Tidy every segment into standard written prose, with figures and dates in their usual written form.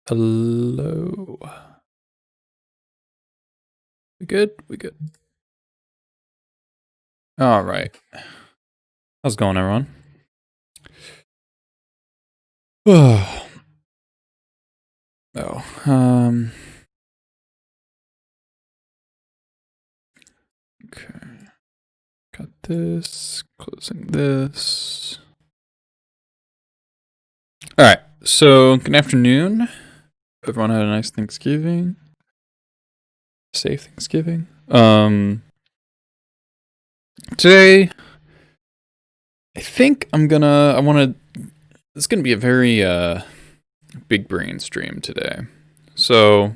Hello. We good? We good. All right. How's it going, everyone? Oh. Okay. Got this. Closing this. All right. So, good afternoon. Everyone had a nice Thanksgiving. Safe Thanksgiving. Today, I think it's gonna be a very big brain stream today. So,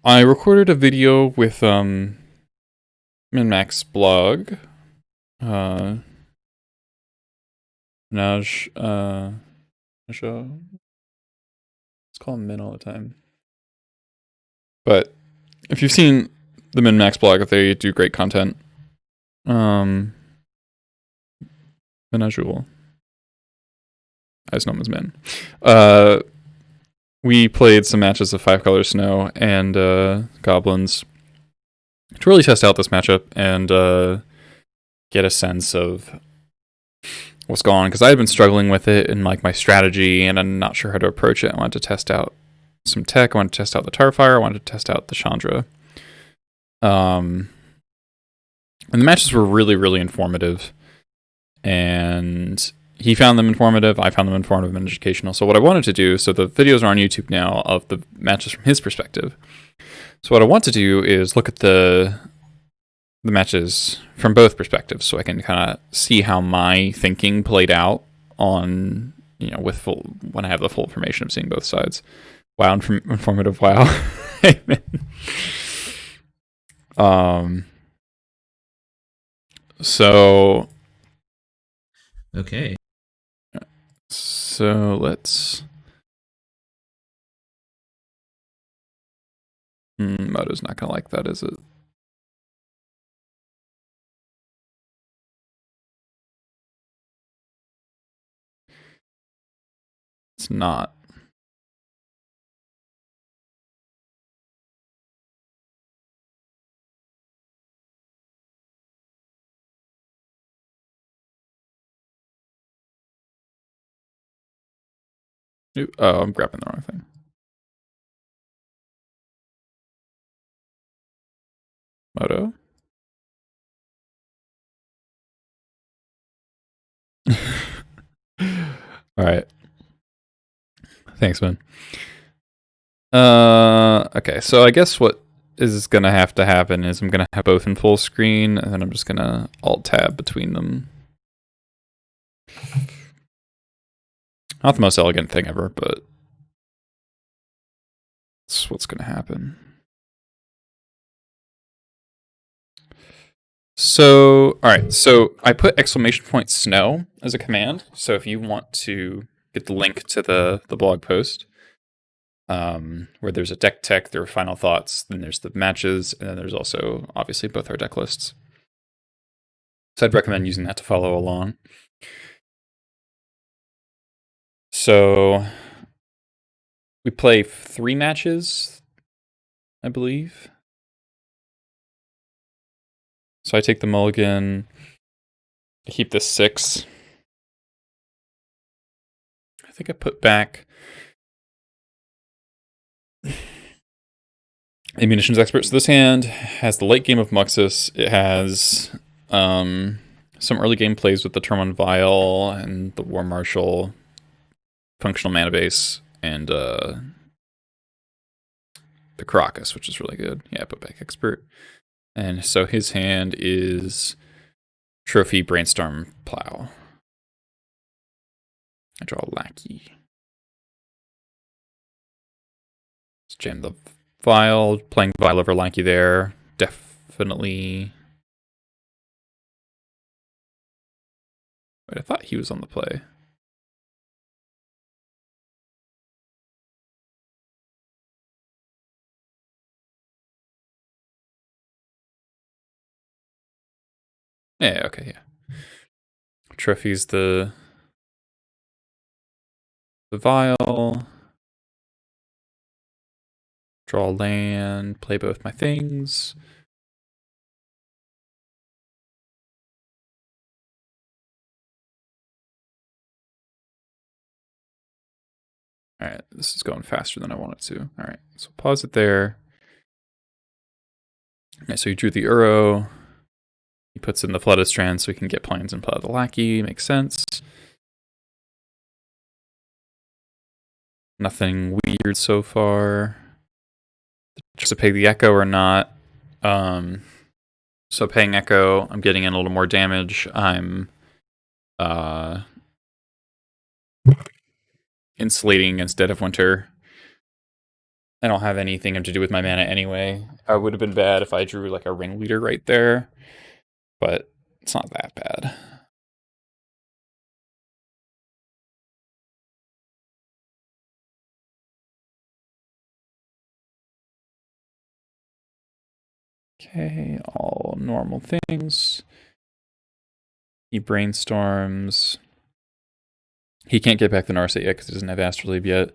I recorded a video with MinMaxBlog. Let's call him Min all the time. But if you've seen the MinMaxBlog, they do great content. Minajul. I just know him as Min. We played some matches of 5 Color Snow and Goblins to really test out this matchup and get a sense of what's going on, because I had been struggling with it in like my strategy and I'm not sure how to approach it. I wanted to test out some tech. I wanted to test out the Tarfire. I wanted to test out the Chandra. And the matches were really, really informative. And he found them informative. I found them informative and educational. So what I wanted to do, so the videos are on YouTube now of the matches from his perspective. So what I want to do is look at the matches from both perspectives, so I can kind of see how my thinking played out on, when I have the full information of seeing both sides. Wow, informative. Wow. So. Okay. So let's. Moto's not gonna like that, is it? It's not. Oh, I'm grabbing the wrong thing. Moto. All right. Thanks, man. Okay, so I guess what is gonna have to happen is I'm gonna have both in full screen, and then I'm just gonna alt tab between them. Not the most elegant thing ever, but it's what's gonna happen. So, all right, so I put exclamation point snow as a command. So if you want to get the link to the blog post, where there's a deck tech, there are final thoughts, then there's the matches, and then there's also obviously both our deck lists. So I'd recommend using that to follow along. So we play 3 matches, I believe. So I take the mulligan. I keep this 6. I think I put back Ammunitions Expert. So this hand has the late game of Muxus. It has some early game plays with the Turn 1 Vial and the War Marshal, functional mana base, and the Caracas, which is really good. Yeah, I put back Expert. And so his hand is Trophy, Brainstorm, Plow. I draw Lackey. Let's jam the Vial. Playing Vial over Lackey there. Definitely. Wait, I thought he was on the play. Yeah, okay, yeah. Trophy's the Vial. Draw land, play both my things. Alright, this is going faster than I want it to. Alright, so pause it there. Alright, so you drew the Uro. He puts in the Flooded Strand so we can get planes and play the Lackey. Makes sense. Nothing weird so far. Just to pay the Echo or not. So paying Echo, I'm getting in a little more damage. I'm insulating against Dead of Winter. I don't have anything to do with my mana anyway. It would have been bad if I drew like a Ringleader right there, but it's not that bad. Okay, all normal things. He brainstorms. He can't get back the Narset yet because he doesn't have Astrolabe yet.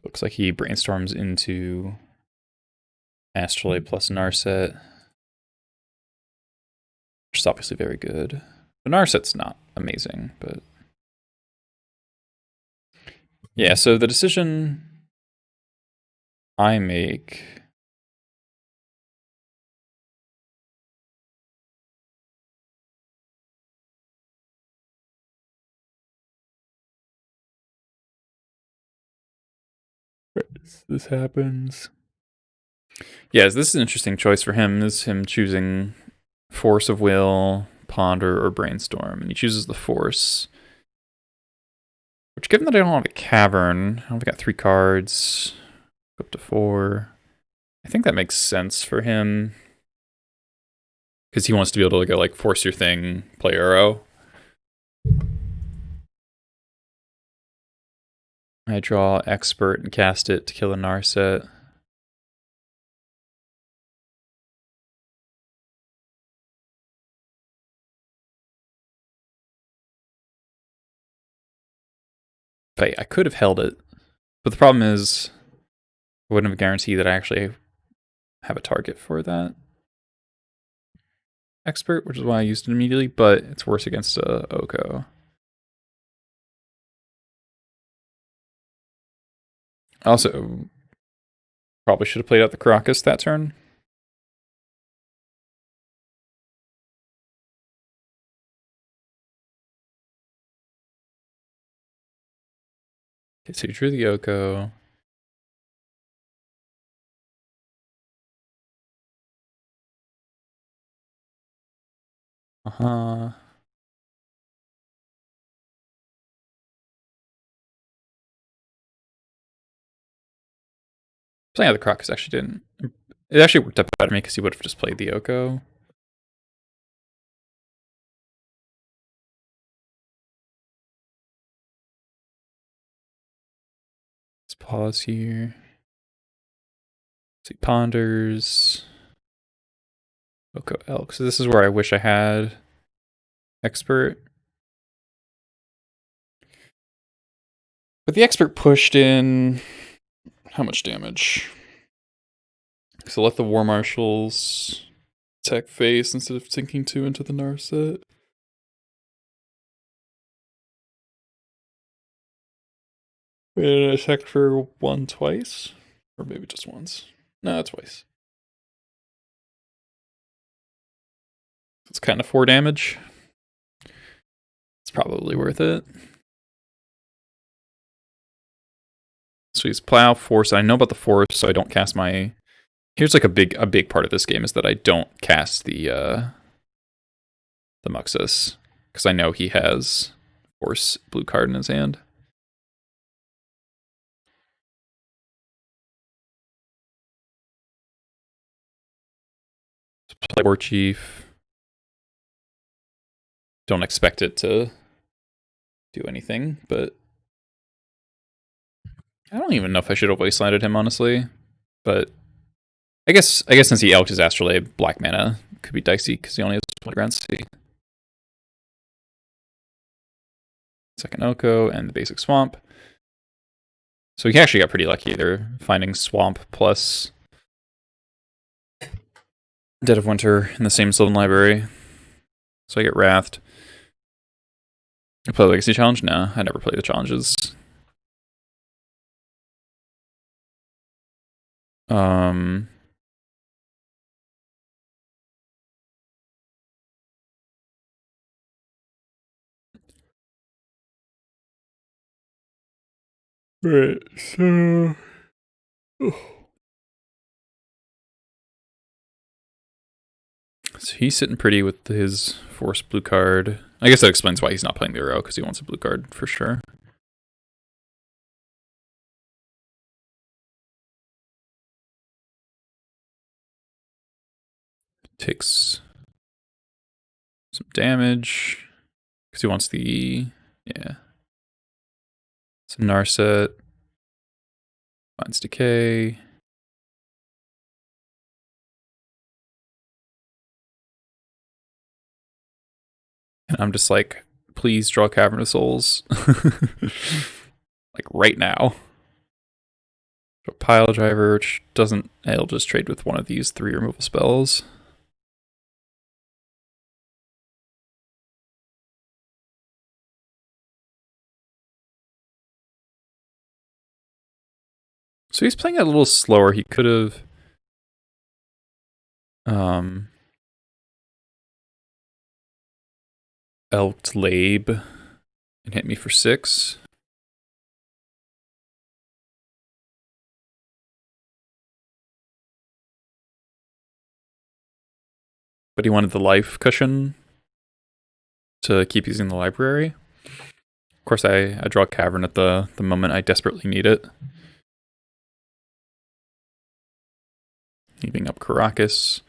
Looks like he brainstorms into Astrolabe plus Narset, which is obviously very good. But Narset's not amazing, but yeah, so the decision I make this happens. Yes, this is an interesting choice for him. This is him choosing Force of Will, Ponder, or Brainstorm. And he chooses the Force. Which, given that I don't have a Cavern, I've got 3 cards, up to 4. I think that makes sense for him. Because he wants to be able to go, like, force your thing, play Uro. I draw Expert and cast it to kill a Narset. But I could have held it. But the problem is, I wouldn't have guaranteed that I actually have a target for that Expert, which is why I used it immediately, but it's worse against Oko. Also, probably should have played out the Caracas that turn. Okay, so you drew the Oko. Uh-huh. Playing out the Caracas actually didn't. It actually worked out better for me because he would have just played the Oko. Let's pause here. See, Ponders. Oko Elk. So this is where I wish I had Expert. But the Expert pushed in how much damage? So let the War Marshals attack face instead of sinking 2 into the Narset. Wait, attack for 1 twice? Or maybe just once. No, twice. It's kind of 4 damage. It's probably worth it. So he's Plow, Force. I know about the Force, so I don't cast my... Here's like a big part of this game is that I don't cast the Muxus. Because I know he has Force blue card in his hand. Play War Chief. Don't expect it to do anything, but I don't even know if I should have wastelanded him, honestly. But I guess since he elked his Astrolabe, black mana could be dicey because he only has 20 currency. Second Oko and the basic swamp. So he actually got pretty lucky there, finding Swamp plus Dead of Winter in the same Sylvan Library. So I get Wrathed. I play Legacy Challenge? No, I never play the challenges. Right, so... So he's sitting pretty with his Force blue card. I guess that explains why he's not playing the Uro, because he wants a blue card for sure. Takes some damage, because he wants the... yeah. Some Narset. Finds Decay. And I'm just like, please draw Cavern of Souls. Like right now. Draw Pile Driver, which doesn't... it'll just trade with one of these 3 removal spells. So he's playing it a little slower. He could have... Elked Labe and hit me for 6. But he wanted the life cushion to keep using the library. Of course, I draw Cavern at the moment I desperately need it. Heaving up Karakas.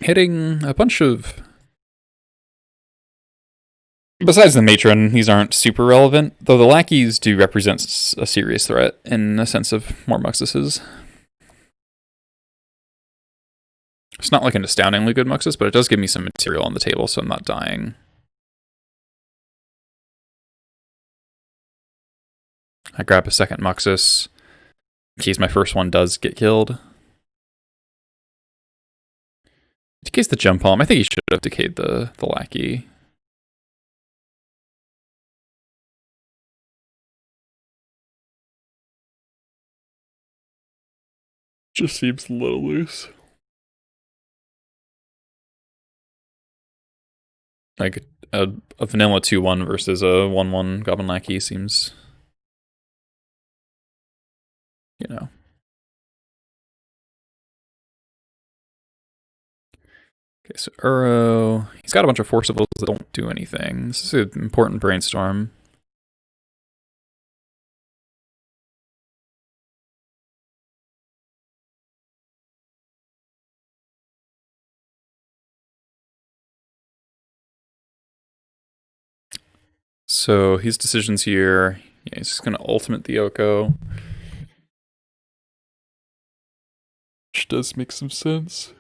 Hitting a bunch of... besides the Matron, these aren't super relevant, though the lackeys do represent a serious threat in a sense of more Muxuses. It's not like an astoundingly good Muxus, but it does give me some material on the table, so I'm not dying. I grab a second Muxus, in case my first one does get killed. Decays the Jump Palm. I think he should have decayed the lackey. Just seems a little loose. Like a vanilla 2-1 versus a 1-1 Goblin Lackey seems, you know. Okay, so Uro. He's got a bunch of Forcibles that don't do anything. This is an important brainstorm. So his decisions here, yeah, he's just going to ultimate the Oko. Which does make some sense.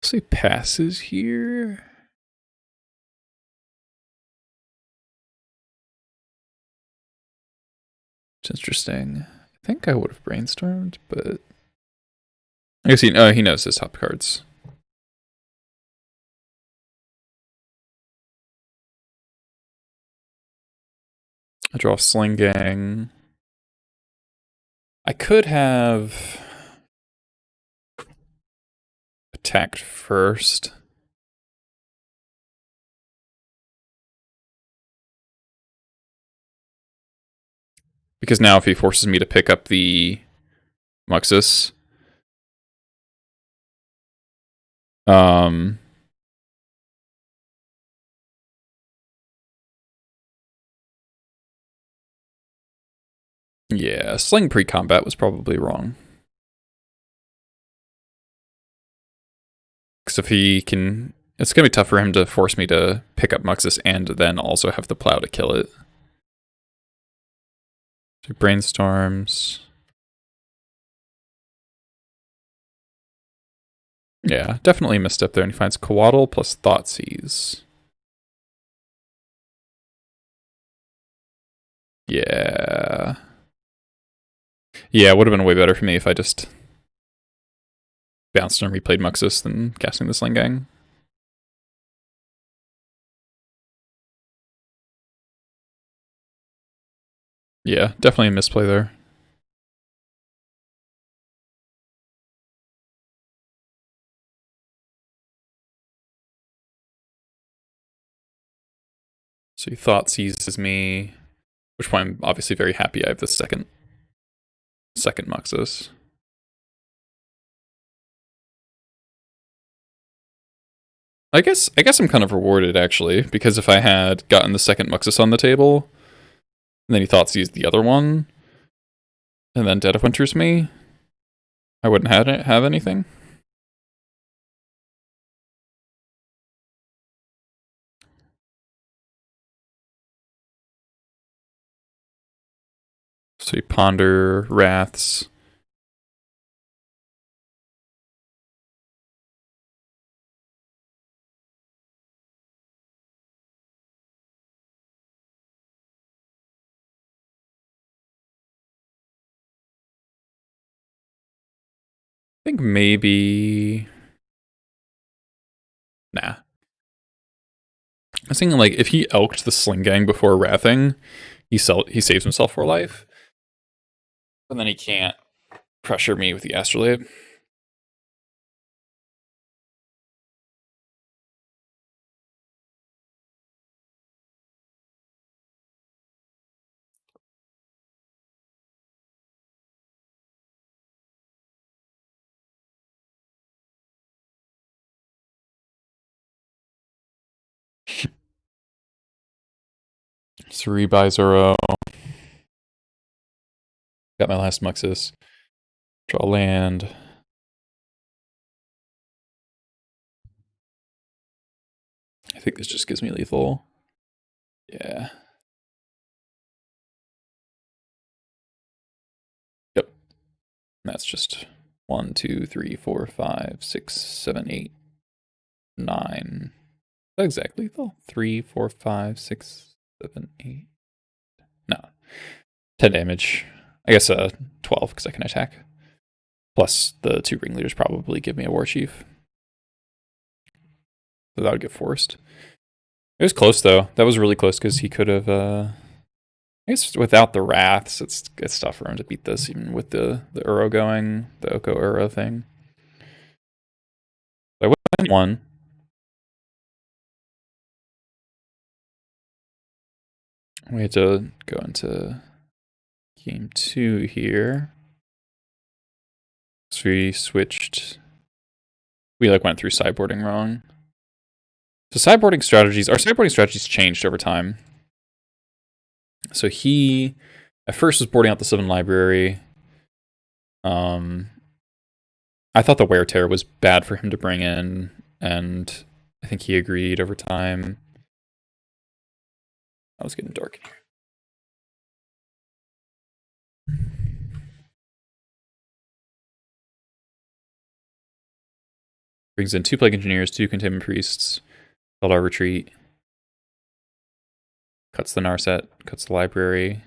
So he passes here. It's interesting. I think I would have brainstormed, but I guess he knows his top cards. I draw Sling Gang. I could have attacked first. Because now if he forces me to pick up the Muxus, yeah, Sling pre-combat was probably wrong. Because if he can it's gonna be tough for him to force me to pick up Muxus and then also have the plow to kill it. So brainstorms. Yeah, definitely a misstep there, and he finds Coatl plus Thoughtseize. Yeah. Yeah, it would have been way better for me if I just bounced and replayed Muxus than casting the Sling Gang. Yeah, definitely a misplay there. So he Thoughtseizes me, which point I'm obviously very happy I have the second Muxus. I guess I'm kind of rewarded actually, because if I had gotten the second Muxus on the table, and then he Thoughtseized the other one, and then Dead of Winter's me, I wouldn't have anything. So you ponder Wraths. I think maybe... Nah. I was thinking, like, if he elked the Sling Gang before Wrathing, he saves himself 4 life. And then he can't pressure me with the Astrolabe. So rebuy Zoro. Got my last Muxus. Draw land. I think this just gives me lethal. Yeah. Yep. And that's just 1, 2, 3, 4, 5, 6, 7, 8, 9. Not exactly lethal. 3, 4, 5, 6, 7, 8. No. 10 damage. I guess 12 because I can attack. Plus the 2 ringleaders probably give me a war chief. So that would get forced. It was close though. That was really close because he could have. I guess without the wraths, it's tough for him to beat this, even with the Uro going, the Oko Uro thing. I went 1. We had to go into game 2 here. So we switched. We like went through sideboarding wrong. So sideboarding strategies, our sideboarding strategies changed over time. So he at first was boarding out the 7 library. I thought the Wear Tear was bad for him to bring in, and I think he agreed over time. I was getting dark. Brings in 2 Plague Engineers, 2 Containment Priests, Eldar Retreat, cuts the Narset, cuts the Library,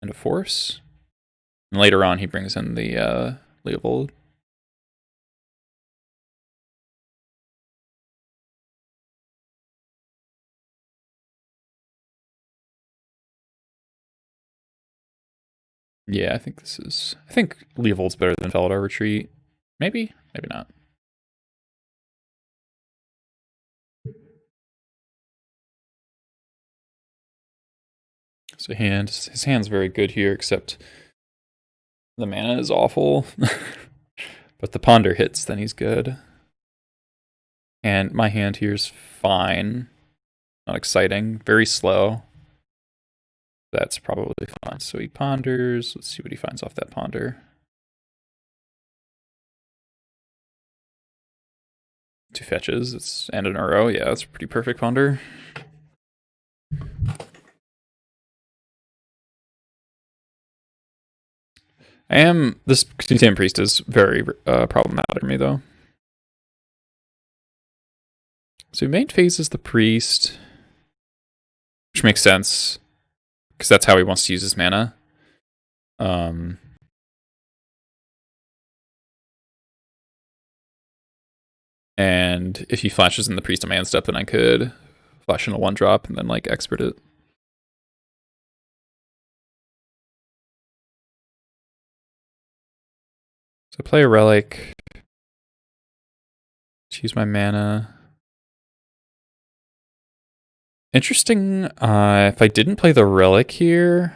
and a Force. And later on, he brings in the Leopold. Yeah, I think this is... I think Leopold's better than Eldar Retreat. Maybe? Maybe not. So his hand's very good here, except the mana is awful. But the Ponder hits, then he's good. And my hand here's fine. Not exciting. Very slow. That's probably fine. So he ponders. Let's see what he finds off that ponder. 2 fetches, and an Uro. Yeah, that's a pretty perfect ponder. This Containment Priest is very problematic for me, though. So main phase is the Priest, which makes sense, because that's how he wants to use his mana. And if he flashes in the Priest on my end step, then I could flash in a 1-drop and then like expert it. So play a Relic. Choose my mana. Interesting. If I didn't play the Relic here,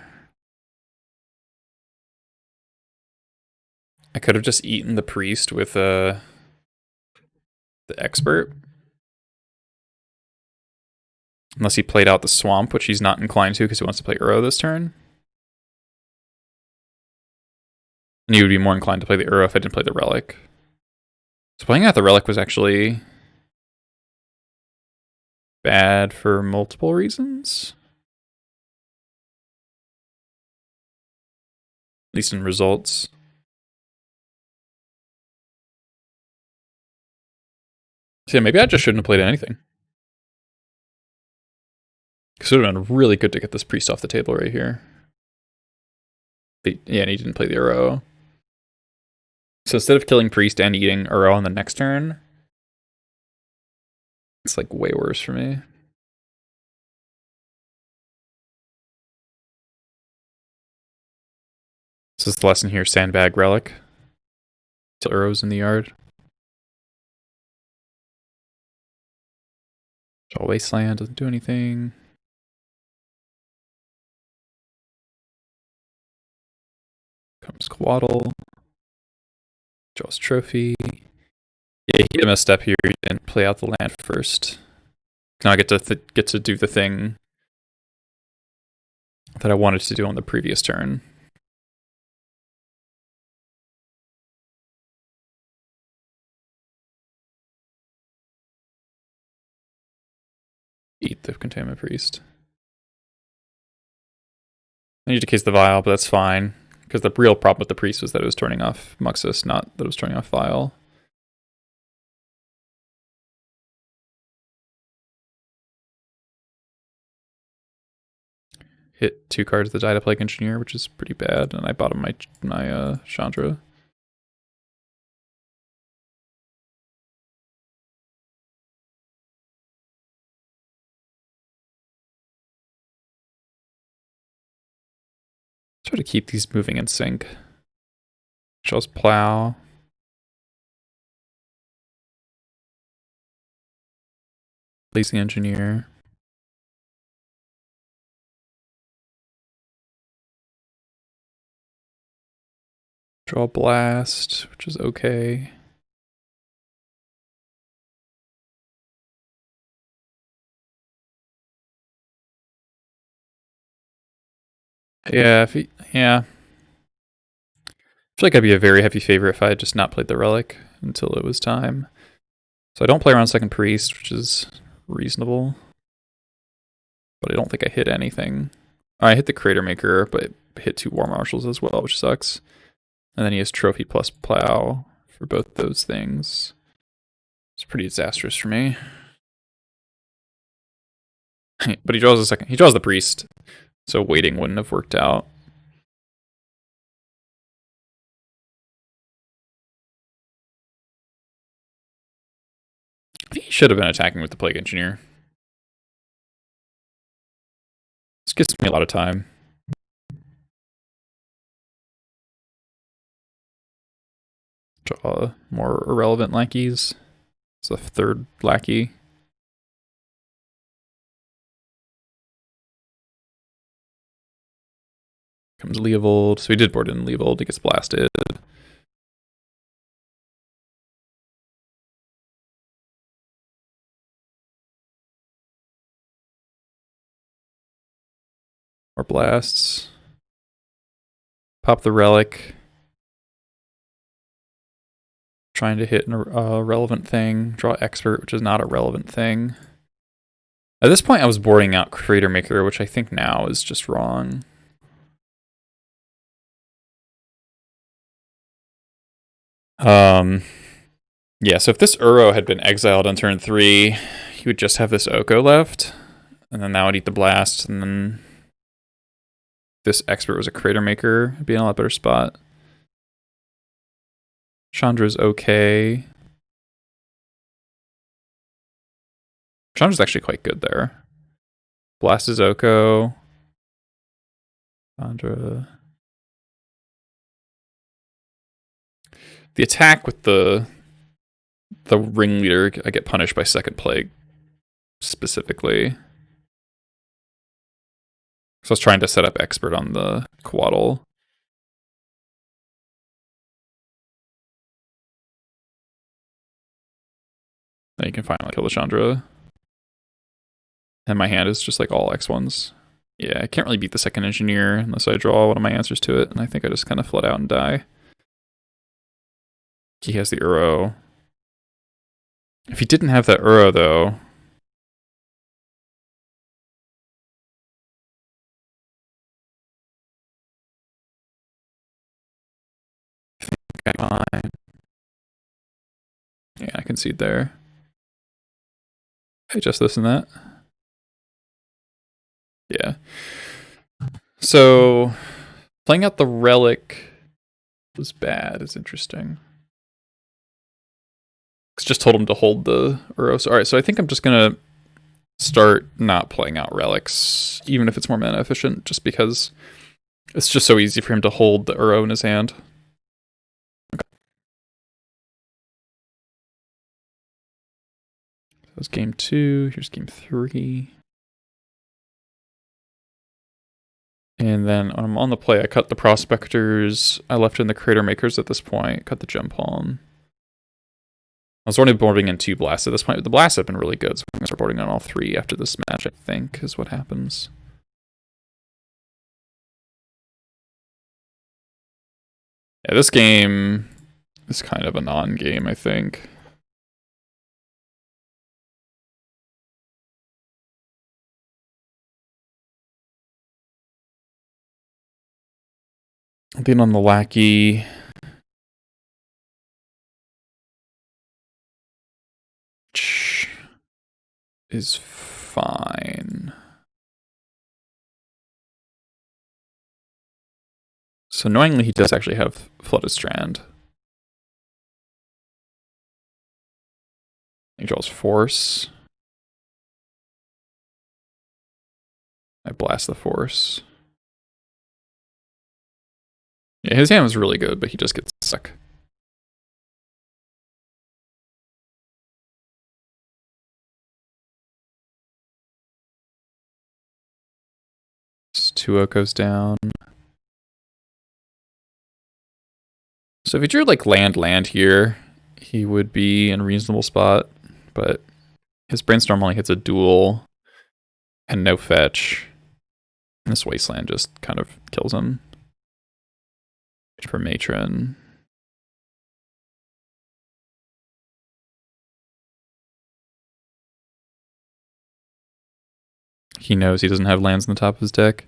I could have just eaten the Priest with the Expert. Unless he played out the Swamp, which he's not inclined to because he wants to play Uro this turn. And he would be more inclined to play the Uro if I didn't play the Relic. So playing out the Relic was actually bad for multiple reasons. At least in results. So yeah, maybe I just shouldn't have played anything. Because it would have been really good to get this Priest off the table right here. But yeah, and he didn't play the Uro. So instead of killing Priest and eating Uro on the next turn, it's like way worse for me. So this is the lesson here, sandbag Relic. Till Uro's in the yard. Draw Wasteland, doesn't do anything. Comes Quaddle. Draws Trophy. Yeah, he had a misstep here. He didn't play out the land first. Now I get to do the thing that I wanted to do on the previous turn. Eat the Containment Priest. I need to case the Vial, but that's fine. Because the real problem with the Priest was that it was turning off Muxus, not that it was turning off Vial. Hit 2 cards of the Die to Plague Engineer, which is pretty bad, and I bought him my Chandra. Try to keep these moving in sync. Shows Plow. Lazy Engineer. Draw Blast, which is okay. Yeah, yeah. I feel like I'd be a very heavy favorite if I had just not played the Relic until it was time. So I don't play around second Priest, which is reasonable. But I don't think I hit anything. I hit the Crater Maker, but hit 2 War Marshals as well, which sucks. And then he has Trophy plus Plow for both those things. It's pretty disastrous for me. But he draws a second. He draws the Priest, so waiting wouldn't have worked out. I think he should have been attacking with the Plague Engineer. This gives me a lot of time. Draw more irrelevant lackeys. It's the 3rd lackey. Comes Leovold. So he did board in Leovold. He gets blasted. More blasts. Pop the Relic. trying to hit a relevant thing. Draw Expert, which is not a relevant thing. At this point, I was boarding out Creator Maker, which I think now is just wrong. Yeah, so if this Uro had been exiled on turn 3, he would just have this Oko left, and then that would eat the Blast, and then this Expert was a Creator Maker. It'd be in a lot better spot. Chandra's okay. Chandra's actually quite good there. Blast is Oko. Chandra. The attack with the ringleader, I get punished by Second Plague specifically. So I was trying to set up Expert on the Quaddle. Then you can finally kill the Chandra. And my hand is just like all X1s. Yeah, I can't really beat the second engineer unless I draw one of my answers to it, and I think I just kind of flood out and die. He has the Uro. If he didn't have that Uro, though... I think I'm fine. Yeah, I concede there. I just this and that. Yeah. So, playing out the Relic was bad. It's interesting. It's just told him to hold the Uros. Alright, so I think I'm just gonna start not playing out Relics, even if it's more mana efficient, just because it's just so easy for him to hold the Uro in his hand. Okay. So that's game 2. Here's game 3. And then when I'm on the play, I cut the Prospectors. I left in the Creator Makers at this point. Cut the Gem Palm. I was already boarding in 2 blasts at this point, but the blasts have been really good, so I'm going to start boarding on all 3 after this match, I think, is what happens. Yeah, this game is kind of a non-game, I think. Being on the Lackey. Is fine. So annoyingly, he does actually have Flooded Strand. He draws Force. I blast the Force. Yeah, his hand was really good, but he just gets stuck. Tuo goes down. So if he drew like land here, he would be in a reasonable spot, but his Brainstorm only hits a duel and no fetch. And this Wasteland just kind of kills him. For Matron. He knows he doesn't have lands on the top of his deck.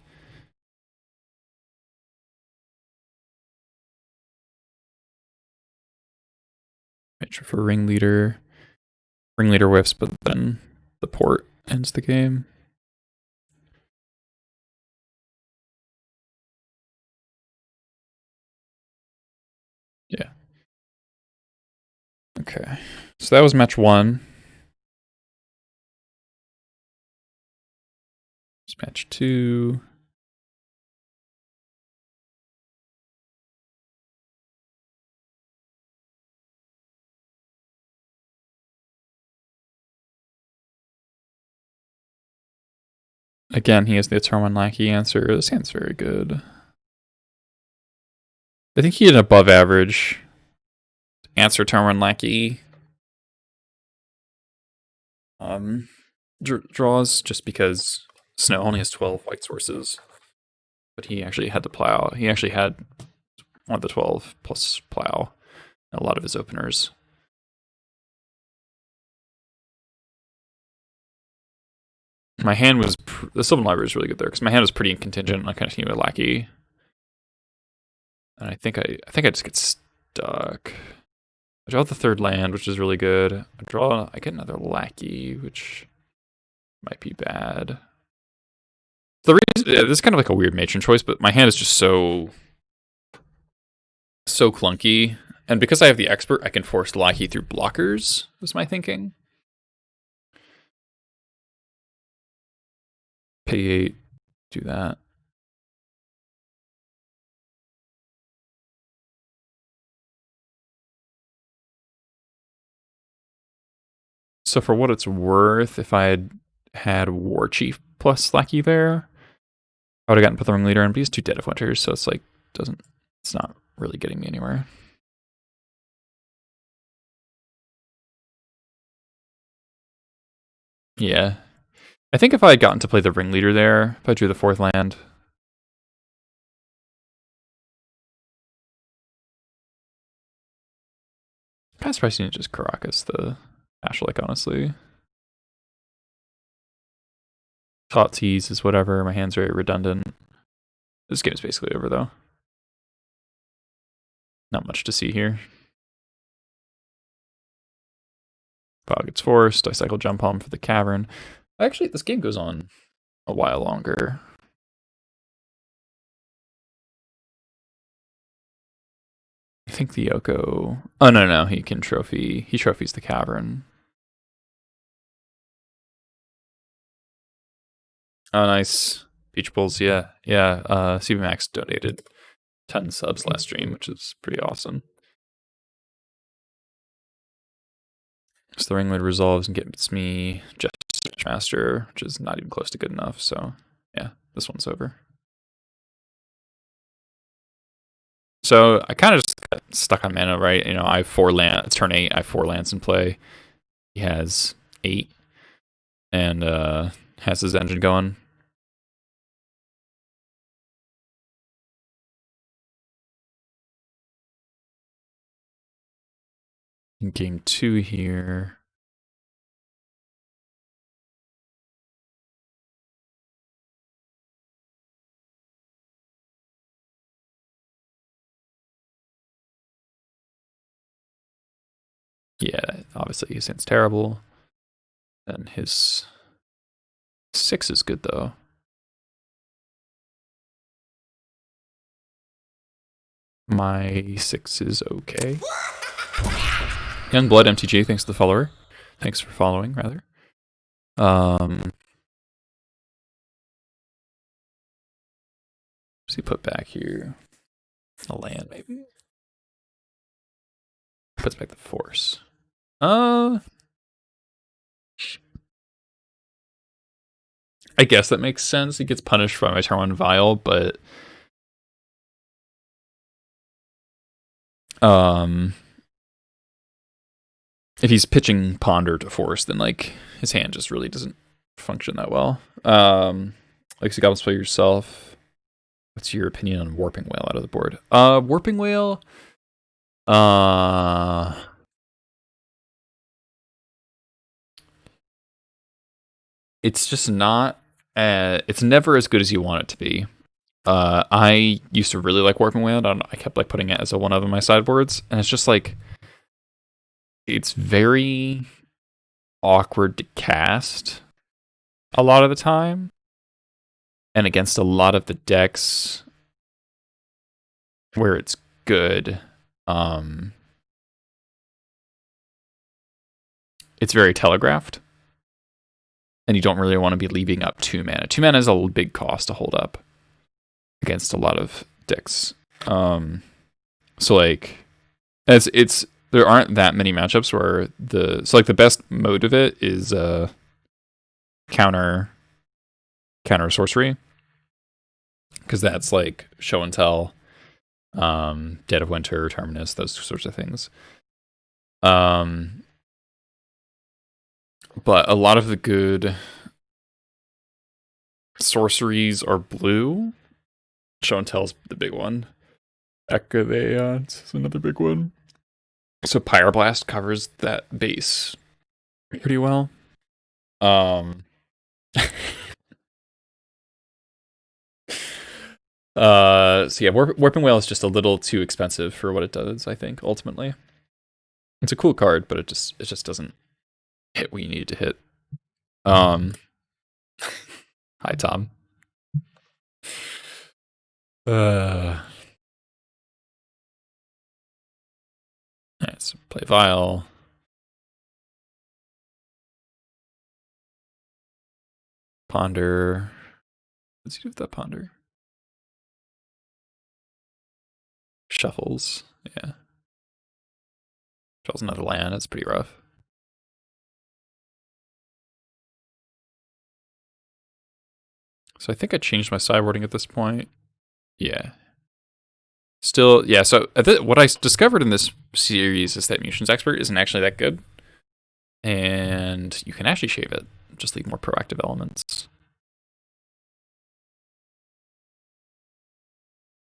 Matron for Ringleader. Ringleader whiffs, but then the port ends the game. Yeah. Okay. So that was match 1. It's match 2. Again, he has the turn 1 Lackey answer. This hand's very good. I think he had an above average answer turn 1 Lackey. Draws just because Snow only has 12 white sources, but he actually had the plow. He actually had one of the 12 plus plow, and a lot of his openers. My hand was the Sylvan Library is really good there because my hand was pretty incontingent. I continue with Lackey, and I think I just get stuck. I draw the third land, which is really good. I get another Lackey, which might be bad. The reason this is kind of like a weird matron choice, but my hand is just so clunky, and because I have the expert, I can force Lackey through blockers. Was my thinking. Pay 8, do that. So for what it's worth, if I had War Chief plus Lackey there, I would have gotten put the Ringleader in, but he's 2 Dead of Winters, so it's like it's not really getting me anywhere. Yeah. I think if I had gotten to play the Ringleader there, if I drew the 4th land. Kind of surprised you didn't just Caracas the Ashlick, honestly. Thought tease is whatever, my hand's very redundant. This game is basically over though. Not much to see here. Fog gets forced, I cycle Jump Home for the Cavern. Actually, this game goes on a while longer. I think the Yoko... Oh, no, he can trophy... He trophies the Cavern. Oh, nice. Beach Bulls, yeah. CBMax donated 10 subs last stream, which is pretty awesome. So the Ringleader resolves and gets me just Master, which is not even close to good enough. So yeah, this one's over. So I kind of just got stuck on mana, right? You know, I have 4 lands. Turn 8, I have 4 lands in play. He has 8, and has his engine going. In game 2 here. Yeah, obviously his hand's terrible. And his 6 is good though. My 6 is okay. Youngblood MTG, thanks to the follower. Thanks for following, rather. What's he put back here? A land, maybe? Puts back the force. I guess that makes sense. He gets punished by my turn 1 Vial, but if he's pitching Ponder to force, then like his hand just really doesn't function that well. Like, so Goblins, play yourself. What's your opinion on Warping Whale out of the board? Warping Whale. It's just not. It's never as good as you want it to be. I used to really like Warping Whale. I kept like putting it as a one of in my sideboards, and it's just like it's very awkward to cast a lot of the time, and against a lot of the decks where it's good, it's very telegraphed, and you don't really want to be leaving up 2 mana. 2 mana is a big cost to hold up against a lot of decks. So like it's there aren't that many matchups where the best mode of it is counter sorcery, because that's like show and tell, Dead of Winter, Terminus, those sorts of things. But a lot of the good sorceries are blue. Show and Tell's the big one. Echotheons is another big one. So Pyroblast covers that base pretty well. So yeah, Warping Whale is just a little too expensive for what it does, I think, ultimately. It's a cool card, but it just doesn't hit what you need it to hit. Hi Tom. Let's play Vial. Ponder. What's he do with that Ponder? Shuffles. Yeah. Draws another land. That's pretty rough. So I think I changed my sideboarding at this point. Yeah. Still, yeah. So what I discovered in this series is that Mutations Expert isn't actually that good. And you can actually shave it. Just leave more proactive elements.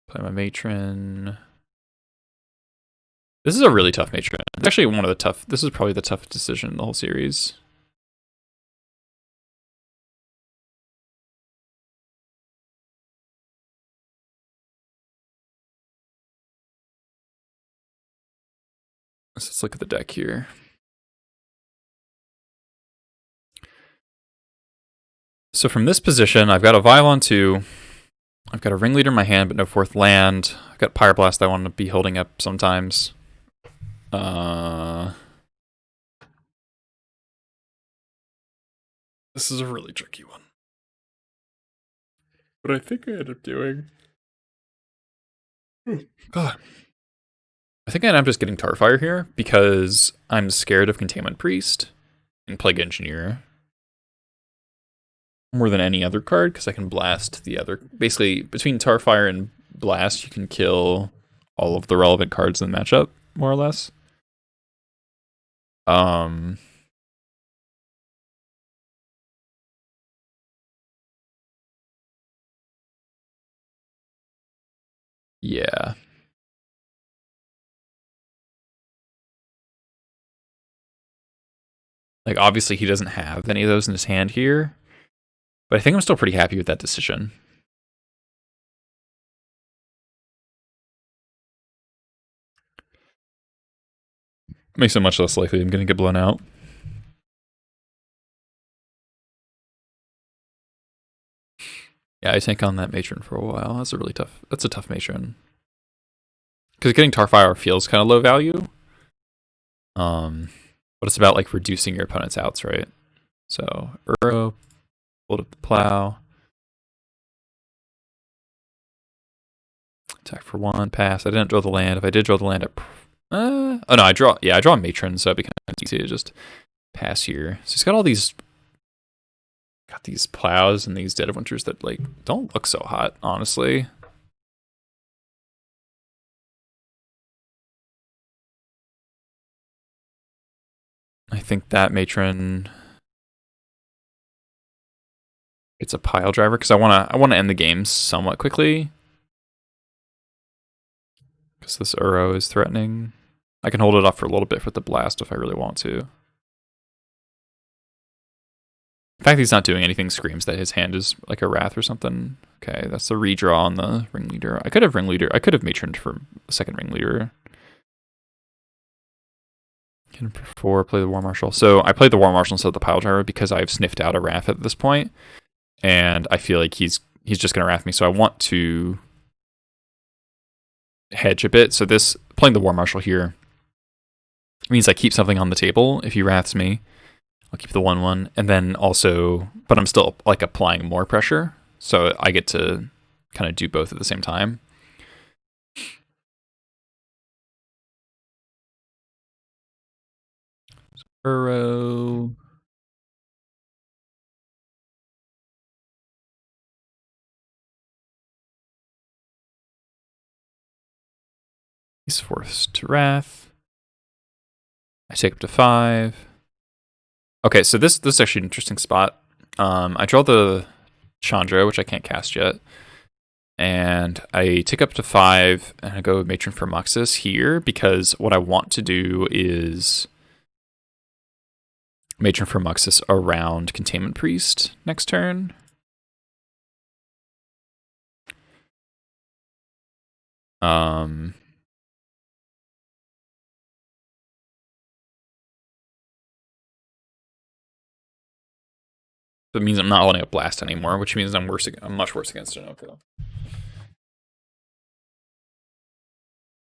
Play my Matron. This is a really tough Matron. It's actually one of the tough. This is probably the toughest decision in the whole series. Let's look at the deck here. So from this position, I've got a Vial on 2. I've got a Ringleader in my hand, but no 4th land. I've got Pyroblast I want to be holding up sometimes. This is a really tricky one. What I think I end up doing... God. I think I end up just getting Tarfire here, because I'm scared of Containment Priest and Plague Engineer more than any other card, because I can blast the other... Basically, between Tarfire and Blast, you can kill all of the relevant cards in the matchup, more or less. Yeah. Like, obviously he doesn't have any of those in his hand here, but I think I'm still pretty happy with that decision. Makes it much less likely I'm going to get blown out. Yeah, I tank on that Matron for a while. That's a tough Matron. Because getting Tarfire feels kind of low value. But it's about like reducing your opponent's outs, right? So, Uro, hold up the plow. Attack for 1, pass. I didn't draw the land. If I did draw the land, oh no, I draw a Matron, so it'd be kind of easy to just pass here. So he's got all these plows and these Dead of Winters that like don't look so hot, honestly. I think that Matron, it's a pile driver because I wanna end the game somewhat quickly. Because this Uro is threatening. I can hold it off for a little bit for the blast if I really want to. The fact he's not doing anything screams that his hand is like a Wrath or something. Okay, that's the redraw on the Ringleader. I could have Matroned for a second Ringleader. Can before play the War Marshal. So I played the War Marshal instead of the Pile Driver because I've sniffed out a Wrath at this point, and I feel like he's just gonna Wrath me. So I want to hedge a bit. So this playing the War Marshal here means I keep something on the table. If he Wraths me, I'll keep the 1/1, and then also, but I'm still like applying more pressure, so I get to kind of do both at the same time. Uro. He's forced to Wrath. I take up to 5. Okay, so this is actually an interesting spot. I draw the Chandra, which I can't cast yet. And I take up to 5, and I go Matron for Muxus here, because what I want to do is Matron for Muxus around Containment Priest next turn. Um, that means I'm not holding a blast anymore, which means I'm much worse against an Oko.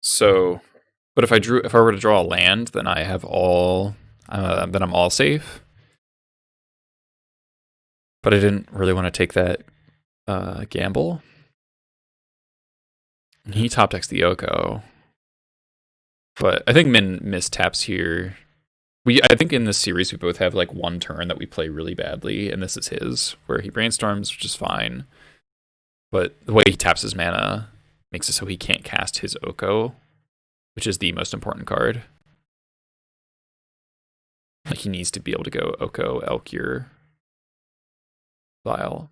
So, but if I were to draw a land, then I have all, then I'm all safe. But I didn't really want to take that gamble. And he top decks the Oko. But I think Min mistaps here. I think in this series we both have like one turn that we play really badly, and this is his, where he brainstorms, which is fine. But the way he taps his mana makes it so he can't cast his Oko, which is the most important card. Like he needs to be able to go Oko, Elkir, Vile.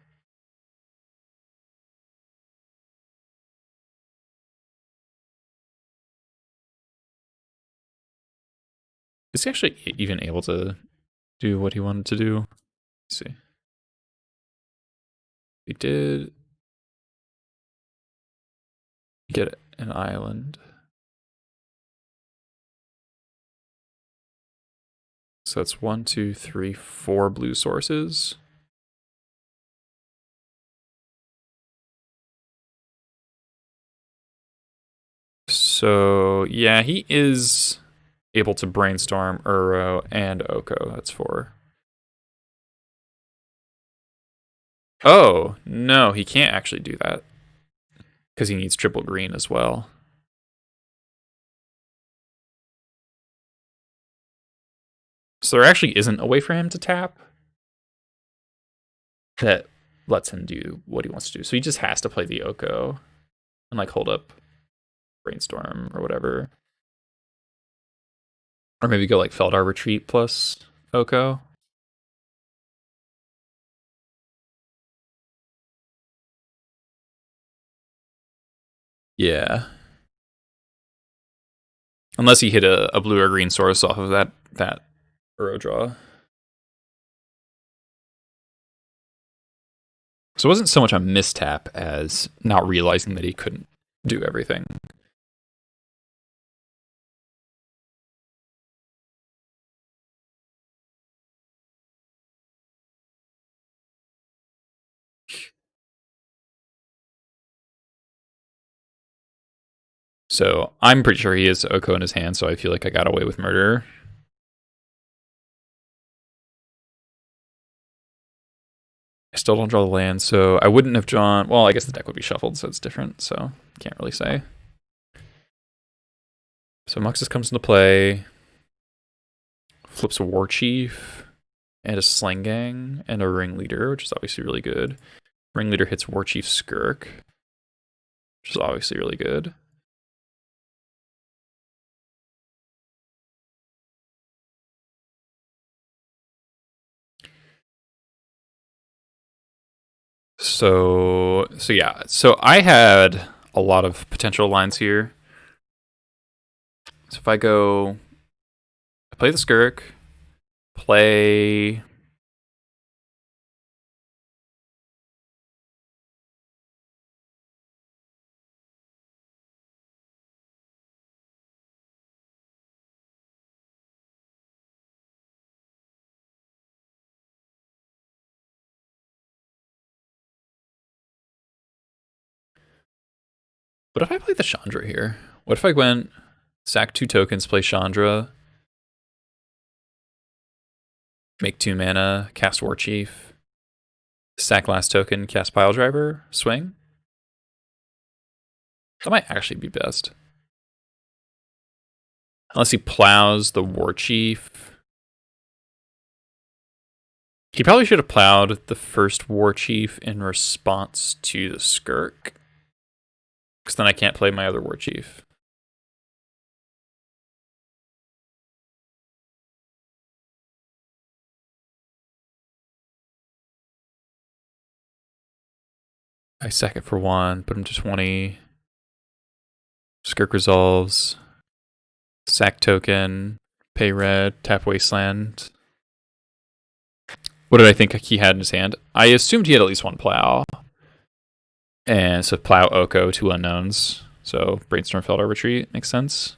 Is he actually even able to do what he wanted to do? Let's see. He did get an island. So that's 1, 2, 3, 4 blue sources. So yeah, he is able to brainstorm Uro and Oko. That's 4. Oh, no, he can't actually do that. Because he needs triple green as well. So there actually isn't a way for him to tap that lets him do what he wants to do. So he just has to play the Oko and like hold up brainstorm or whatever. Or maybe go like Feldar Retreat plus Oko. Yeah. Unless he hit a blue or green source off of that Uro draw. So it wasn't so much a mistap as not realizing that he couldn't do everything. So I'm pretty sure he has Oko in his hand, so I feel like I got away with murder. I still don't draw the land, so I wouldn't have drawn... Well, I guess the deck would be shuffled, so it's different, so can't really say. So Muxus comes into play, flips a War Chief, and a Slang Gang, and a Ringleader, which is obviously really good. Ringleader hits War Chief Skirk, which is obviously really good. So yeah. So I had a lot of potential lines here. So if I play the Skirk, play... What if I play the Chandra here? What if I went sack 2 tokens, play Chandra, make 2 mana, cast War Chief, sack last token, cast Pile Driver, swing? That might actually be best. Unless he plows the War Chief. He probably should have plowed the first War Chief in response to the Skirk. Because then I can't play my other War Chief. I sack it for 1, put him to 20. Skirk resolves. Sack token. Pay red. Tap wasteland. What did I think he had in his hand? I assumed he had at least 1 plow. And so plow Oko, 2 unknowns. So Brainstorm Felder Retreat makes sense.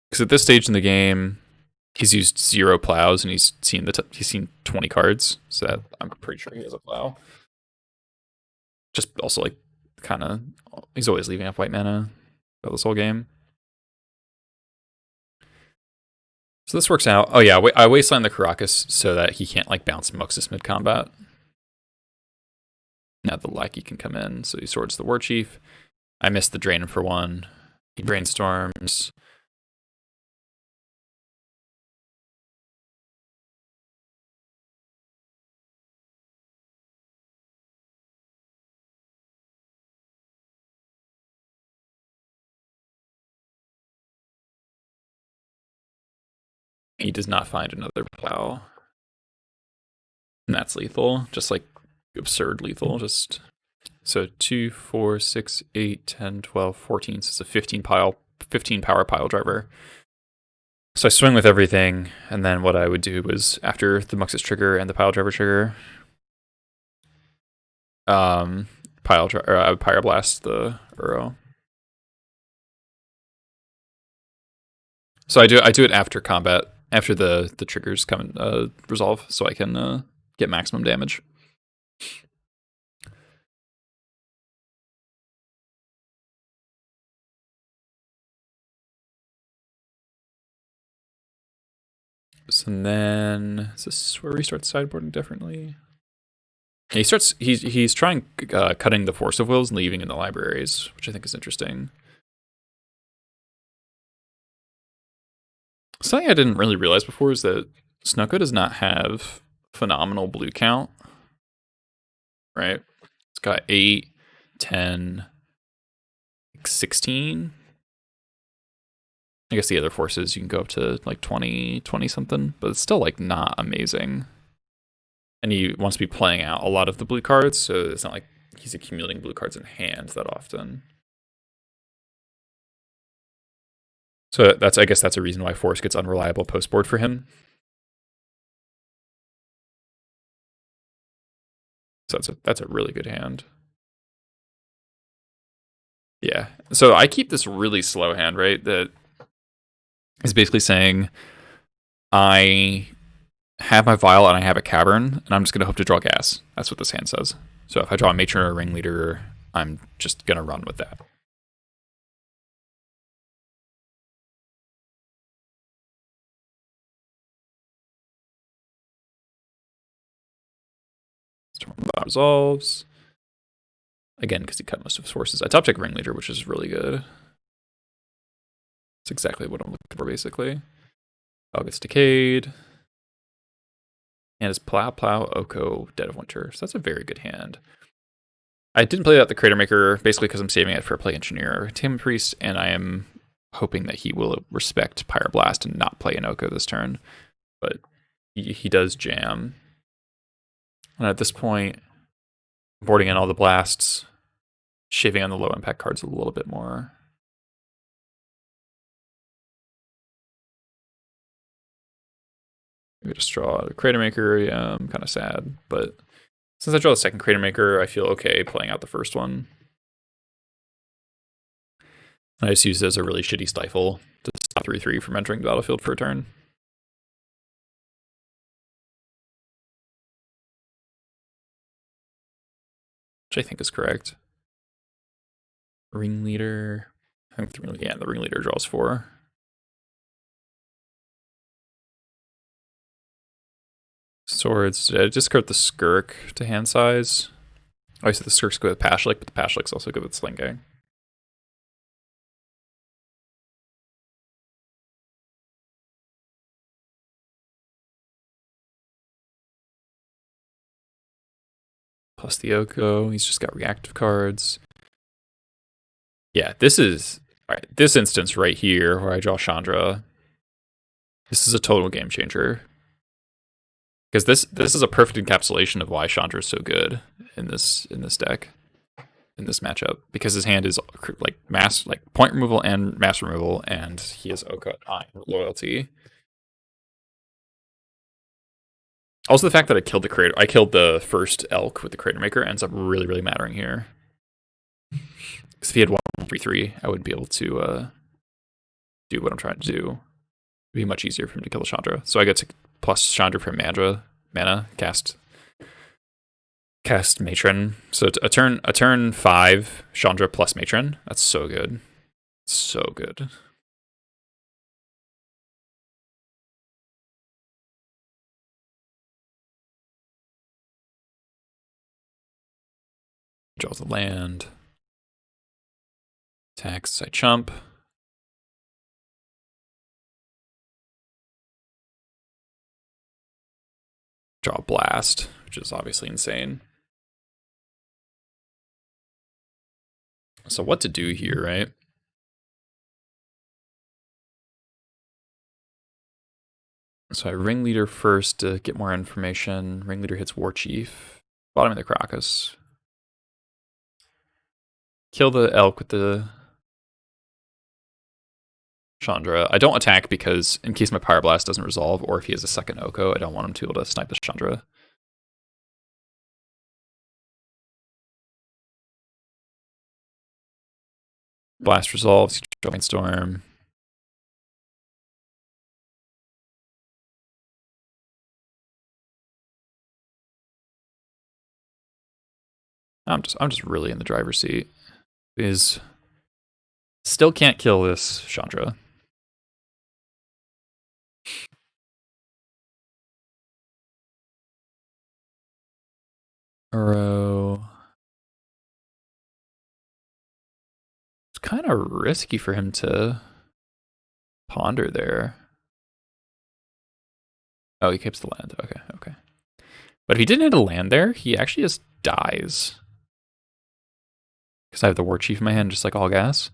Because at this stage in the game, he's used 0 plows and he's seen he's seen 20 cards, so that I'm pretty sure he has a plow. Just also like kind of he's always leaving up white mana for this whole game. So this works out. Oh yeah, I wasteland the Karakas so that he can't like bounce Muxus mid combat. Now the lackey can come in, so he swords the War Chief. I missed the drain for 1. He brainstorms. He does not find another plow. And that's lethal, just like absurd lethal. Just so 2, 4, 6, 8, 10, 12, 14. So it's a 15 power pile driver. So I swing with everything, and then what I would do was after the Muxus trigger and the pile driver trigger, I would pyroblast the Uro. So I do it after combat, after the triggers come and resolve, so I can get maximum damage. So then is this where we start sideboarding differently? He's trying cutting the Force of Wills and leaving in the libraries, which I think is interesting. Something I didn't really realize before is that Snuko does not have phenomenal blue count. Right? It's got 8, 10, 16. I guess the other forces you can go up to like 20 something, but it's still like not amazing. And he wants to be playing out a lot of the blue cards, so it's not like he's accumulating blue cards in hand that often. So I guess that's a reason why Force gets unreliable post board for him. So that's a really good hand. Yeah. So I keep this really slow hand, right? That is basically saying I have my Vial and I have a Cavern, and I'm just going to hope to draw gas. That's what this hand says. So if I draw a Matron or a Ringleader, I'm just going to run with that. That resolves. Again, because he cut most of his forces. I top deck Ringleader, which is really good. It's exactly what I'm looking for, basically. Oh, gets decayed. And it's Plow, Oko, Dead of Winter. So that's a very good hand. I didn't play that the Crater Maker, basically because I'm saving it for a Play Engineer or Taming Priest, and I am hoping that he will respect Pyroblast and not play an Oko this turn. But he does jam. And at this point, boarding in all the blasts, shaving on the low impact cards a little bit more. Maybe just draw a Crater Maker. Yeah, I'm kind of sad, but since I draw the second Crater Maker, I feel okay playing out the first one. I just use it as a really shitty stifle to stop 3/3 from entering the battlefield for a turn. Which I think is correct. Ringleader. I think the Ringleader draws 4. Swords. Did I discard the Skirk to hand size? Oh, I said the Skirk's good with Pashlik, but the Pashlik's also good with Sling Gang. Plus the Oko. He's just got reactive cards. Yeah, this is... Alright, this instance right here, where I draw Chandra, this is a total game changer. Because this is a perfect encapsulation of why Chandra is so good in this deck, in this matchup. Because his hand is like point removal and mass removal, and he has Oko Loyalty. Also, the fact that I killed the first elk with the Crater Maker ends up really, really mattering here. Because if he had 1-3-3, I would be able to do what I'm trying to do. It'd be much easier for him to kill the Chandra. So I get to plus Chandra for mana, cast Matron. So a turn 5 Chandra plus Matron. That's so good. So good. Draw the land. Attacks, I chump. Draw Blast, which is obviously insane. So what to do here, right? So I Ringleader first to get more information. Ringleader hits War Chief. Bottom of the Crocus. Kill the elk with the Chandra. I don't attack because in case my Pyroblast doesn't resolve, or if he has a second Oko, I don't want him to be able to snipe the Chandra. Blast resolves, Brainstorm. I'm just really in the driver's seat. Still can't kill this Chandra. Uro. It's kind of risky for him to ponder there. Oh, he keeps the land. Okay. But if he didn't hit a land there, he actually just dies. Because I have the War Chief in my hand, just like all gas.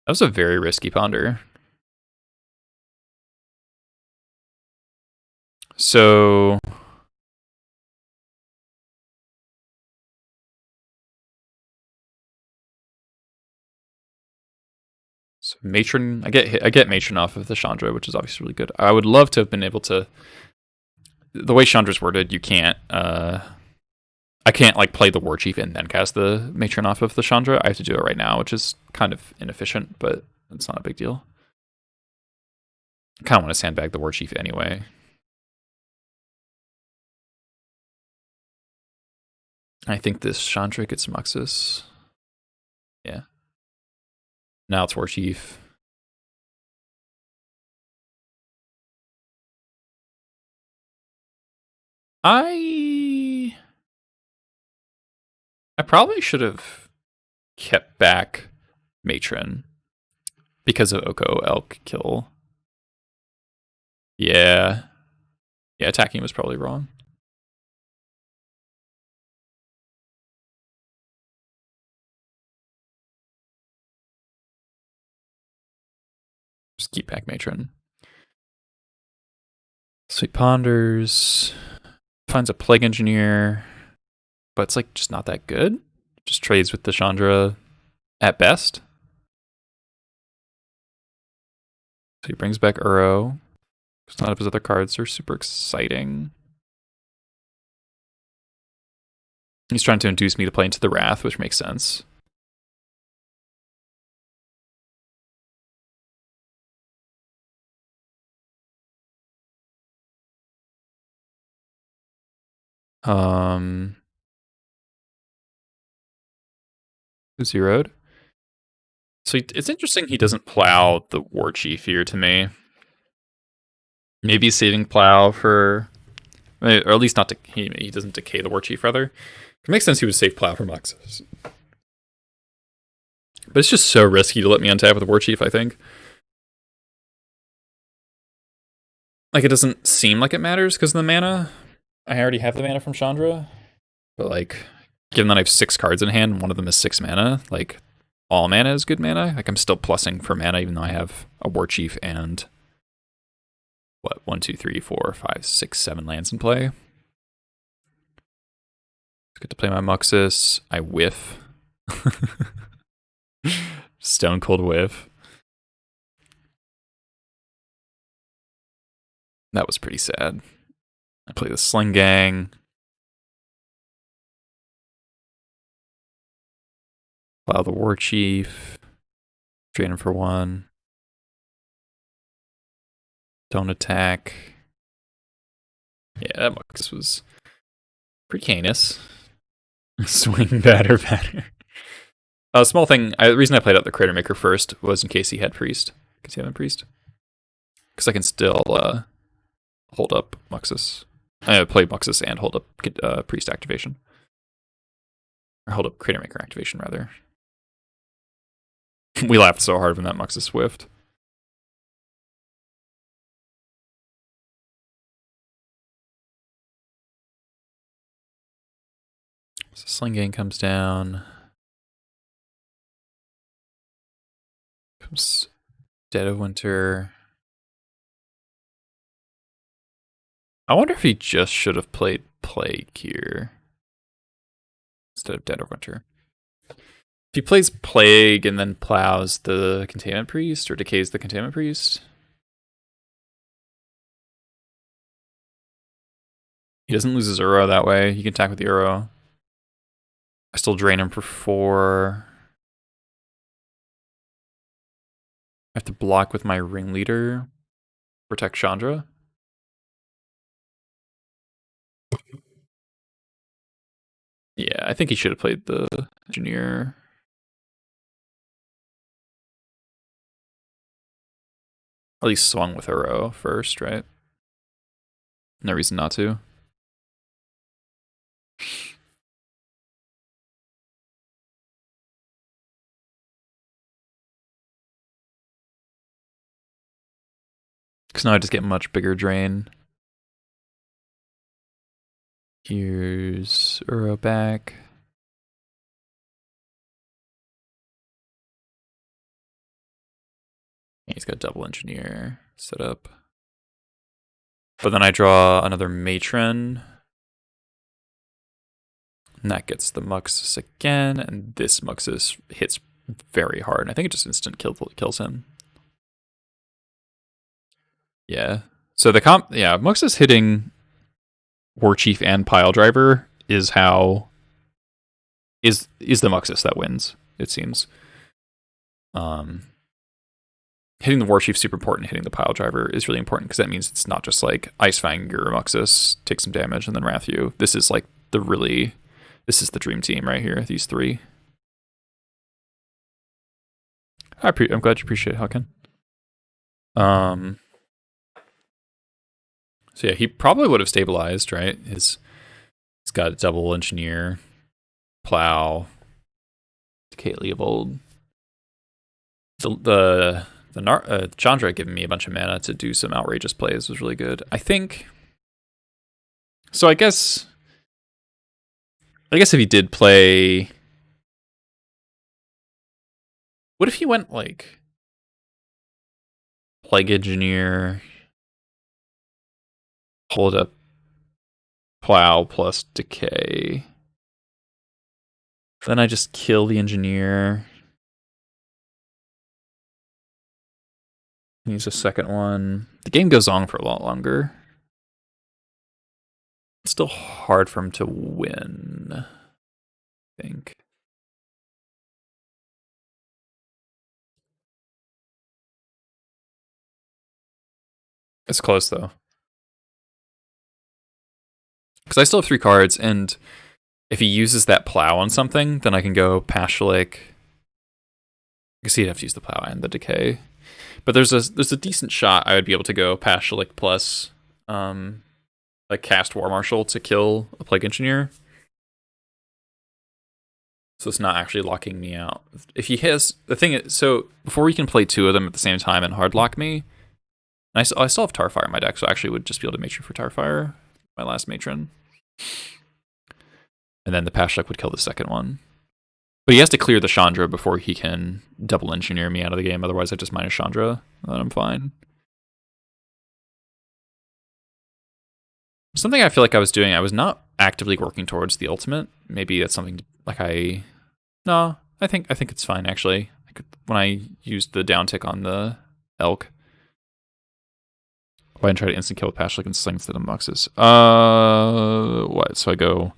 That was a very risky ponder. So Matron, I get Matron off of the Chandra, which is obviously really good. I would love to have been able to. The way Chandra's worded, you can't. I can't like play the War Chief and then cast the Matron off of the Chandra. I have to do it right now, which is kind of inefficient, but it's not a big deal. I kind of want to sandbag the War Chief anyway. I think this Chandra gets Muxus. Yeah. Now it's War Chief. I probably should have kept back Matron because of Oko Elk kill. Yeah, attacking was probably wrong. Just keep back Matron. Sweet Ponders. Finds a Plague Engineer. But it's like just not that good. Just trades with the Chandra at best. So he brings back Uro. Because none of his other cards are super exciting. He's trying to induce me to play into the Wrath, which makes sense. Zeroed. So it's interesting he doesn't plow the War Chief here to me. Maybe saving plow for, or at least not to, he doesn't decay the War Chief rather. It makes sense he would save plow for Muxus. But it's just so risky to let me untap with the War Chief, I think. Like, it doesn't seem like it matters because of the mana. I already have the mana from Chandra. But, like, given that I have 6 cards in hand, and one of them is 6 mana, like, all mana is good mana. Like, I'm still plussing for mana, even though I have a War Chief and, 1, 2, 3, 4, 5, 6, 7 lands in play. Get to play my Muxus. I whiff. Stone Cold Whiff. That was pretty sad. I play the Sling Gang. Plow the War Chief. Drain him for 1. Don't attack. Yeah, that Muxus was pretty heinous. Swing batter. A small thing, the reason I played out the Crater Maker first was in case he had Priest. Concealment Priest. Because I can still hold up Muxus. I play Muxus and hold up Priest activation. Or hold up Crater Maker activation, rather. We laughed so hard when that Muxus swift. So Sling Gang comes down. Comes Dead of Winter. I wonder if he just should have played Plague here instead of Dead of Winter. If he plays Plague and then plows the Containment Priest or decays the Containment Priest, he doesn't lose his Uro that way. He can attack with the Uro. I still drain him for 4. I have to block with my Ringleader. Protect Chandra. Yeah, I think he should have played the Engineer. At least swung with Uro first, right? No reason not to. Because now I just get much bigger drain. Here's Uro back. He's got double engineer set up. But then I draw another Matron. And that gets the Muxus again. And this Muxus hits very hard. And I think it just instant kills him. Yeah. So the Muxus hitting War Chief and Pile Driver is how is the Muxus that wins, it seems. Hitting the War Chief is super important. Hitting the Pile Driver is really important because that means it's not just like Ice Fang your Muxus, take some damage, and then Wrath you. This is like this is the dream team right here, these 3. I'm glad you appreciate it, Hawken. So yeah, he probably would have stabilized, right? He's got a double engineer, plow, Decay Leovold. The Chandra giving me a bunch of mana to do some outrageous plays was really good. I think. So I guess if he did play, what if he went like Plague Engineer, hold up plow plus decay. Then I just kill the engineer. Use a second one. The game goes on for a lot longer. It's still hard for him to win, I think. It's close though. Because I still have 3 cards, and if he uses that plow on something, then I can go Pashalik. I guess he'd have to use the plow and the decay. But there's a decent shot I would be able to go Pashalik plus like cast War Marshal to kill a Plague Engineer. So it's not actually locking me out. If he has the thing is, so before he can play 2 of them at the same time and hard lock me, and I still have Tarfire in my deck, so I actually would just be able to make sure for Tarfire, my last Matron. And then the Pashlik would kill the second one. But he has to clear the Chandra before he can double engineer me out of the game. Otherwise, I just minus Chandra, and then I'm fine. Something I feel like I was doing, I was not actively working towards the ultimate. Maybe that's something like no, I think it's fine actually. when I used the down tick on the elk. Go ahead and try to instant kill with Pashlik and Sling instead of Muxus. What? So I go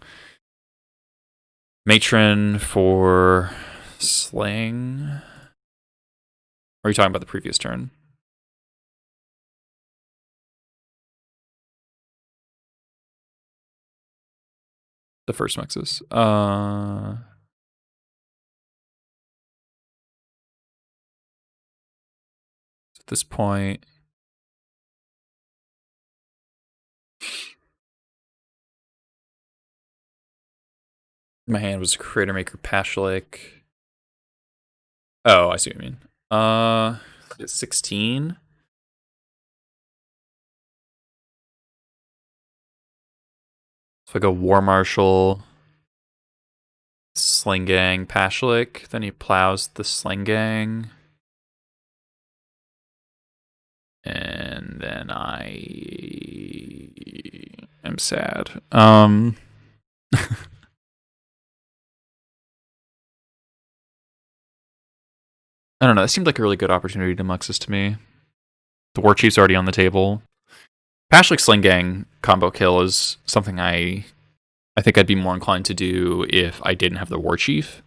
Matron for Sling. Or are you talking about the previous turn? The first Muxus. At this point, my hand was Creator Maker Pashlik. Oh, I see what you mean. It's 16. So I go War Marshal, Sling Gang, Pashlik. Then he plows the Sling Gang. And then I am sad. I don't know. That seemed like a really good opportunity to Muxus to me. The War Chief's already on the table. Pashlik Sling Gang combo kill is something I think I'd be more inclined to do if I didn't have the War Chief.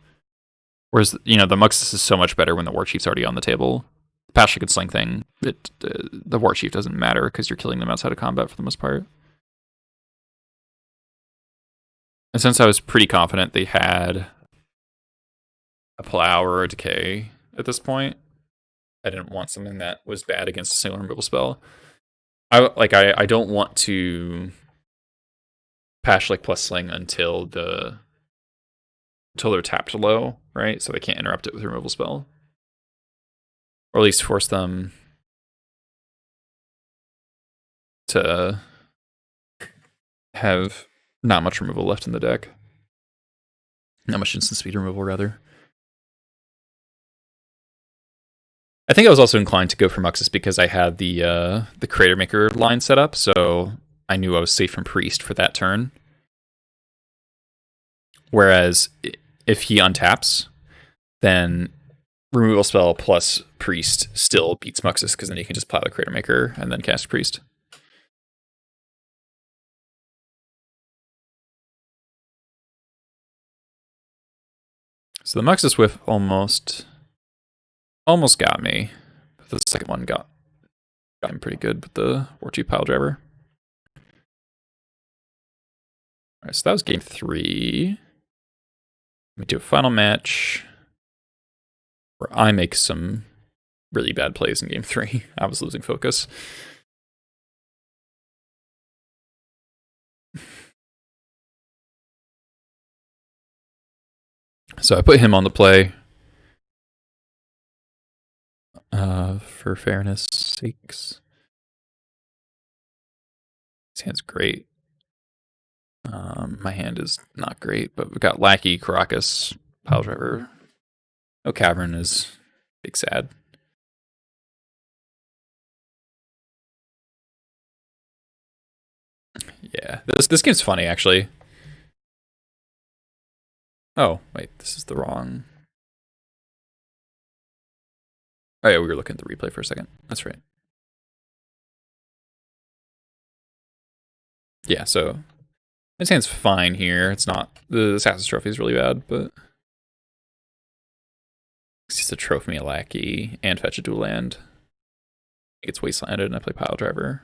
Whereas, the Muxus is so much better when the War Chief's already on the table. The Pashlik and Sling thing, the War Chief doesn't matter because you're killing them outside of combat for the most part. And since I was pretty confident they had a Plow or a Decay at this point, I didn't want something that was bad against a single removal spell. I don't want to Pashlik plus Sling until they're tapped low, right? So they can't interrupt it with a removal spell. Or at least force them to have not much removal left in the deck. Not much instant speed removal, rather. I think I was also inclined to go for Muxus because I had the Creator Maker line set up, so I knew I was safe from Priest for that turn. Whereas if he untaps, then removal spell plus Priest still beats Muxus because then you can just plow the Creator Maker and then cast Priest. So the Muxus whiff almost got me, but the second one got him pretty good with the War Chief Pile Driver. Alright, so that was game 3. We do a final match where I make some really bad plays in game 3. I was losing focus. So I put him on the play for fairness sakes. His hand's great. My hand is not great, but we've got Lackey, Caracas, Pile Driver. No Cavern is big sad. Yeah, this game's funny, actually. Oh, wait, this is the wrong... Oh yeah, we were looking at the replay for a second. That's right. Yeah, so his hand's fine here. It's not... The Assassin's Trophy is really bad, but... It's just to trophy me a Lackey and fetch a dual land. It gets wastelanded and I play Pile Driver.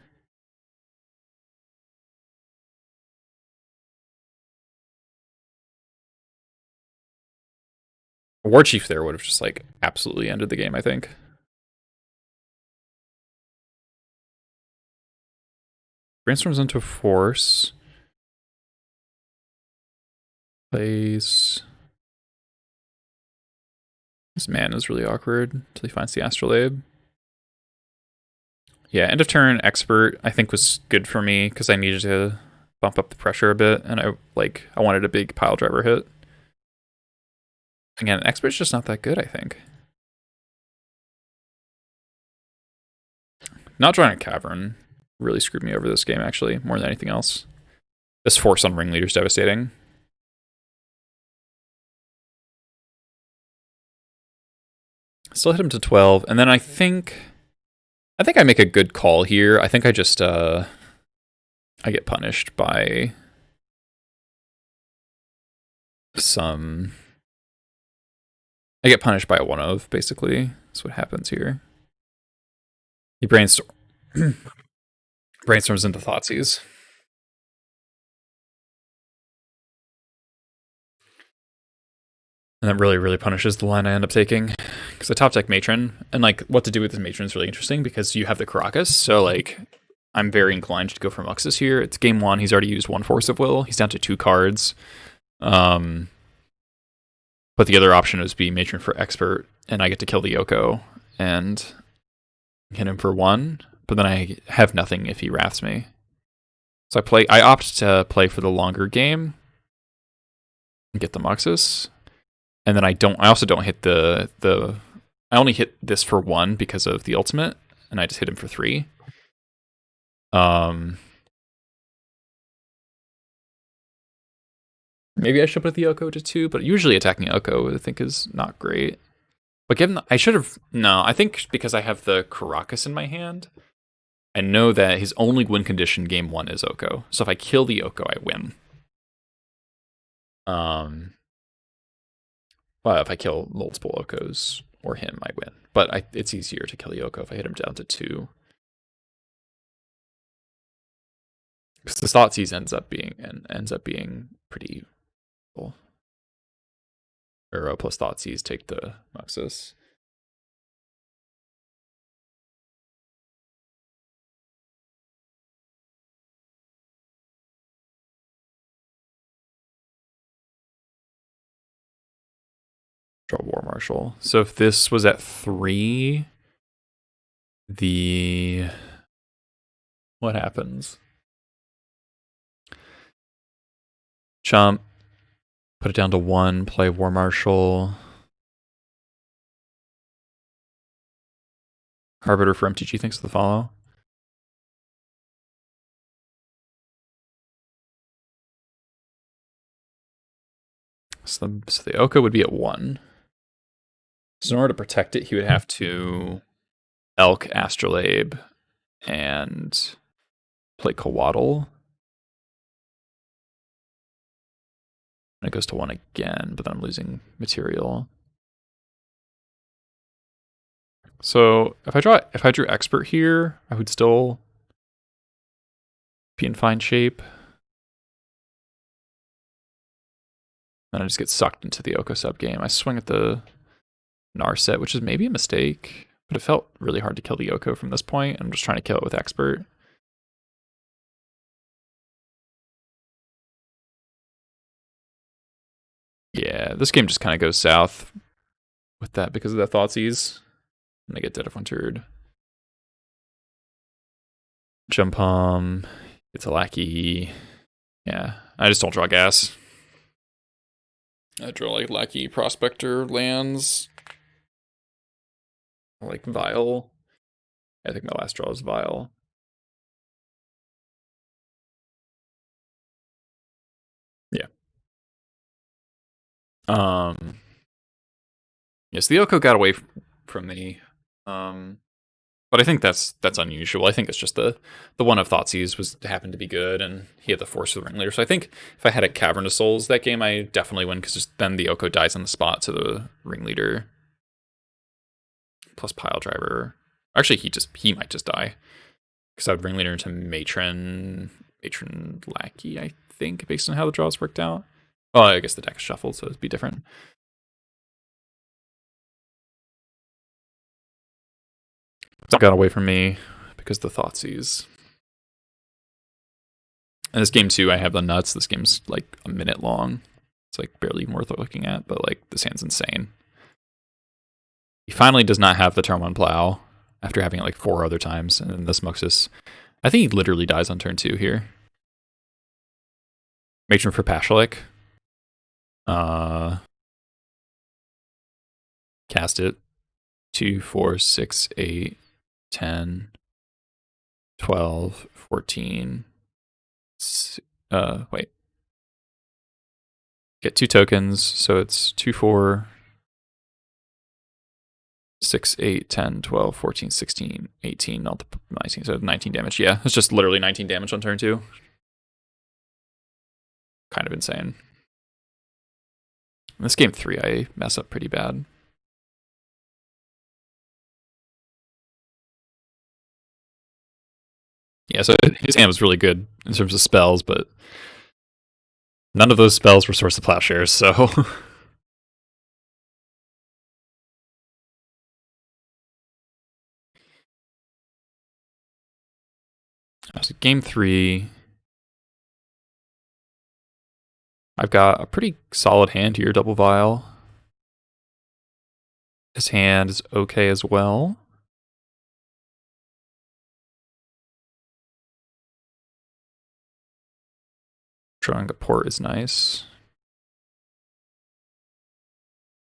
A War Chief there would have just like absolutely ended the game, I think. Brainstorms into Force. Plays... This man is really awkward until he finds the Astrolabe. Yeah, end of turn Expert I think was good for me because I needed to bump up the pressure a bit, and I wanted a big Pile Driver hit. Again, Expert's just not that good, I think. Not drawing a Cavern really screwed me over this game, actually, more than anything else. This Force on Ringleader's devastating. Still hit him to 12, and then I think I make a good call here. I think I just I get punished by some. I get punished by a 1-of, basically. That's what happens here. He brainstorms into Thoughtseize. And that really, really punishes the line I end up taking. Because I top deck Matron, and like what to do with this Matron is really interesting because you have the Caracas, so like I'm very inclined to go for Muxus here. It's game 1, he's already used 1 Force of Will. He's down to 2 cards. But the other option is be Matron for Expert, and I get to kill the Yoko and hit him for 1, but then I have nothing if he wraths me. So I opt to play for the longer game and get the Muxus. And then I also don't hit I only hit this for 1 because of the ultimate, and I just hit him for 3. Maybe I should put the Yoko to 2, but usually attacking Yoko I think is not great. But I think because I have the Caracas in my hand, I know that his only win condition game 1 is Oko. So if I kill the Oko, I win. Well, if I kill multiple Okos or him, I win. But it's easier to kill the Oko if I hit him down to 2. Because the Thoughtseize ends up being pretty cool. Arrow plus Thoughtseize take the Muxus. Draw War Marshal. So if this was at 3, what happens? Jump, put it down to 1, play War Marshal. Arbiter for MTG thinks of the follow. So the Oko would be at 1. So in order to protect it, he would have to Elk, Astrolabe, and play Coatl. And it goes to 1 again, but then I'm losing material. So if I drew Expert here, I would still be in fine shape. Then I just get sucked into the Oko sub game. I swing at the Narset, which is maybe a mistake, but it felt really hard to kill the Oko from this point. I'm just trying to kill it with Expert. Yeah, this game just kind of goes south with that because of the Thoughtseize. I'm gonna get Dead of Wintered. Jump Hum. It's a Lackey. Yeah, I just don't draw gas. I draw like Lackey Prospector lands. Like Vile. I think my last draw is Vile. Yeah. Yes, the Oko got away from me. But I think that's unusual. I think it's just the 1 of Thoughtseize happened to be good, and he had the Force of the Ringleader. So I think if I had a Cavern of Souls that game, I definitely win because then the Oko dies on the spot to the Ringleader. Plus Pile Driver. Actually, he might just die because I would Ringleader into Matron Lackey. I think based on how the draws worked out. Oh, I guess the deck is shuffled, so it'd be different. It got away from me because the Thoughtseize. And this game too, I have the nuts. This game's like a minute long. It's like barely even worth looking at, but like this hand's insane. He finally does not have the turn 1 plow after having it like 4 other times, and then this Muxus. I think he literally dies on turn 2 here. Matron for Pashalik. Cast it. 2, 4, 6, 8, 10, 12, 14. Wait. Get 2 tokens, so it's 2, 4. 6, 8, 10, 12, 14, 16, 18, not the 19, so 19 damage. Yeah, it's just literally 19 damage on turn 2. Kind of insane. In this game 3, I mess up pretty bad. Yeah, so his hand was really good in terms of spells, but none of those spells were Source of Plowshares, so... So game 3, I've got a pretty solid hand here, Double Vial. His hand is okay as well. Drawing a Port is nice.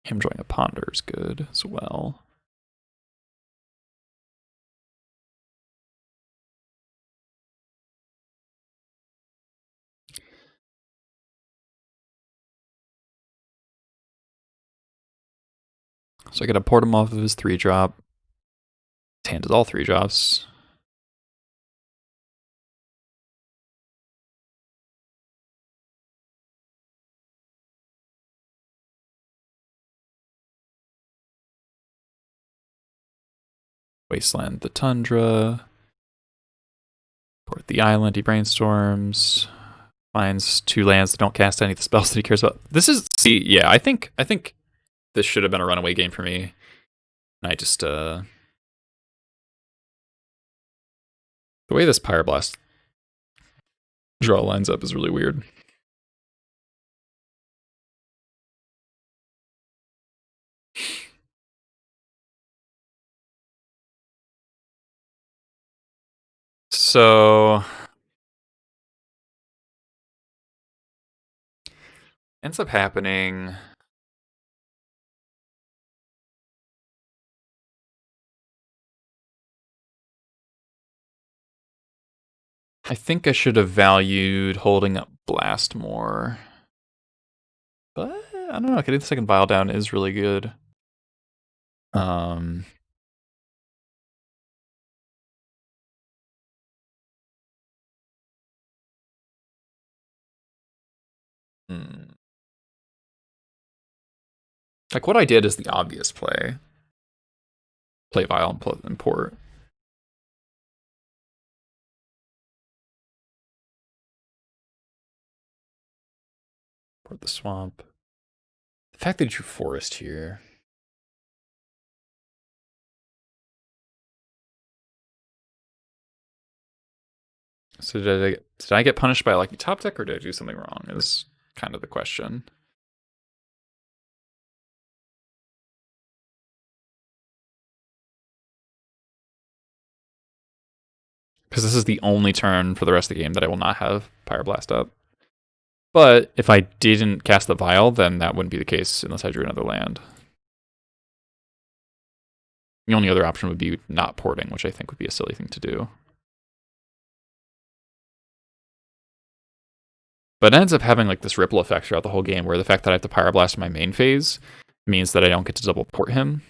Him drawing a Ponder is good as well. So I gotta port him off of his 3-drop. His hand is all 3-drops. Wasteland the Tundra. Port the island, he brainstorms. Finds 2 lands that don't cast any of the spells that he cares about. This is, see, yeah, I think this should have been a runaway game for me. And I just, the way this Pyroblast draw lines up is really weird. So ends up happening. I think I should have valued holding up Blast more. But I don't know, getting the second vial down is really good. Like what I did is the obvious play. Play vial and port. Port the swamp. The fact that you forest here. So did I get punished by like top deck or did I do something wrong? Is kind of the question. Because this is the only turn for the rest of the game that I will not have Pyroblast up. But if I didn't cast the vial, then that wouldn't be the case unless I drew another land. The only other option would be not porting, which I think would be a silly thing to do. But it ends up having like this ripple effect throughout the whole game where the fact that I have to Pyroblast in my main phase means that I don't get to double port him.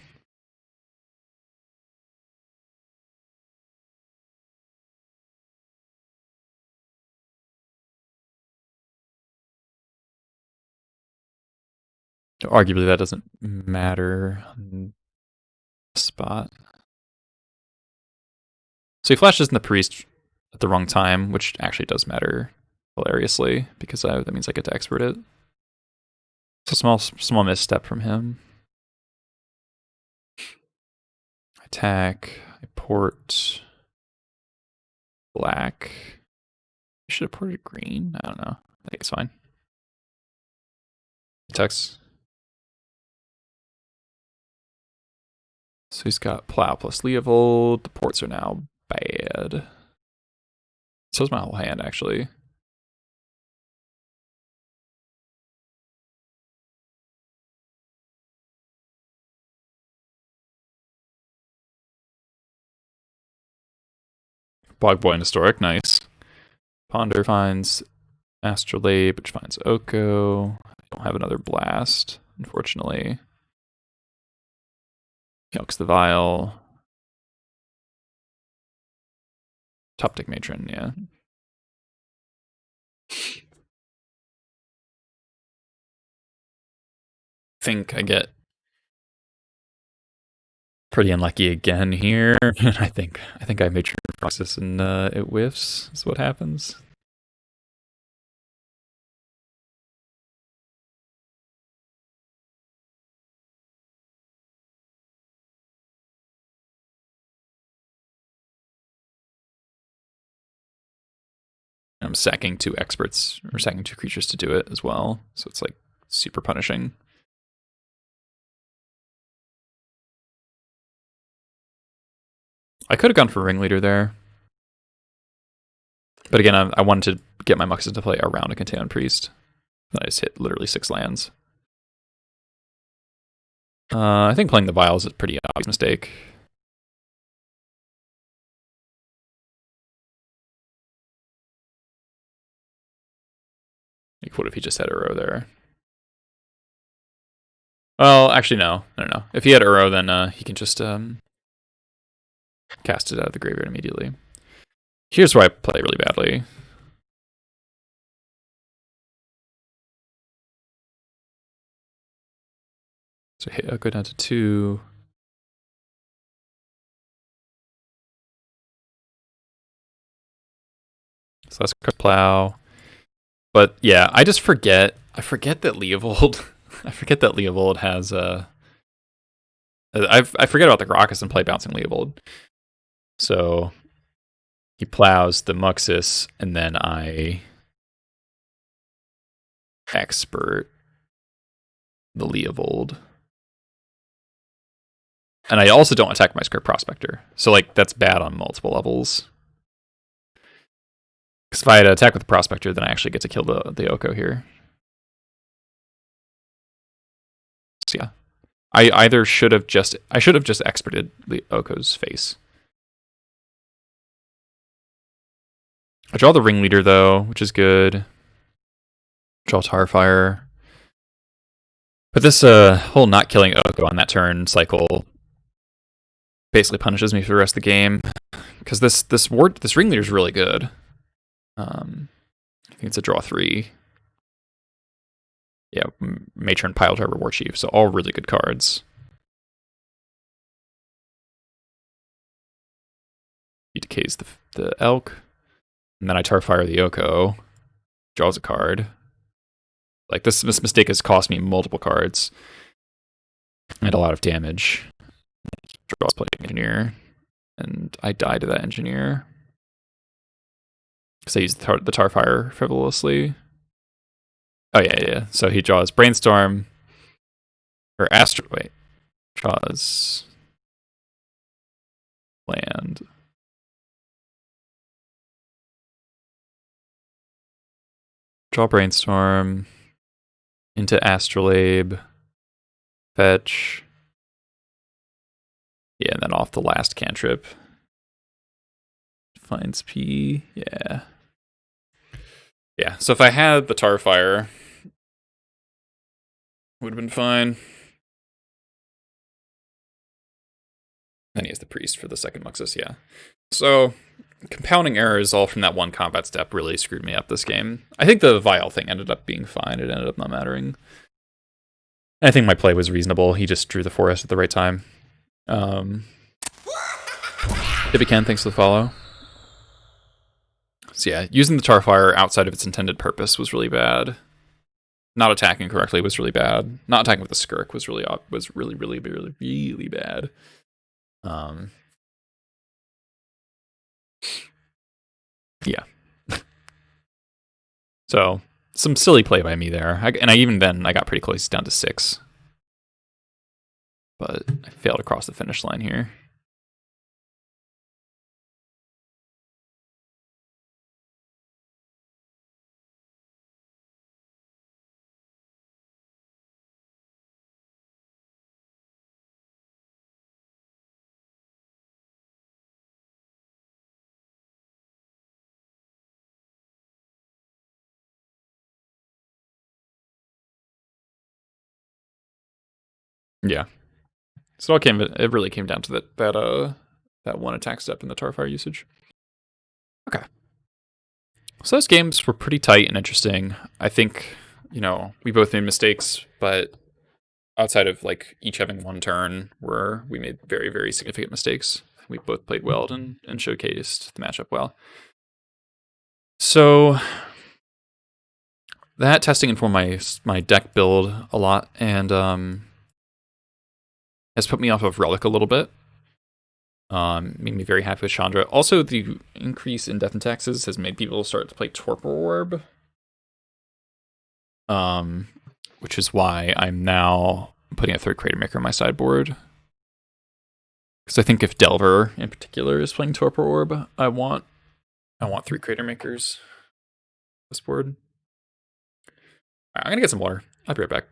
Arguably that doesn't matter on the spot. So he flashes in the priest at the wrong time, which actually does matter hilariously because that means I get to expert it. It's a small misstep from him. Attack, I port black. I should have ported green. I don't know. I think it's fine. Attacks. So he's got Plow plus Leovold. The ports are now bad. So is my whole hand, actually. Bog Boy and Historic, nice. Ponder finds Astrolabe, which finds Oko. I don't have another blast, unfortunately. Calcs the Vial. Top deck Matron, yeah. Think I get pretty unlucky again here. I think I Matron process and it whiffs is what happens. I'm sacking 2 experts, or sacking 2 creatures to do it as well. So it's like super punishing. I could have gone for Ringleader there. But again, I wanted to get my Muxus to play around a Contained Priest. I just hit literally 6 lands. I think playing the Vials is a pretty obvious mistake. Like, what if he just had Uro there? Well, actually, no. No. If he had Uro, then he can just cast it out of the graveyard immediately. Here's where I play really badly. So I'll go down to 2. So let's plow. But yeah, I just forget. I forget that Leovold. I forget that Leovold has I forget about the Grixis and play bouncing Leovold. So he plows the Muxus, and then I expert the Leovold. And I also don't attack my Script Prospector. So like that's bad on multiple levels. Because if I had to attack with the Prospector, then I actually get to kill the Oko here. So yeah. I should have just experted the Oko's face. I draw the Ringleader though, which is good. Draw Tarfire. But this whole not killing Oko on that turn cycle basically punishes me for the rest of the game. Because this Ringleader is really good. I think it's a draw 3. Yeah, Matron, Pile Driver, War Chief. So all really good cards. He decays the Elk. And then I Tarfire the Oko. Draws a card. Like this mistake has cost me multiple cards. And a lot of damage. Draws play Engineer. And I die to that Engineer. Because I used the Tarfire frivolously. Oh, yeah. So he draws Brainstorm. Or wait. Draws land. Draw Brainstorm. Into Astrolabe. Fetch. Yeah, and then off the last cantrip. Finds P. Yeah. Yeah, so if I had the Tarfire, would have been fine. Then he has the Priest for the second Muxus, yeah. So, compounding errors all from that one combat step really screwed me up this game. I think the Vial thing ended up being fine. It ended up not mattering. I think my play was reasonable. He just drew the forest at the right time. Ken, thanks for the follow. So yeah, using the Tarfire outside of its intended purpose was really bad. Not attacking correctly was really bad. Not attacking with the Skirk was really bad. Yeah. So some silly play by me there, and even then I got pretty close down to 6, but I failed to cross the finish line here. Yeah. So it really came down to that one attack step in the Tarfire usage. Okay. So those games were pretty tight and interesting. I think, we both made mistakes, but outside of like each having one turn where we made very, very significant mistakes, we both played well and showcased the matchup well. So that testing informed my deck build a lot, and has put me off of Relic a little bit. Made me very happy with Chandra. Also, the increase in death and taxes has made people start to play Torpor Orb. Which is why I'm now putting a third Crater Maker on my sideboard. Because I think if Delver in particular is playing Torpor Orb, I want 3 Crater Makers on this board. Alright, I'm gonna get some water. I'll be right back.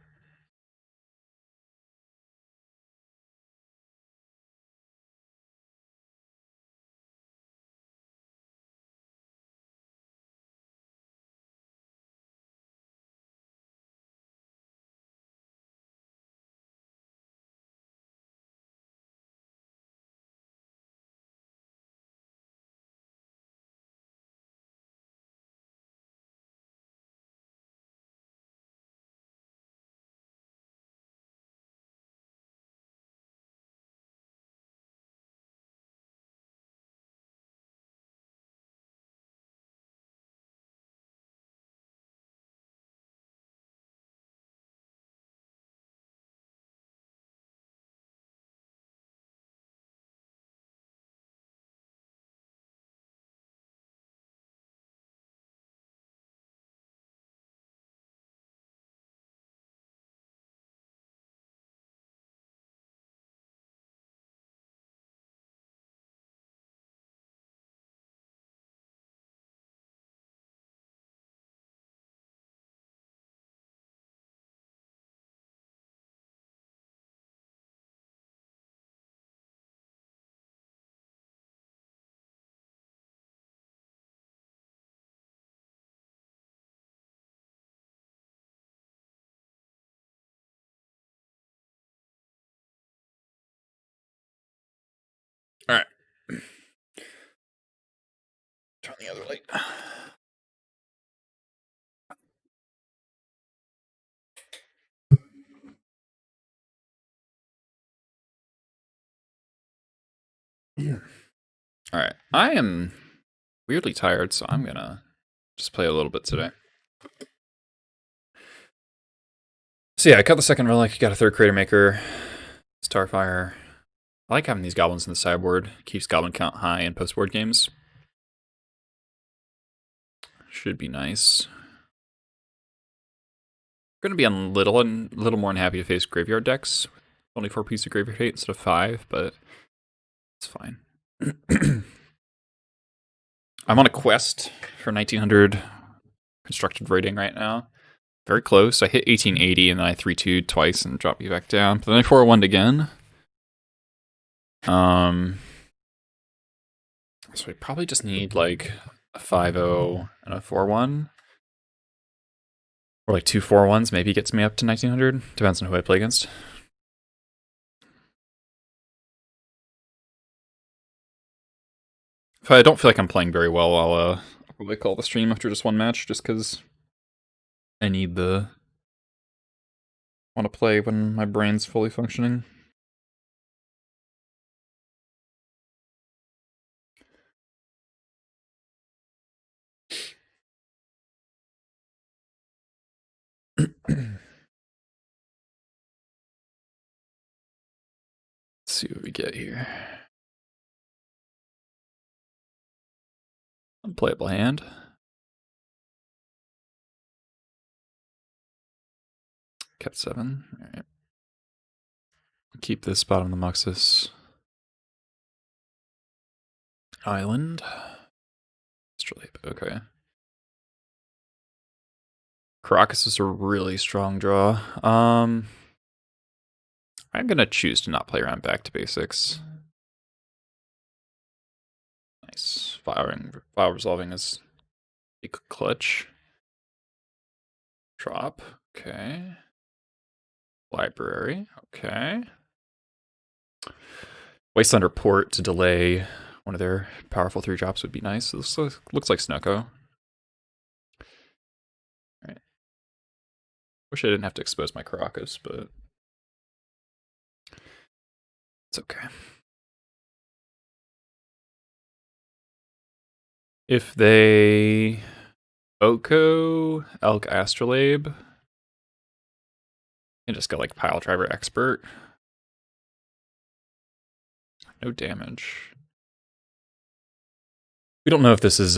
Alright. Turn the other light. Alright. I am weirdly tired, so I'm gonna just play a little bit today. So yeah, I cut the second Relic, got a third Crater Maker, Starfire. I like having these goblins in the sideboard. Keeps goblin count high in post-board games. Should be nice. Going to be a little more unhappy to face graveyard decks. Only 4 pieces of graveyard hate instead of 5, but it's fine. I'm on a quest for 1900 constructed rating right now. Very close. I hit 1880 and then I 3-2'd twice and dropped you back down. But then I 4-1'd again. So we probably just need like a 5-0 and a 4-1. Or like 2 4-1s maybe gets me up to 1900. Depends on who I play against. If I don't feel like I'm playing very well, I'll probably call the stream after just one match, just because I need want to play when my brain's fully functioning. Let's see what we get here. Unplayable hand. Kept 7. Alright. Keep this bottom of the Muxus. Island. Okay. Caracas is a really strong draw. I'm gonna choose to not play around back to basics. Nice. File resolving is a clutch. Drop. Okay. Library. Okay. Waste Thunder Port to delay one of their powerful 3-drops would be nice. This looks like Snoko. Right. Wish I didn't have to expose my Karakas, but it's okay. If they Oko, Elk Astrolabe, and just go like Pile Driver Expert. No damage. We don't know if this is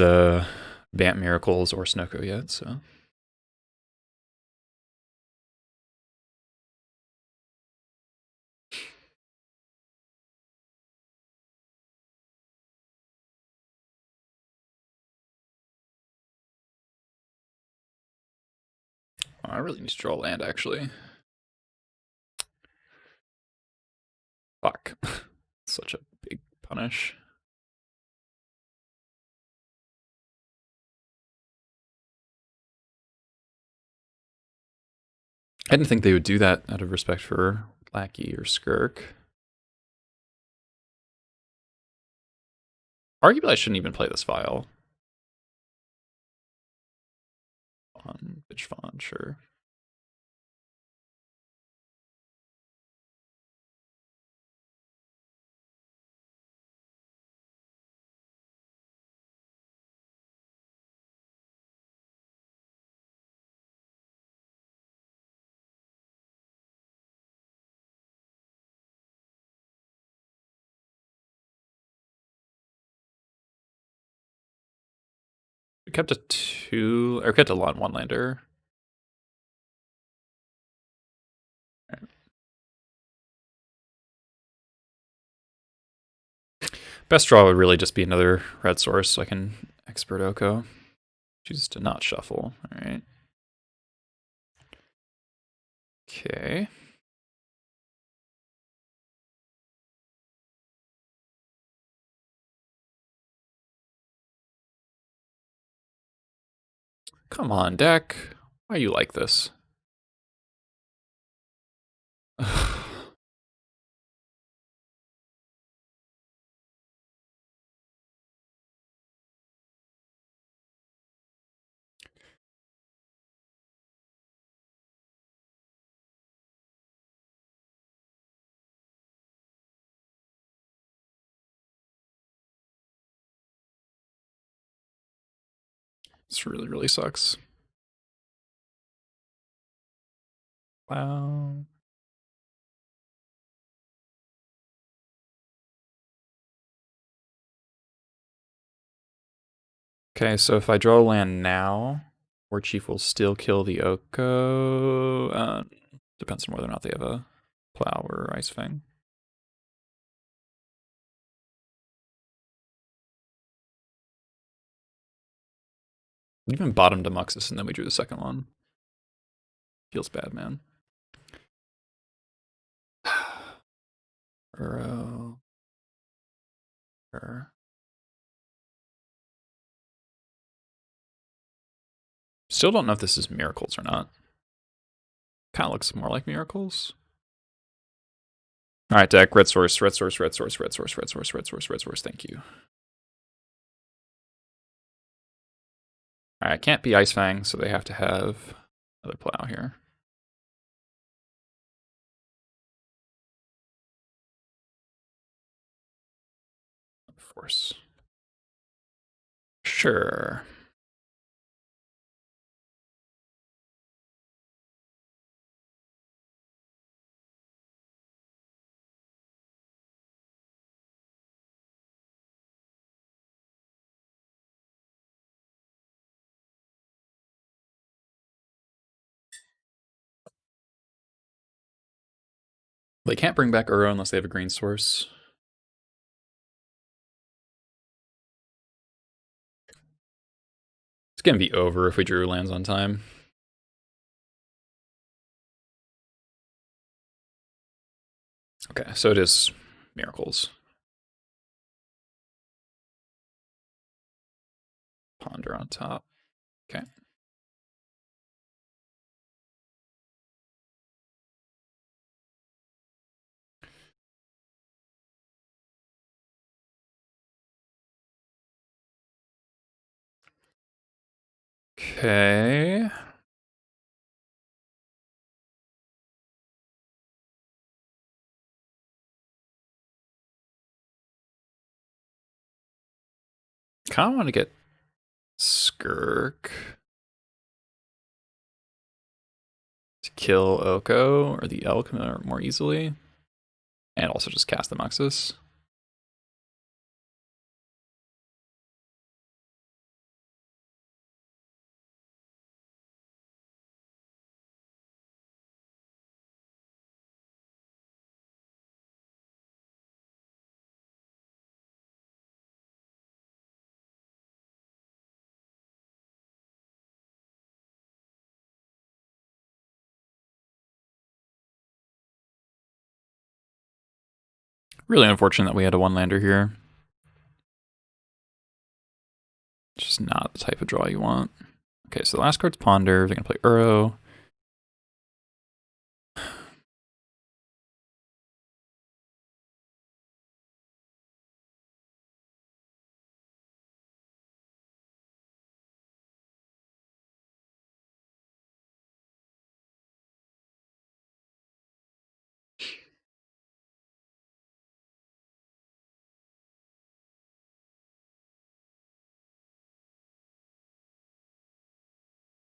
Bant Miracles or Snoko yet, so. Oh, I really need to draw land, actually. Fuck. Such a big punish. I didn't think they would do that out of respect for Lackey or Skirk. Arguably, I shouldn't even play this file. On Bitch Fawn, sure. We kept a 2, or kept a 1-lander. Right. Best draw would really just be another red source so I can expert Oko. Choose to not shuffle. All right. Okay. Come on, deck. Why are you like this? This really, really sucks. Wow. Okay, so if I draw land now, War Chief will still kill the Oko. Depends on whether or not they have a Plow or Ice Fang. Even bottom Demuxus and then we drew the second one. Feels bad, man. Uro. Still don't know if this is Miracles or not. Kind of looks more like Miracles. All right, deck. Red source, red source, red source, red source, red source, red source, red source. Thank you. All right, can't be Ice Fang, so they have to have another Plow here. Force. Sure. They can't bring back Uro unless they have a green source. It's gonna be over if we drew lands on time. Okay, so it is Miracles. Ponder on top. Okay. Okay. Kind of want to get Skirk to kill Oko or the Elk more easily. And also just cast the Muxus. Really unfortunate that we had a one-lander here. Just not the type of draw you want. Okay, so the last card's Ponder. They're going to play Uro.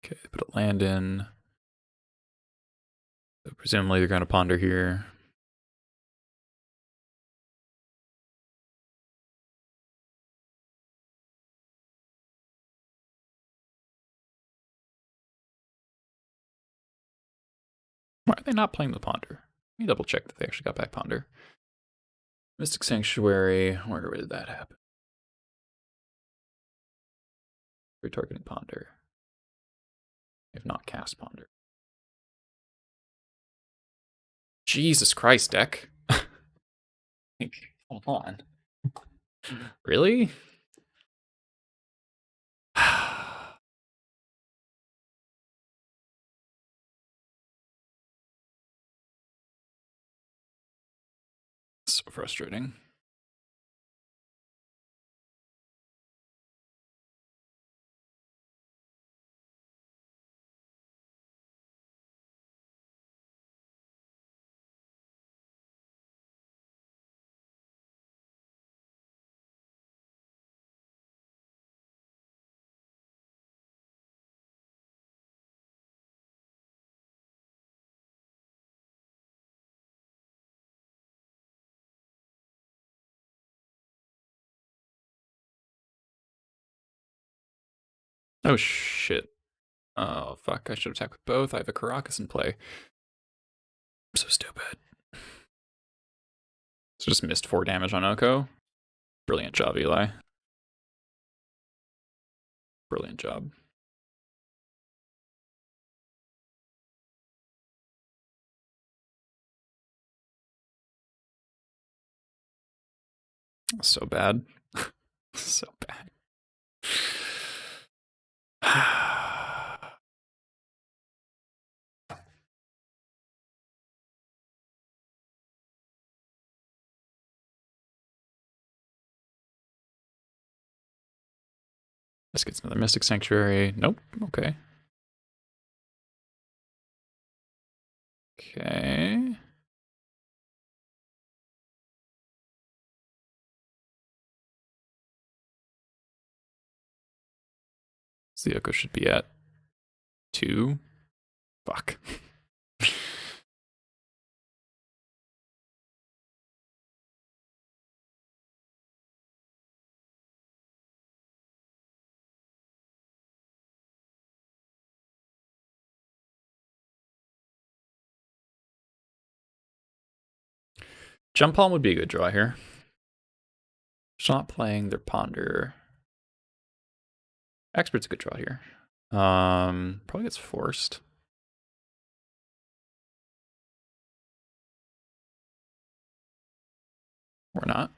Okay, put a land in. So presumably they're going to Ponder here. Why are they not playing the Ponder? Let me double check that they actually got back Ponder. Mystic Sanctuary, where did that happen? Retargeting Ponder. If not cast Ponder. Jesus Christ, deck. Hold on. Really? So frustrating. Oh shit. Oh fuck, I should attack with both. I have a Caracas in play. I'm so stupid. So just missed 4 damage on Oko. Brilliant job, Eli. Brilliant job. So bad. So bad. This gets another Mystic Sanctuary. Nope. Okay. Okay. So the Oko should be at 2. Fuck. Jump Palm would be a good draw here. Just not playing their Ponder. Expert's a good draw here. Probably gets forced. Or not.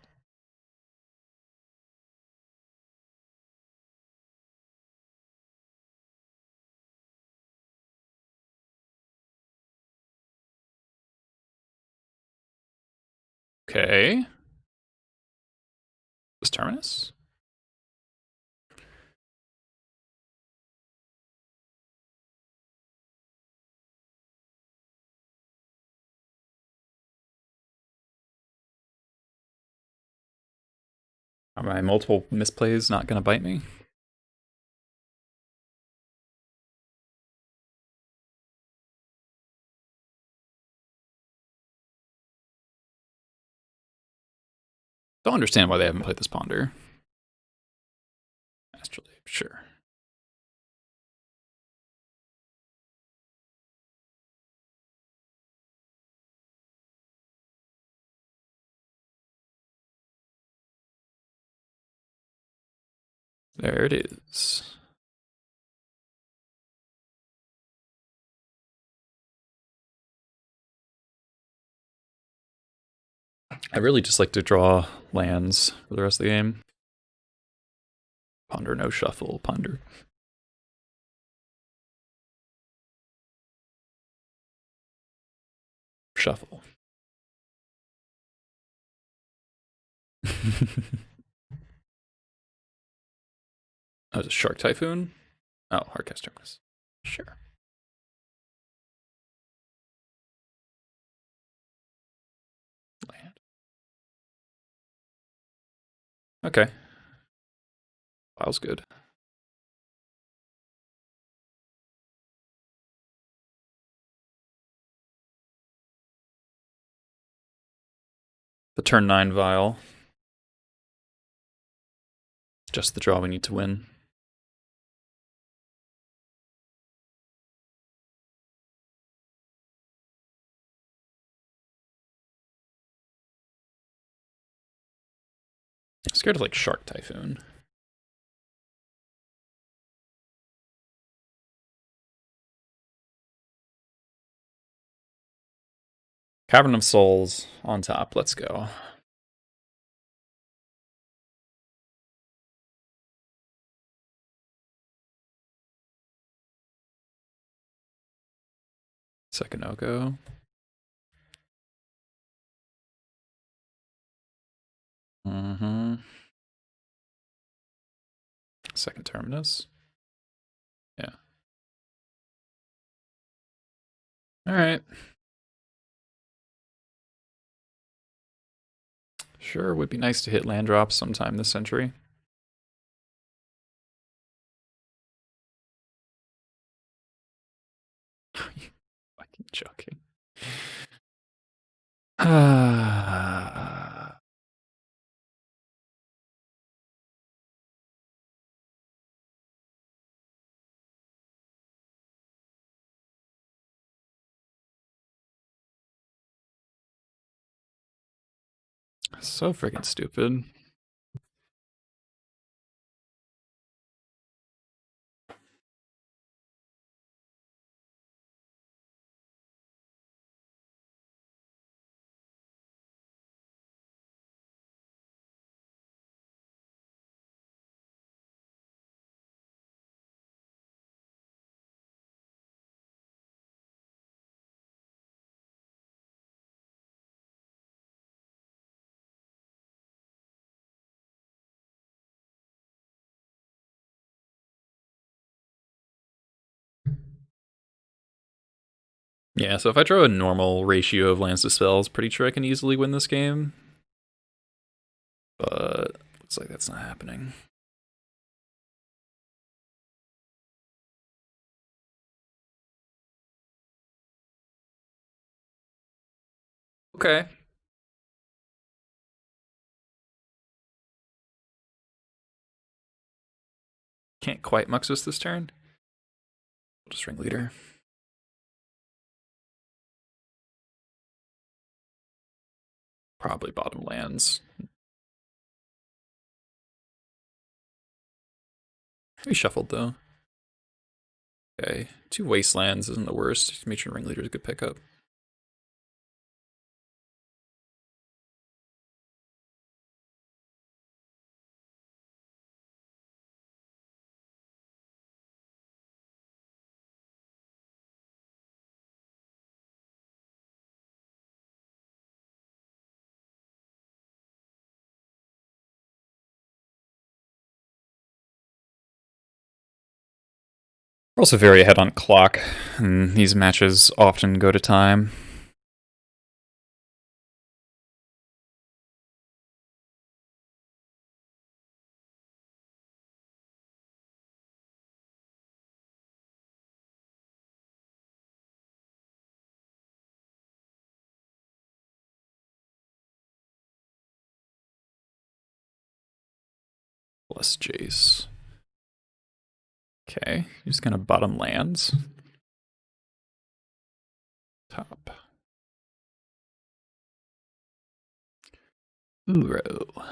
Okay. This Terminus? Are my multiple misplays not going to bite me? Don't understand why they haven't played this Ponder. Astrolabe, sure. There it is. I really just like to draw lands for the rest of the game. Ponder, no shuffle, ponder. Shuffle. Oh, it's a Shark Typhoon? Oh, Hardcast Terminus. Sure. Land. Okay. File's good. The turn 9 Vial. Just the draw we need to win. I'm scared of like Shark Typhoon. Cavern of Souls on top. Let's go. Second no-go. Second Terminus. Yeah. Alright. Sure, would be nice to hit land drops sometime this century. You fucking joking. So freaking stupid. Yeah, so if I throw a normal ratio of lands to spells, pretty sure I can easily win this game. But looks like that's not happening. Okay. Can't quite Muxus this turn. We'll just Ringleader. Probably bottom lands. We shuffled though. Okay, 2 Wastelands isn't the worst. Matron Ringleader is a good pickup. We're also very ahead on clock, and these matches often go to time. plus Jace. Okay, he's gonna bottom lands. Top. Uro.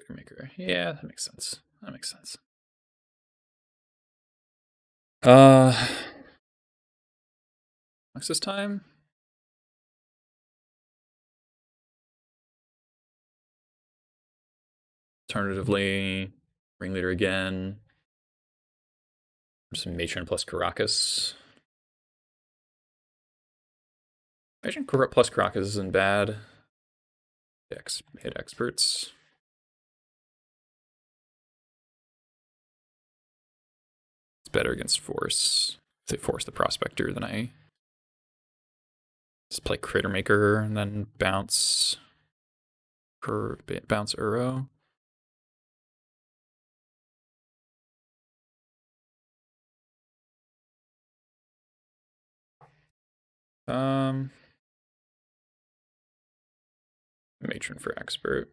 Maker. Yeah, that makes sense. That makes sense. What's this time? Alternatively, Ringleader again. Just Matron plus Caracas. Matron plus Caracas isn't bad. Hit experts. It's better against Force. If they force the Prospector, then I just play Critter Maker and then bounce Uro. Matron for expert.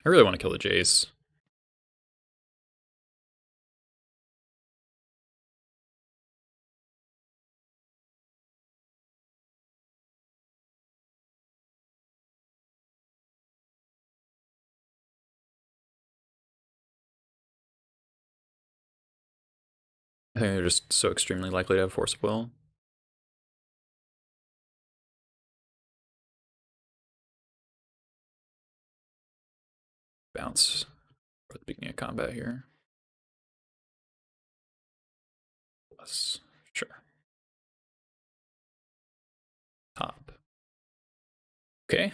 I really want to kill the Jace. I think they're just so extremely likely to have Force of Will. Bounce for the beginning of combat here. Plus, sure. Top. Okay.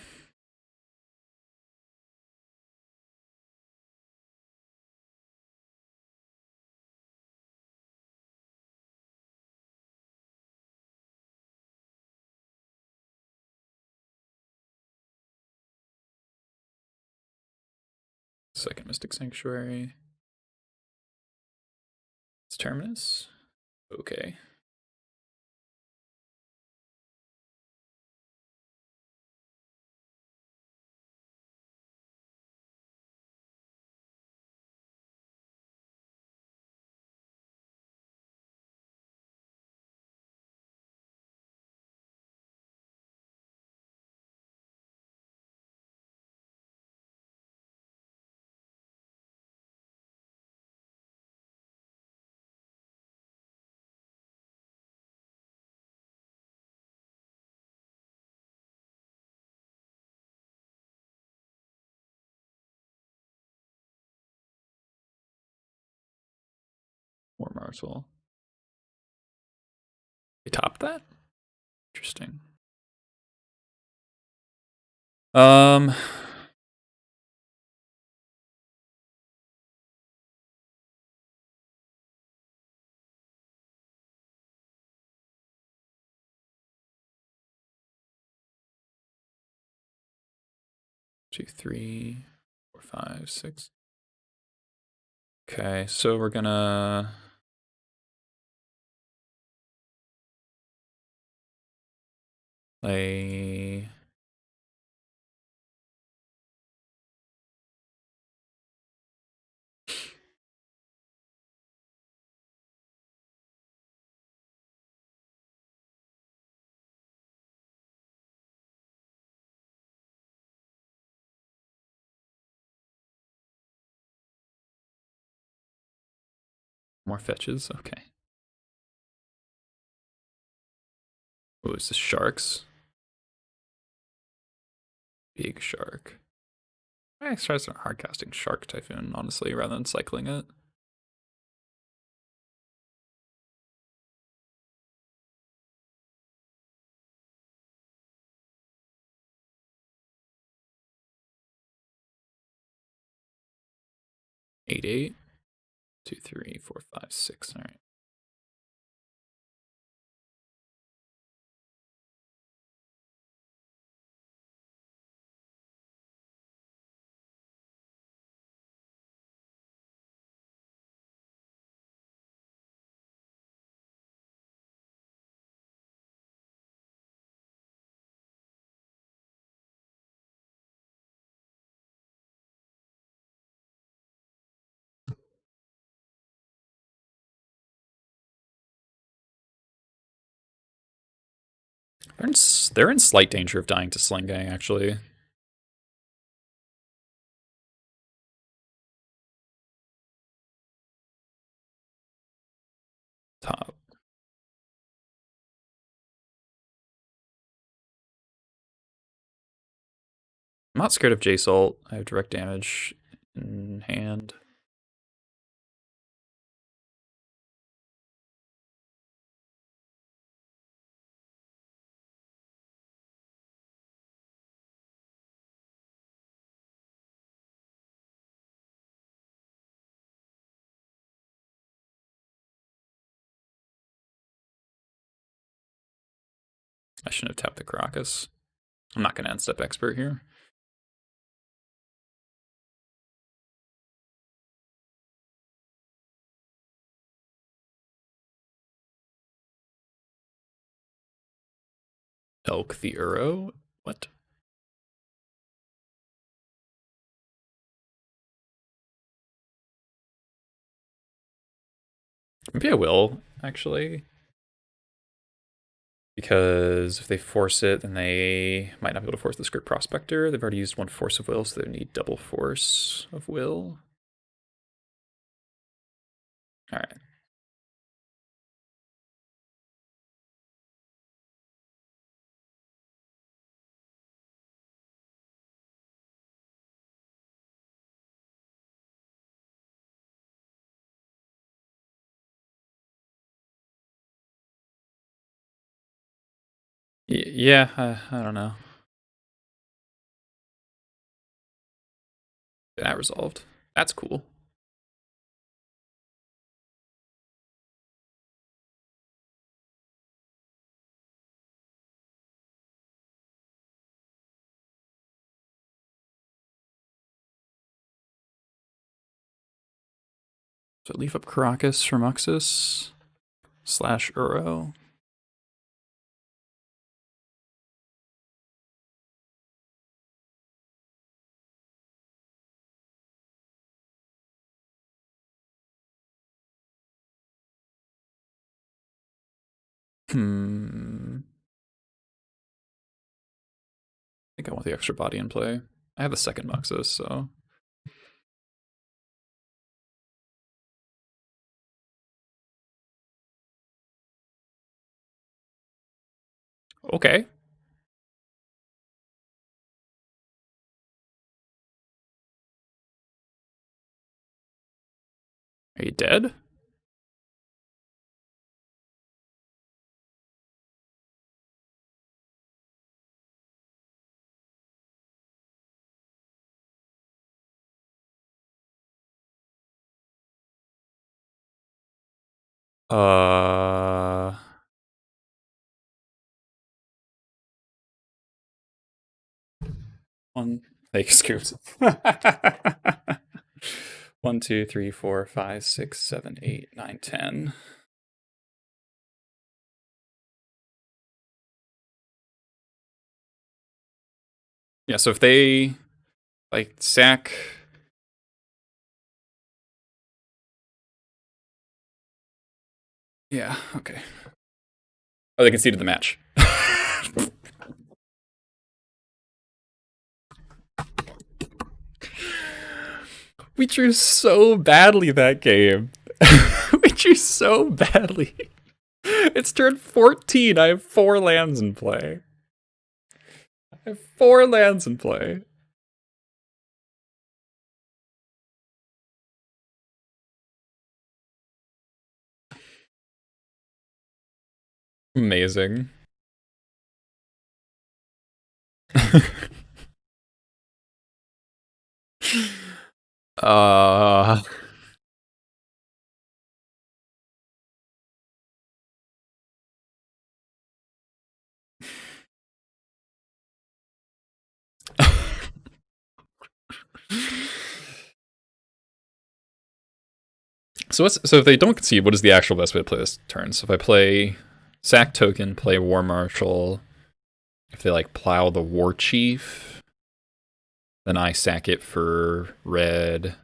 Second Mystic Sanctuary. It's Terminus. Okay. More Martel. They topped that? Interesting. 2, 3, 4, 5, 6. Okay, so we're gonna play more fetches. Okay. Oh, is this Sharks? Big Shark. I try to hard casting Shark Typhoon, honestly, rather than cycling it. 8, 8. 2, 3, 4, 5, 6. All right. They're in slight danger of dying to Sling Gang, actually. Top. I'm not scared of J-Salt. I have direct damage in hand. I shouldn't have tapped the Caracas. I'm not going to end step expert here. Elk the Uro? What? Maybe I will, actually. Because if they force it, then they might not be able to force the Script Prospector. They've already used 1 Force of Will, so they need double Force of Will. Alright. Yeah, I don't know. That resolved. That's cool. So leave up Caracas from Uxus / Uro. I think I want the extra body in play. I have the second Muxus, so. Okay. Are you dead? One. Like scoops. 1, 2, 3, 4, 5, 6, 7, 8, 9, 10. Yeah, so if they like sack. Yeah, okay. Oh, they conceded the match. We drew so badly that game. We drew so badly. It's turn 14. I have 4 lands in play. I have 4 lands in play. Amazing. Uh... So if they don't concede, what is the actual best way to play this turn? So if I play sack token, play War Marshal, if they like plow the War Chief, then I sack it for red.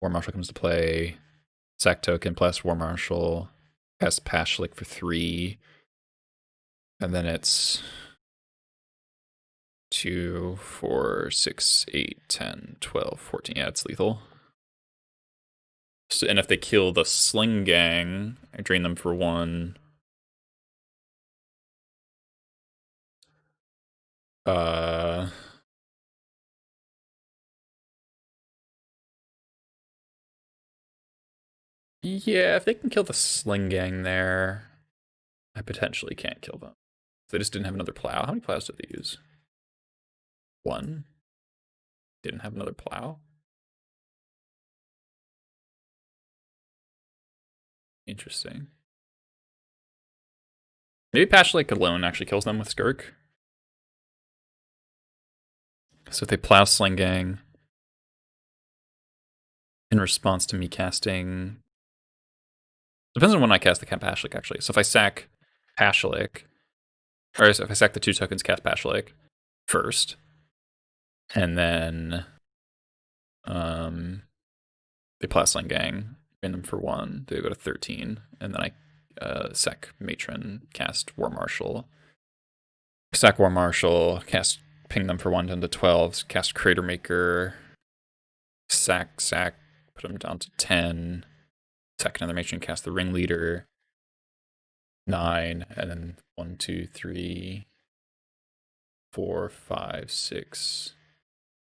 War Marshal comes to play. Sack token plus War Marshal. Cast Pashlik for 3. And then it's 2, 4, 6, 8, 10, 12, 14. Yeah, it's lethal. So, and if they kill the Sling Gang, I drain them for 1. Yeah, if they can kill the Sling Gang there, I potentially can't kill them. If they just didn't have another plow. How many plows did they use? 1. Didn't have another plow. Interesting. Maybe Pashlik alone actually kills them with Skirk. So if they plow Sling Gang in response to me casting... Depends on when I cast the Pashlik, actually. So if I sack Pashlik, or if I sack the 2 tokens, cast Pashlik first, and then they plow Sling Gang, drain them for 1, they go to 13, and then I sack Matron, cast War Marshal, sack War Marshal, cast ping them for 1 down to 12, cast Crater Maker, sack, put them down to 10, sack another Matron, cast the Ringleader, 9, and then 1, 2, 3, 4, 5, 6,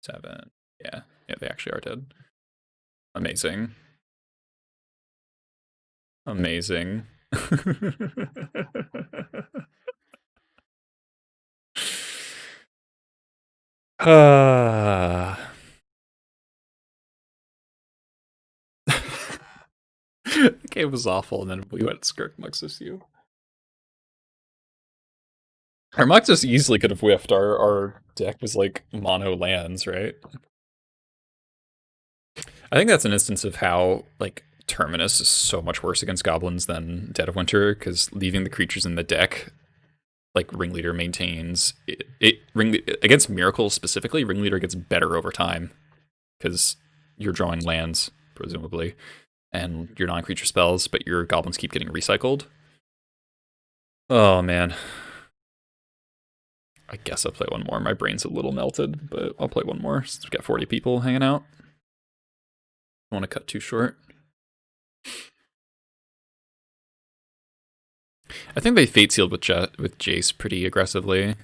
7. Yeah, they actually are dead. Amazing. Amazing. The game was awful, and then we went Skirk Muxus U. Our Muxus easily could have whiffed. Our deck was like mono lands, right? I think that's an instance of how like Terminus is so much worse against goblins than Dead of Winter, because leaving the creatures in the deck, like Ringleader maintains against Miracles specifically, Ringleader gets better over time because you're drawing lands presumably, and your non-creature spells, but your goblins keep getting recycled. Oh man, I guess I'll play one more. My brain's a little melted, but I'll play one more since we've got 40 people hanging out. I want to cut too short. I think they fate sealed with Jace pretty aggressively.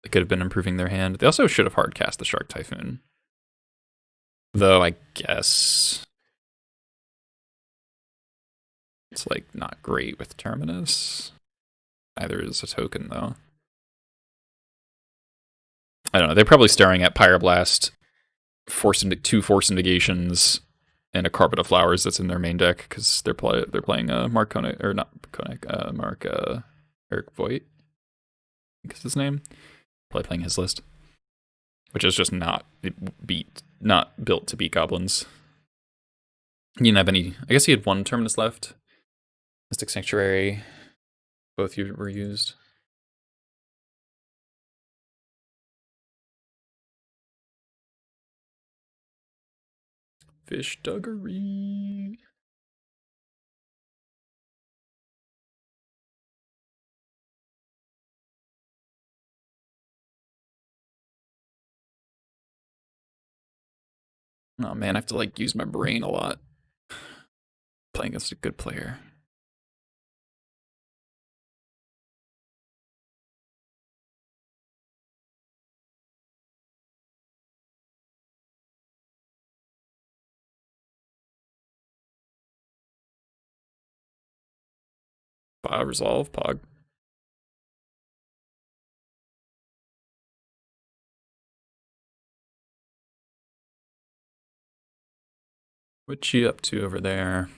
They could have been improving their hand. They also should have hard cast the Shark Typhoon. Though I guess it's like not great with Terminus. Neither is a token though. I don't know. They're probably staring at Pyroblast, two Force Indications, and a Carpet of Flowers that's in their main deck because they're playing Mark Koenig, or not Koenig, Mark Eric Voigt, I think is his name. Probably playing his list, which is just not built to beat goblins. He didn't have any. I guess he had 1 Terminus left. Mystic Sanctuary, both were used. Fish Duggery. Oh man, I have to like use my brain a lot. Playing against a good player. Resolve, Pog. What you up to over there?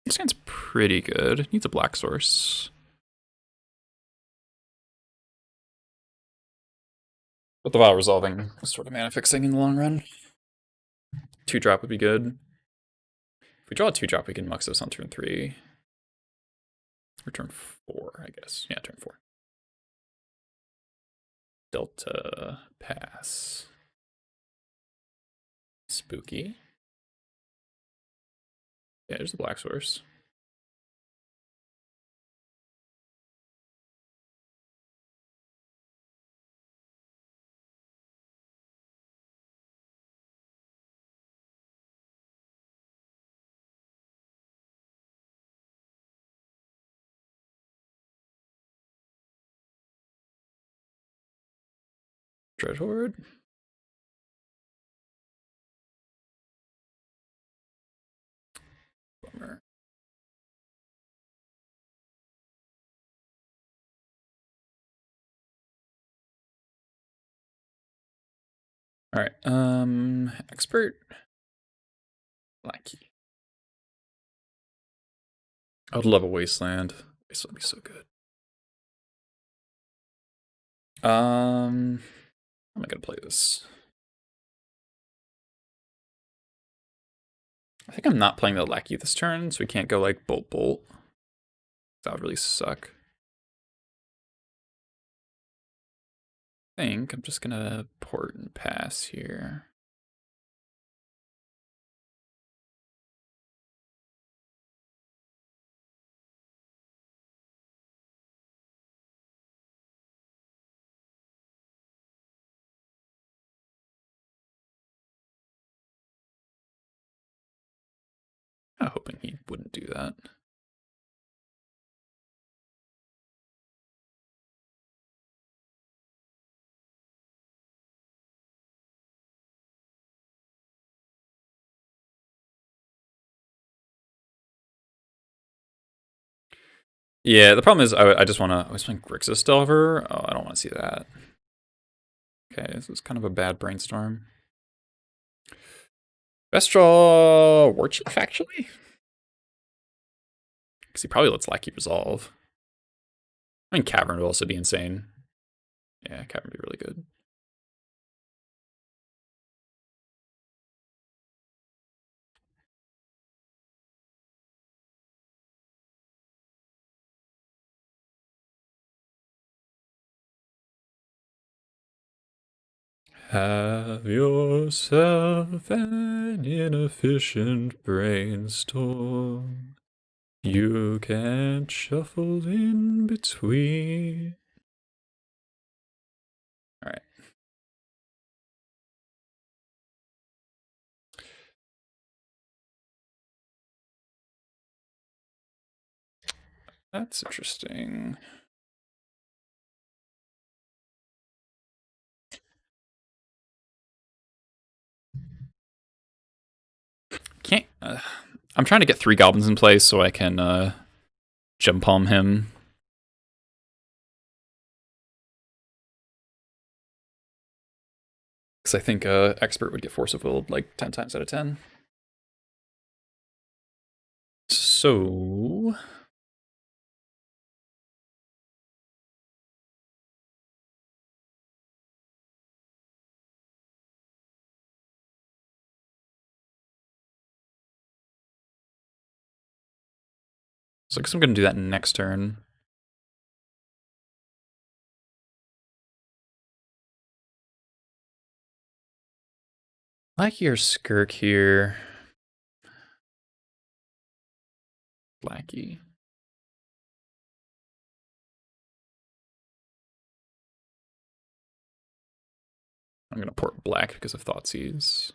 This hand's pretty good. Needs a black source. But the Vial Resolving is sort of mana fixing in the long run. 2-drop would be good. If we draw a 2-drop, we can Muxos on turn 3. Or turn 4, I guess. Yeah, turn 4. Delta pass. Spooky. Yeah, there's the black source. Dreadhorde. Bummer. All right. Expert. Lackey. I would love a Wasteland. Wasteland would be so good. How am I gonna play this? I think I'm not playing the Lackey this turn, so we can't go like Bolt. That would really suck. I think I'm just gonna port and pass here. I'm hoping he wouldn't do that. Yeah, the problem is I just want to. I was playing Grixis Delver. Oh, I don't want to see that. Okay, this is kind of a bad brainstorm. Best draw War Chief, actually? Because he probably lets Lackey resolve. I mean, Cavern would also be insane. Yeah, Cavern would be really good. Have yourself an inefficient brainstorm. You can't shuffle in between. All right. That's interesting. Can't. I'm trying to get 3 goblins in place so I can jump palm him. Because I think expert would get force of willed like 10 times out of 10. So I guess I'm gonna do that next turn. Lackey or Skirk here. Lackey. I'm gonna port black because of Thoughtseize.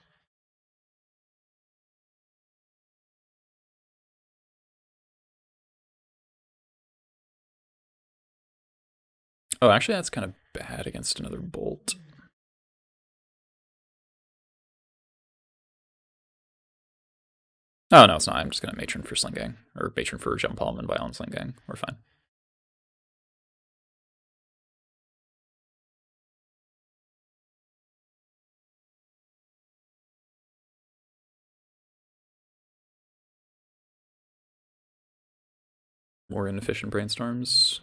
Oh, actually, that's kind of bad against another Bolt. Oh, no, it's not. I'm just going to matron for Sling Gang. Or matron for Jump Palm and Violent Sling Gang. We're fine. More inefficient brainstorms.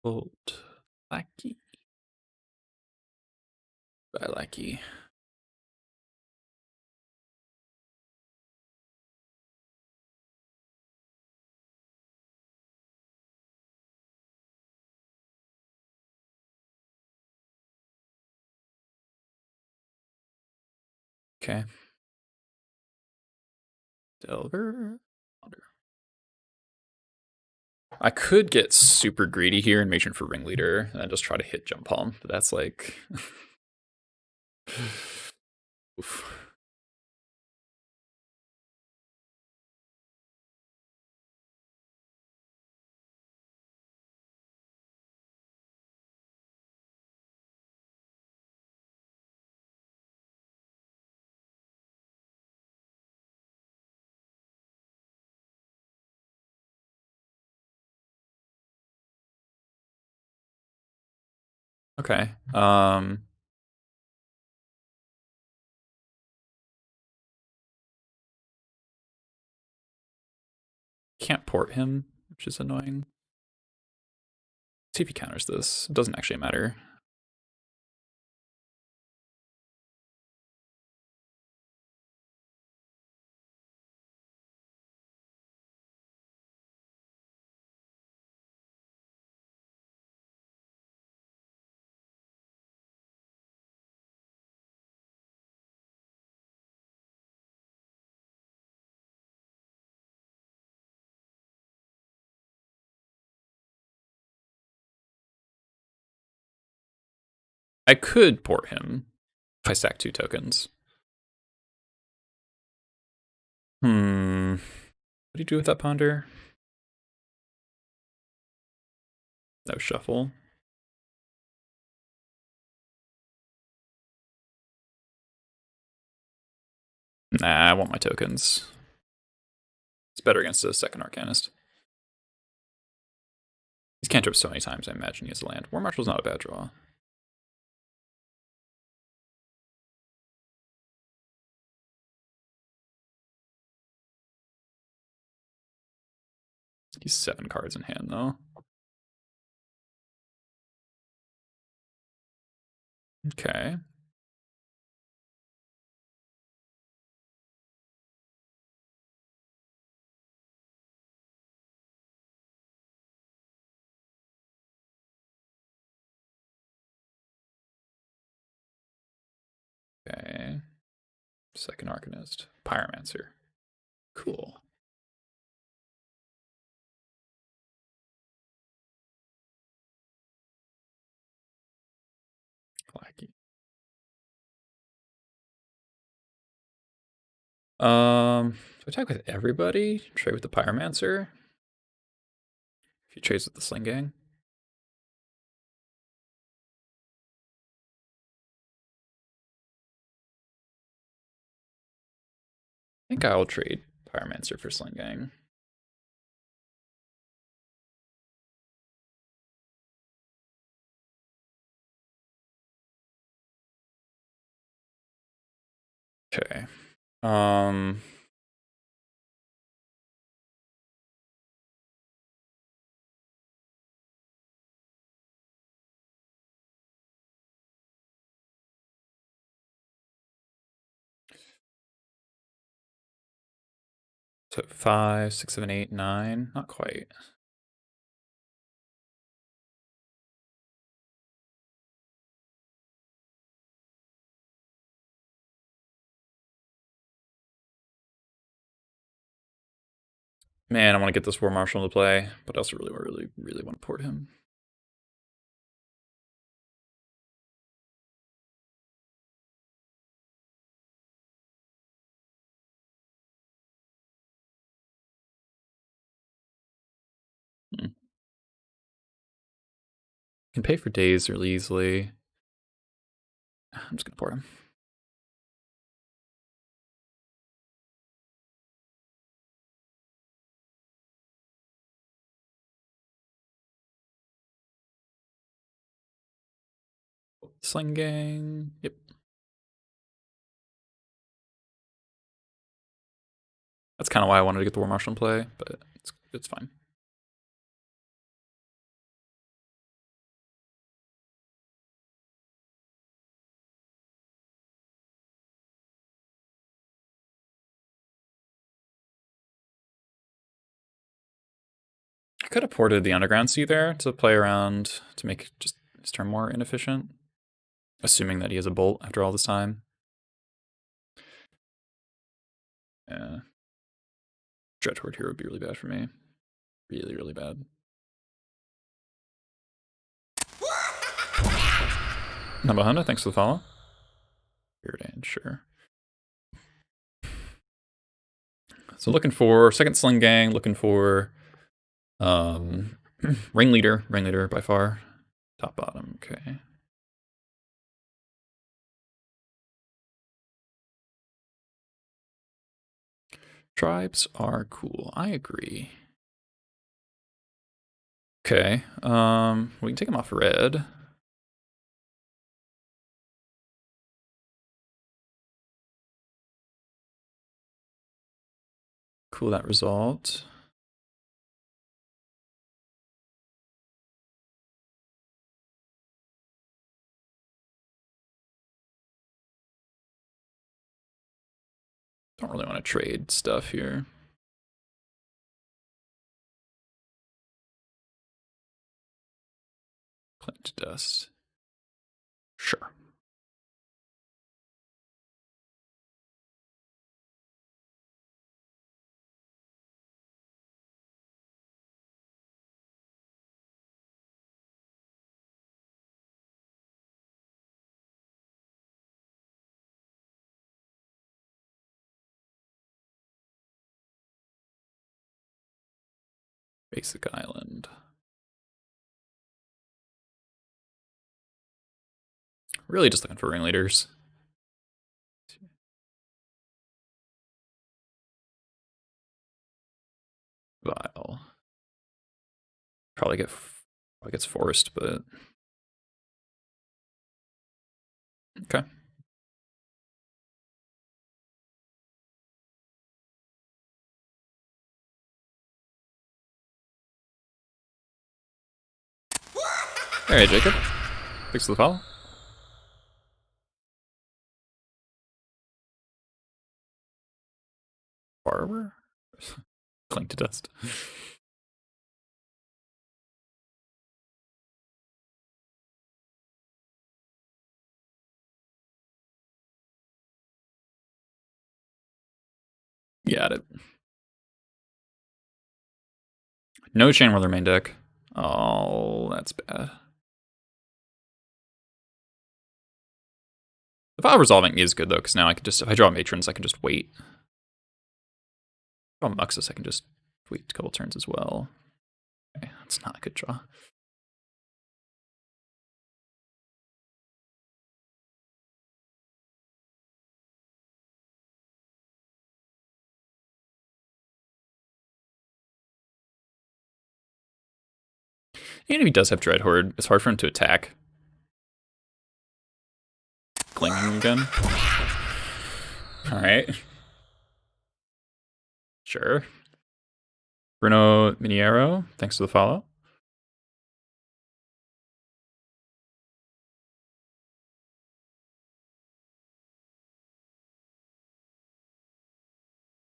Bolt. Lackey. By Lackey. Okay. Delver. I could get super greedy here and matron for ringleader and just try to hit jump palm, but that's like oof. Okay. Can't port him, which is annoying. See if he counters this. It doesn't actually matter. I could port him if I stack 2 tokens. What do you do with that ponder? No shuffle. Nah, I want my tokens. It's better against a second Arcanist. He's cantripped so many times, I imagine he has a land. War Marshal's not a bad draw. He's 7 cards in hand, though. Okay. Okay. Second Arcanist. Pyromancer. Cool. Lackey. So attack with everybody. Trade with the Pyromancer. If you trades with the Sling Gang. I think I'll trade Pyromancer for Sling Gang. Okay. So 5, 6, 7, 8, 9. Not quite. Man, I want to get this War Marshal into play, but I also really want to port him. Can pay for days really easily. I'm just gonna port him. Sling gang. Yep. That's kind of why I wanted to get the War Marshal in play, but it's fine. I could have ported the Underground Sea there to play around to make just his turn more inefficient, assuming that he has a bolt after all this time. Yeah. Dreadhorde here would be really bad for me. Really, really bad. Nabahunda, thanks for the follow. Weird, sure. So looking for second Sling Gang, looking for Ringleader by far. Top bottom, okay. Tribes are cool, I agree. Okay, we can take them off red. Cool that result. Don't really want to trade stuff here. Cling to dust. Sure. Basic island. Really just looking for ringleaders. Vile. Probably gets forced, but okay. All right, Jacob. Thanks for the follow. Barber? Cling to dust. Got it. No Chain Whirler main deck. Oh, that's bad. The File Resolving is good though, because now I can just, if I draw Matrons, I can just wait. If I draw Muxus, I can just wait a couple turns as well. Okay, that's not a good draw. Even if he does have Dreadhorde, it's hard for him to attack. Clinging again. Alright. Sure. Bruno Miniero, thanks for the follow.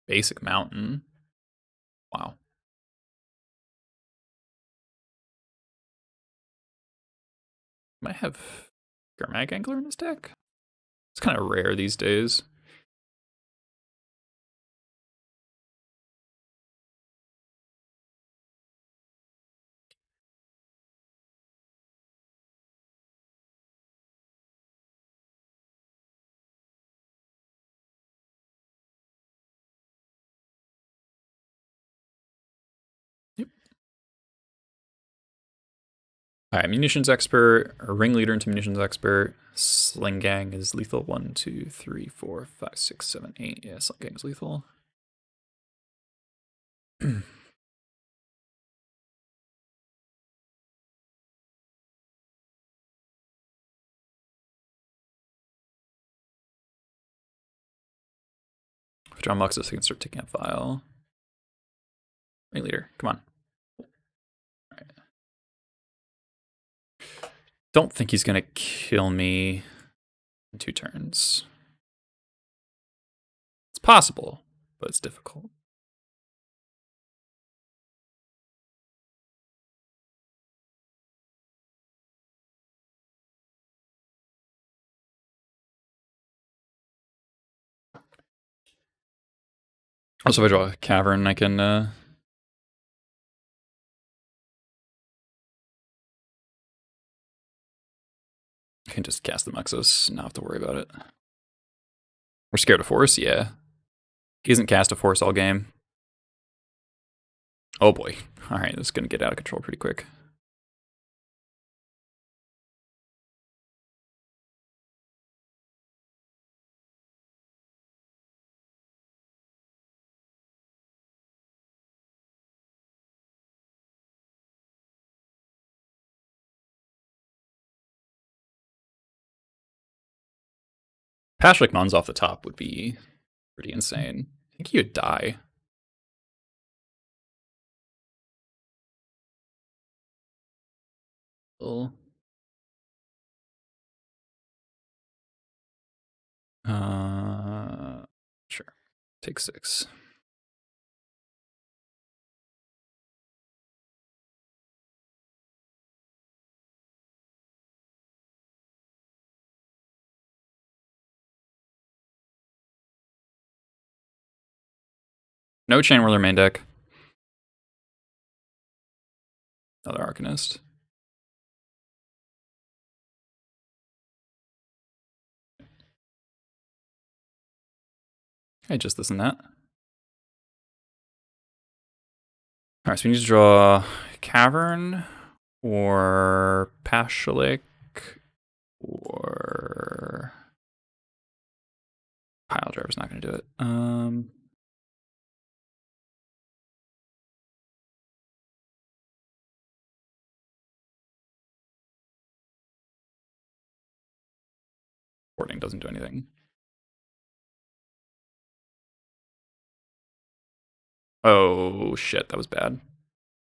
Basic Mountain. Wow. Might have Gurmag Angler in his deck. It's kind of rare these days. Yep. Alright, Munitions Expert, or Ringleader into Munitions Expert. Sling Gang is lethal. 1, 2, 3, 4, 5, 6, 7, 8. Yeah, Sling Gang is lethal. extra on Muxus, I can start taking up Vile. Ringleader, come on. Right. Don't think he's gonna kill me in 2 turns. It's possible, but it's difficult. Also, if I draw a Cavern, I can just cast the Muxus and not have to worry about it. We're scared of Force, yeah. He hasn't cast a Force all game. Oh boy. Alright, this is gonna get out of control pretty quick. Pashlik Mons off the top would be pretty insane. I think he would die. Well, sure. Take 6. No Chain Whirler main deck. Another Arcanist. Hey, just this and that. Alright, so we need to draw Cavern or Pashlik or Pile Driver's not going to do it. Boarding doesn't do anything. Oh shit, that was bad.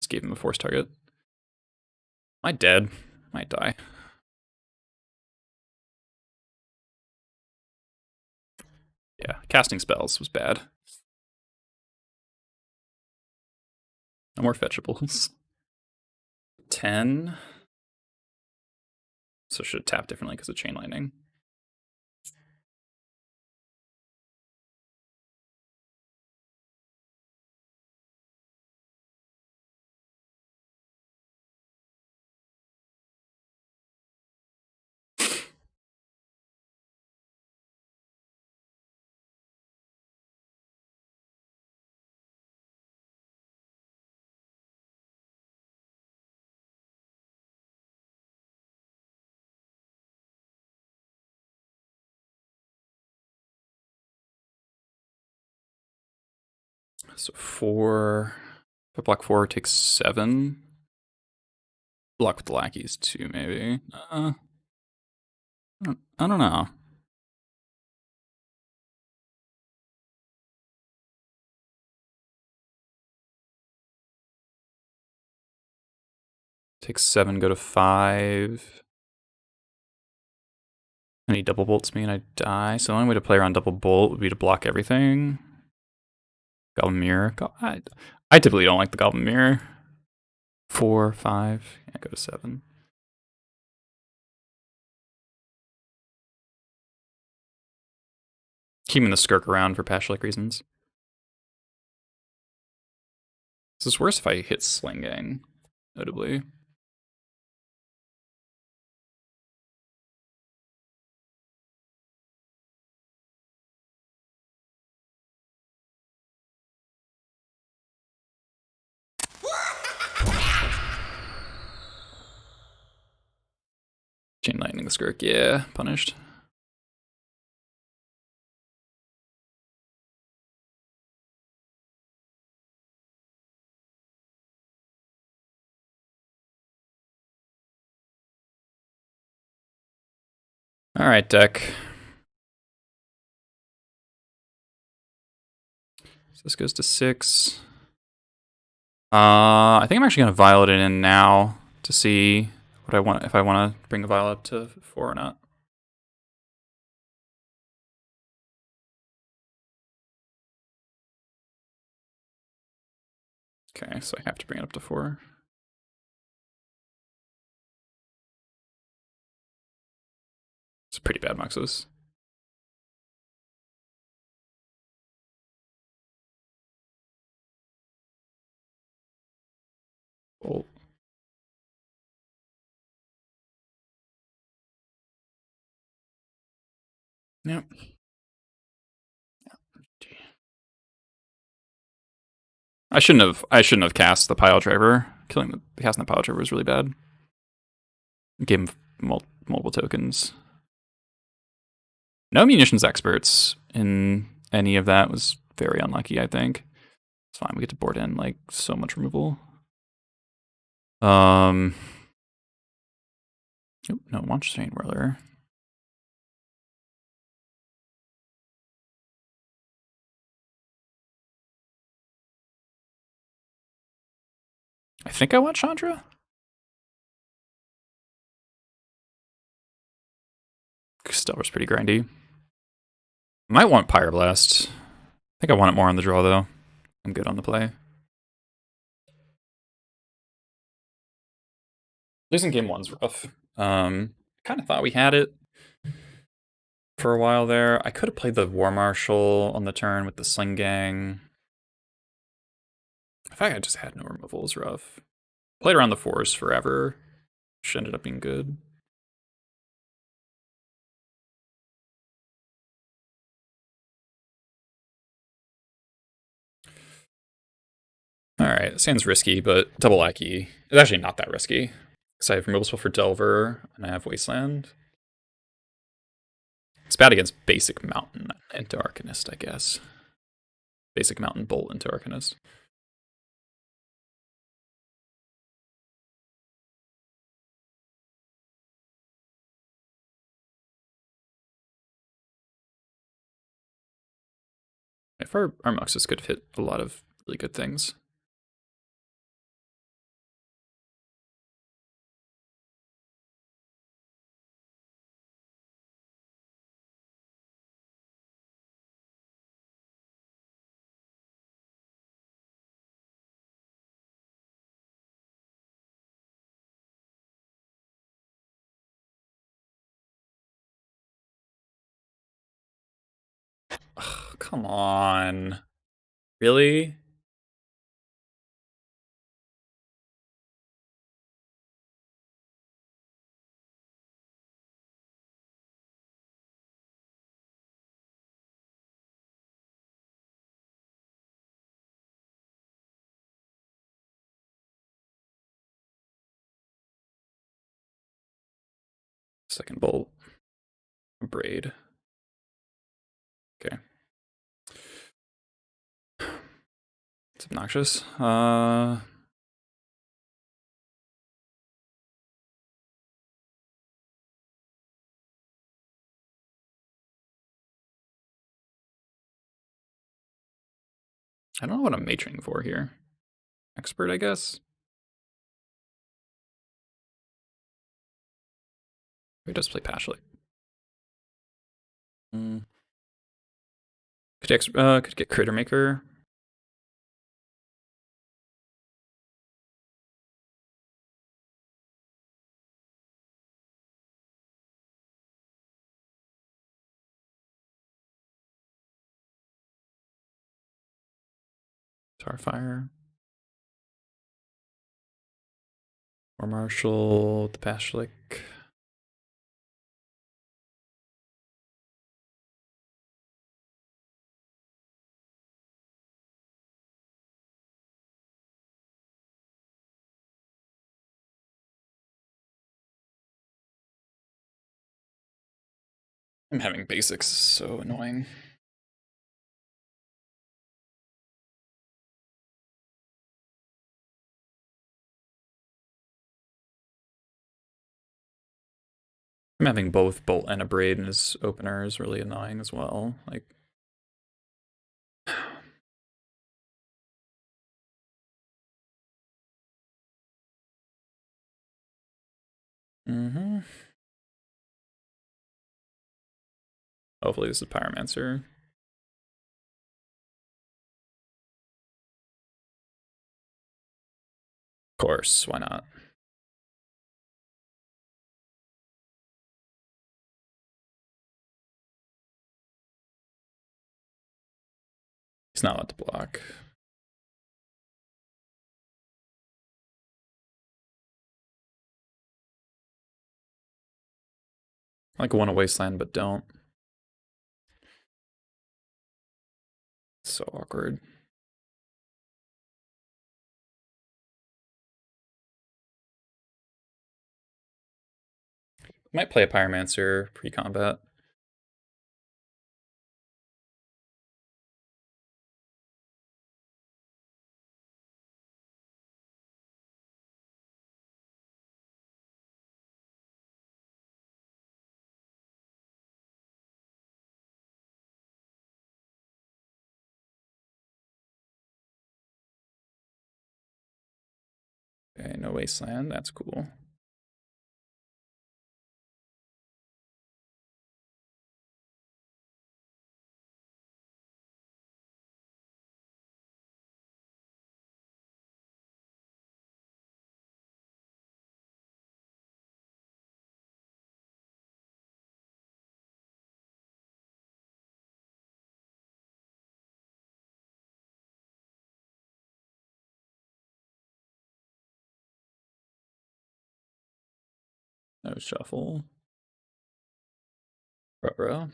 Just gave him a force target. Am I dead? Might die. Yeah, casting spells was bad. No more fetchables. 10. So should tap differently because of Chain Lightning. So 4. If I block 4, takes 7. Block with the lackeys too, maybe. I don't know. Takes 7, go to 5. And he double bolts me and I die. So the only way to play around double bolt would be to block everything. Goblin Mirror. I typically don't like the Goblin Mirror. 4, 5. Yeah, go to 7. Keeping the Skirk around for Pashlik reasons. This is worse if I hit Sling Gang, notably. Chain Lightning the Skirk, yeah, punished. All right, deck. this goes to 6. I think I'm actually gonna Violet it in now to see what I want, if I want to bring the Violet up to 4 or not. Okay, so I have to bring it up to 4. It's pretty bad Muxus. Bolt. Yep. I shouldn't have cast the pile driver. Casting the pile driver was really bad. Gave him multiple tokens. No munitions experts in any of that was very unlucky, I think. It's fine, we get to board in like so much removal. No, Launch Strain Whirler. I think I want Chandra. Delver's pretty grindy. Might want Pyroblast. I think I want it more on the draw though. I'm good on the play. Losing game 1's rough. Kind of thought we had it for a while there. I could have played the War Marshal on the turn with the Sling Gang. In fact, I just had no removals. Rough. Played around the 4s forever, which ended up being good. Alright, this hand's risky, but double Lackey is actually not that risky. Because I have removal spell for Delver, and I have Wasteland. It's bad against basic Mountain into Arcanist, I guess. Basic Mountain Bolt into Arcanist. If our Muxus could have hit a lot of really good things. Oh, come on. Really? Second bolt. Braid. Okay. It's obnoxious. I don't know what I'm majoring for here. Expert, I guess. Who does play Pashlik? Could get Critter Maker. Starfire. Or Marshall, the Pashlik. I'm having basics so annoying. I'm having both Bolt and a Braid in his opener is really annoying as well. Like, Mm-hmm. Hopefully this is Pyromancer. Of course, why not? He's not allowed to block. I like want a wasteland, but don't. So awkward. Might play a Pyromancer pre-combat. Okay, no wasteland. That's cool. No shuffle. Bro.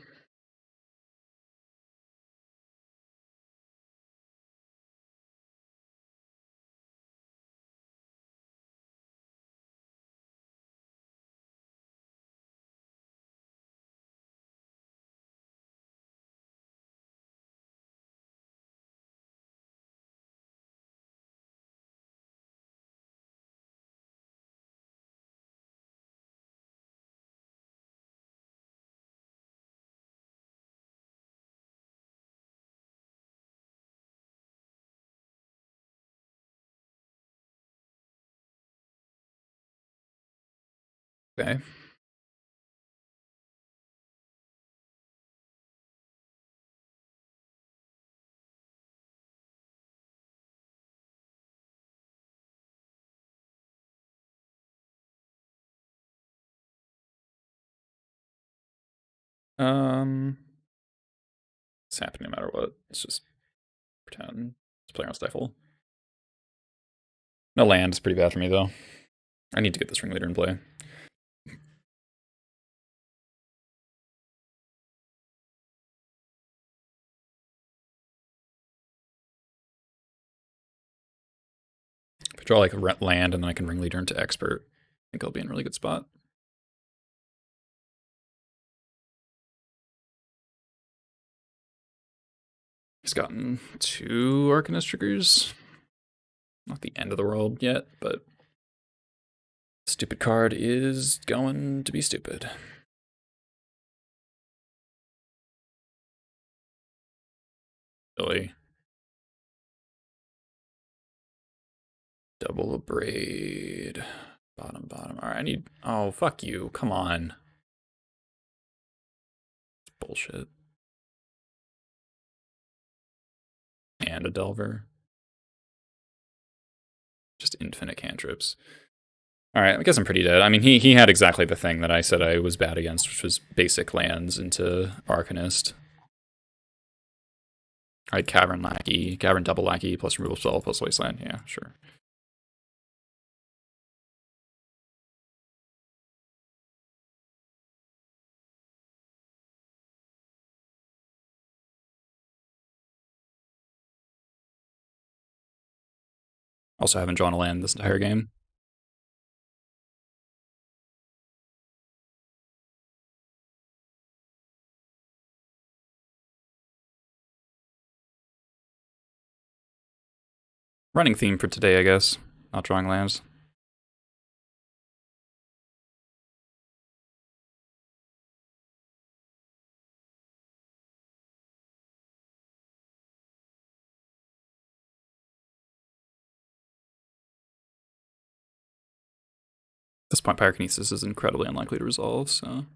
Okay. It's happening no matter what. Let's just pretend. Let's play on Stifle. No land is pretty bad for me though. I need to get this ringleader in play. If I draw like a land and then I can ringleader into expert, I think I'll be in a really good spot. He's gotten 2 Arcanist triggers. Not the end of the world yet, but stupid card is going to be stupid. Really. Double braid. Bottom. Alright, I need. Oh, fuck you. Come on. It's bullshit. And a Delver. Just infinite cantrips. Alright, I guess I'm pretty dead. I mean, he had exactly the thing that I said I was bad against, which was basic lands into Arcanist. I had Cavern Lackey, Cavern Double Lackey, plus Removal Spell, plus Wasteland. Yeah, sure. Also haven't drawn a land this entire game. Running theme for today, I guess. Not drawing lands. this point, Pyrokinesis is incredibly unlikely to resolve, so.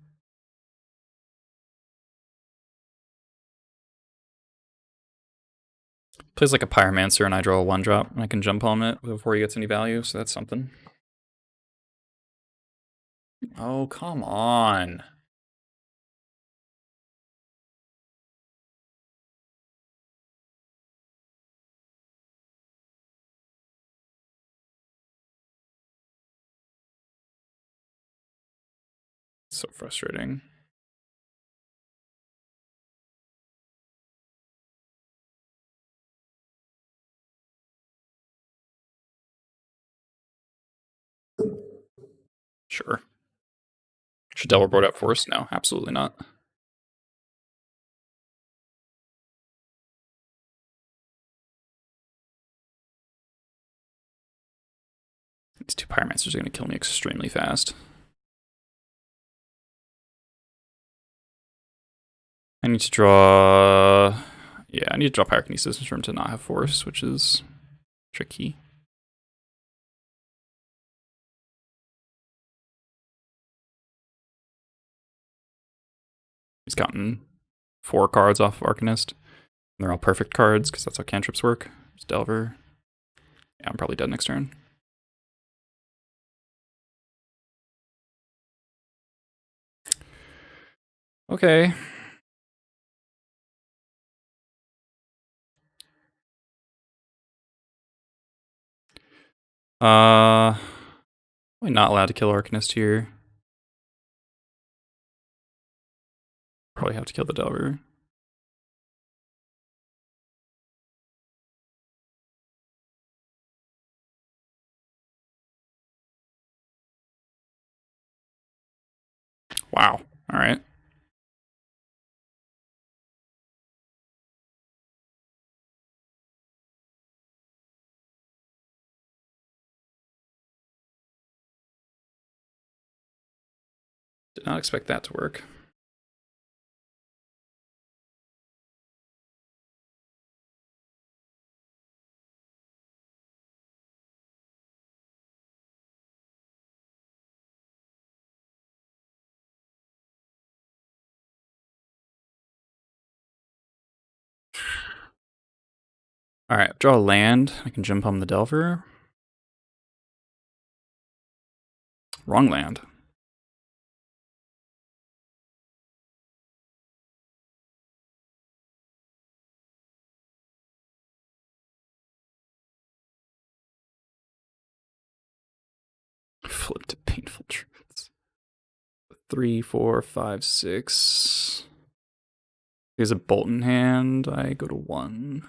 Plays like a Pyromancer and I draw a 1-drop and I can jump on it before he gets any value, so that's something. Oh, come on. So frustrating. Sure. Should Delver board out first? No, absolutely not. These 2 Pyromancers are going to kill me extremely fast. I need to draw... Yeah, I need to draw Pyrokinesis in order to not have Force, which is tricky. He's gotten 4 cards off of Arcanist. And they're all perfect cards, because that's how cantrips work. There's Delver. Yeah, I'm probably dead next turn. Okay. Probably not allowed to kill Arcanist here. Probably have to kill the Delver. Wow. All right. Did not expect that to work. All right, draw a land. I can jump on the Delver. Wrong land. Flip to Painful Truths. 3, 4, 5, 6. Here's a bolt in hand. I go to 1.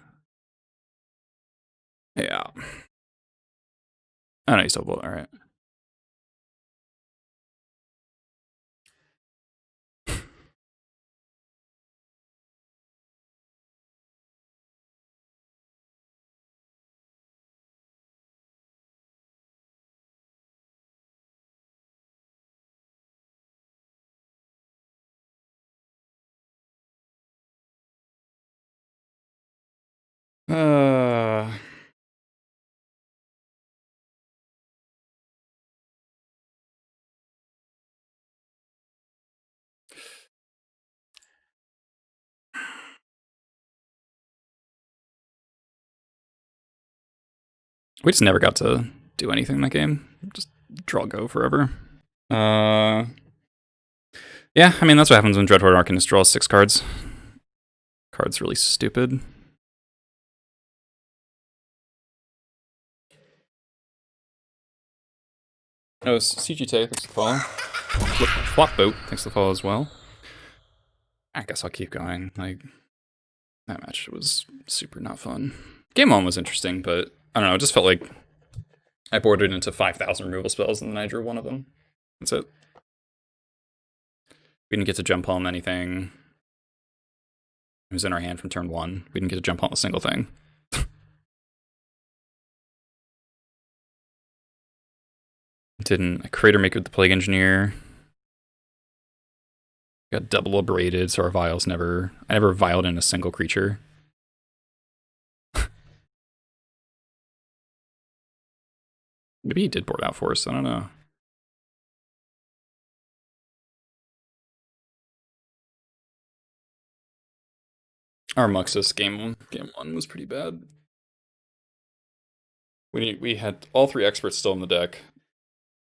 Yeah. Oh no, you still bolt. All right. Uh. We just never got to do anything in that game. Just draw go forever. Yeah, I mean, that's what happens when Dreadhorde Arcanist draws 6 cards. Card's really stupid. Oh, CG Tay, thanks for the follow. Flop Boat, thanks for the follow as well. I guess I'll keep going. Like, that match was super not fun. Game 1 was interesting, but I don't know, it just felt like I boarded into 5,000 removal spells and then I drew one of them. That's it. We didn't get to jump home anything. It was in our hand from turn 1. We didn't get to jump home a single thing. Didn't a Creator Maker with the Plague Engineer. Got double abraded, so our vials never... I never vialed in a single creature. Maybe he did board out for us, I don't know. Our Muxus game one was pretty bad. We had all three experts still in the deck.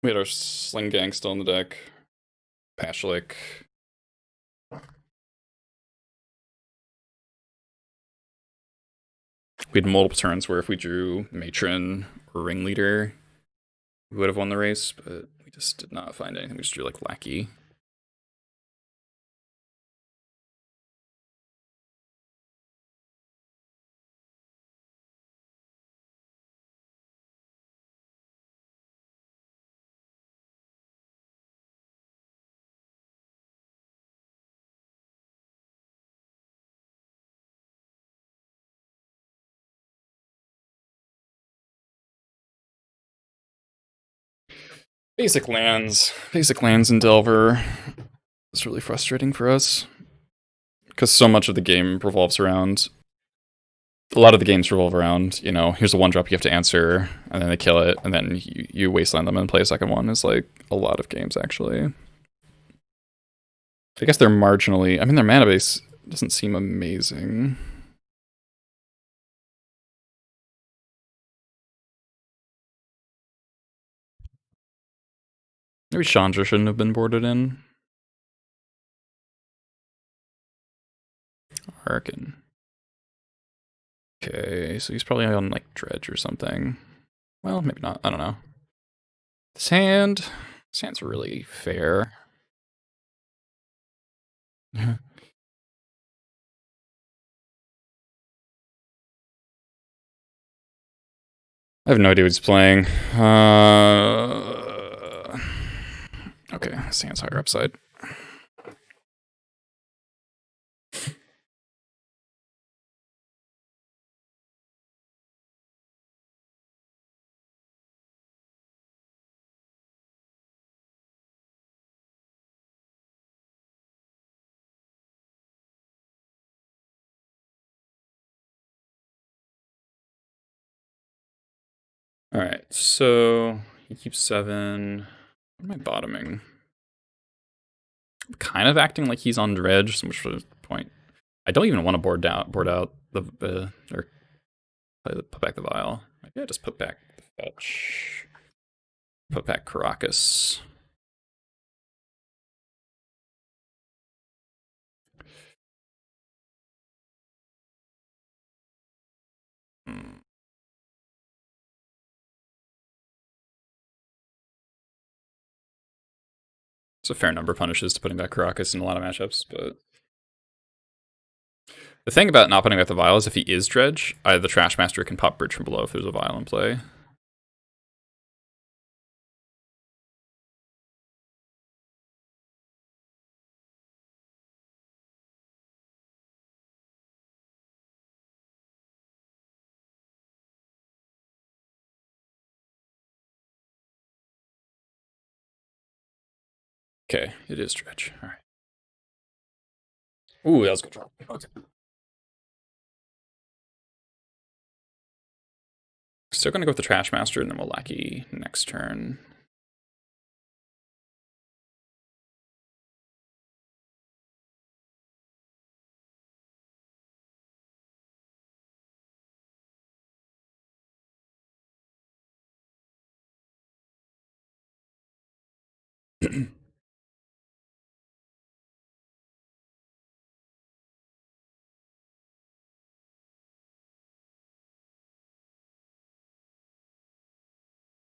We had our Sling Gang still in the deck. Pashlik. We had multiple turns where if we drew Matron or Ringleader, we would have won the race, but we just did not find anything. We just drew like Lackey. Basic lands in Delver. It's really frustrating for us because so much of the game revolves around. A lot of the games revolve around, you know, here's a 1-drop you have to answer, and then they kill it, and then you wasteland them and play a second one. Is like a lot of games actually. I guess they're marginally. I mean, their mana base doesn't seem amazing. Maybe Chandra shouldn't have been boarded in. Arkin. Okay, so he's probably on like Dredge or something. Well, maybe not. I don't know. Sand's really fair. I have no idea what he's playing. Okay, Sand's higher upside. Alright, so he keeps 7. What am I bottoming? I'm kind of acting like he's on Dredge, so much for the point. I don't even want to board out the or put back the Vial. Maybe I just put back the Fetch. Put back Caracas. It's a fair number of punishes to putting back Caracas in a lot of matchups, but the thing about not putting back the Vial is if he is Dredge, the Trash Master can pop Bridge from below if there's a Vial in play. Okay, it is Dredge. All right. Ooh, that was a good drop. Okay. Still gonna go with the Trash Master and then we'll Lackey next turn.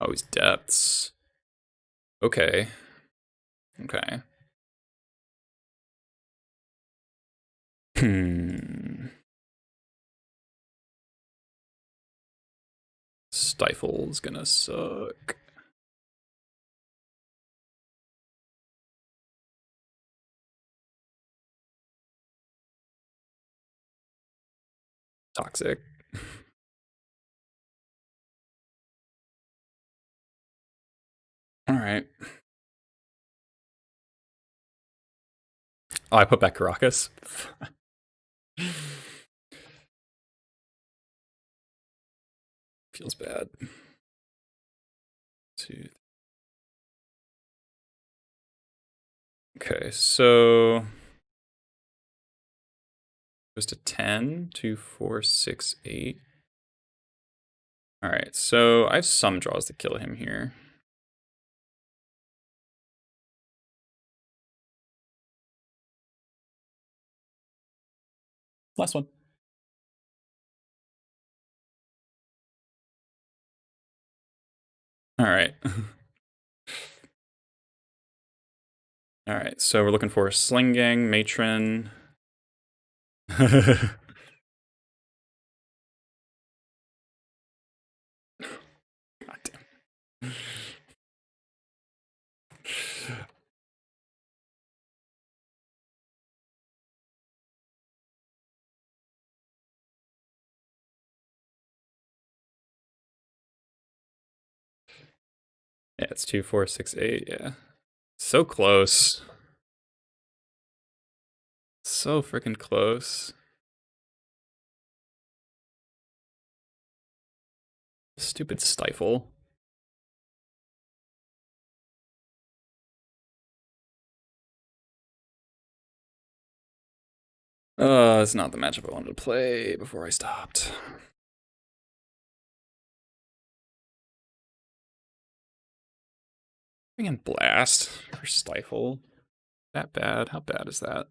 Oh, he's Depths. Okay. Okay. Stifle's gonna suck. Toxic. All right. Oh, I put back Caracas. Feels bad. 2. Okay, so Goes to 10, 2, 4, 6, 8. Alright, so I have some draws to kill him here. Last one. Alright. Alright, so we're looking for a Sling Gang, Matron. God damn. Yeah, it's 2, 4, 6, 8, yeah. So close. So freaking close. Stupid Stifle. It's not the matchup I wanted to play before I stopped. Freaking Blast for Stifle. That bad? How bad is that?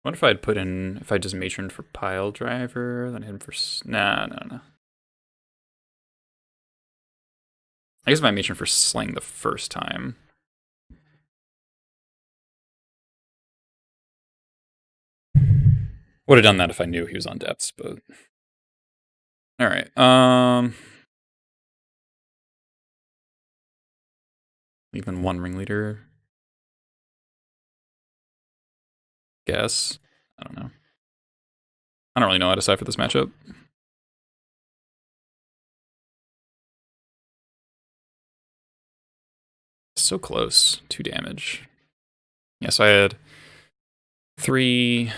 What if I'd put in, if I just matroned for Pile Driver, then hit him for, nah. I guess if I matroned for Sling the first time. Would have done that if I knew he was on depths, but. Alright, even one ringleader. Guess. I don't know. I don't really know how to decipher this matchup. So close. 2 damage. Yes, I had 3.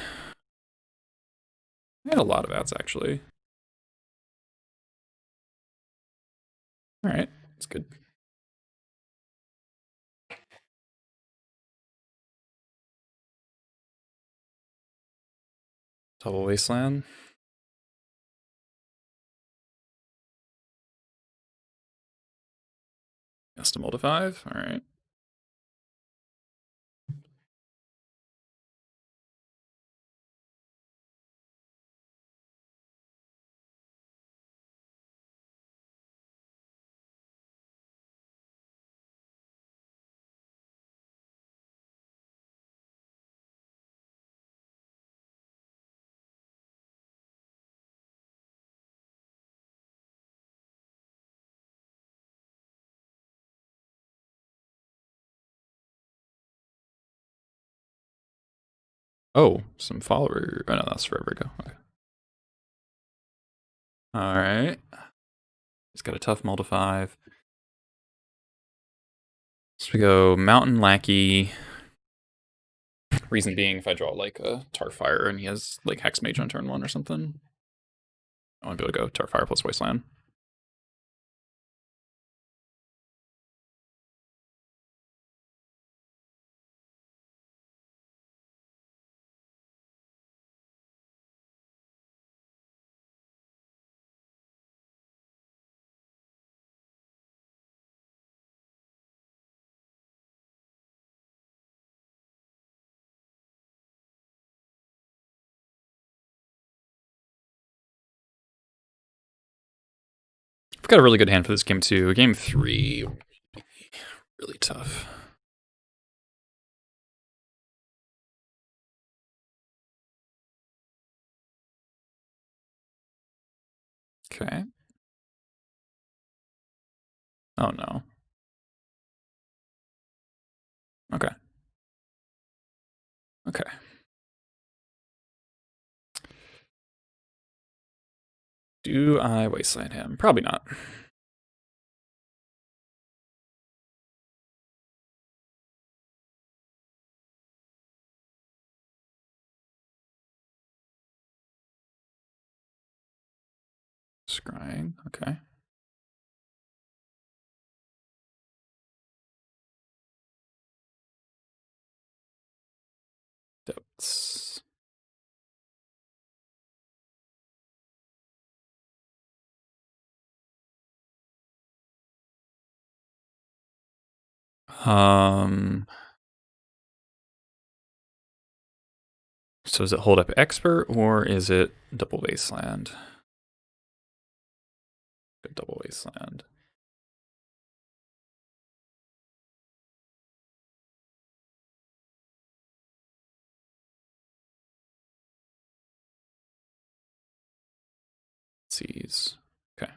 I had a lot of outs, actually. Alright, that's good. Double Wasteland. Custom to 5. Alright. Oh, some follower. Oh no, that's forever ago. Okay. Alright. He's got a tough to 5. So we go Mountain Lackey. Reason being, if I draw like a Tarfire and he has like Hex Mage on turn 1 or something, I want to be able to go Tarfire plus Wasteland. I've got a really good hand for this game too. Game 3, really tough. Okay. Oh no. Okay. Okay. Do I Wasteland him? Probably not. Scrying, okay. Depths. So is it hold up expert or is it double wasteland? Double wasteland. Seas. Okay.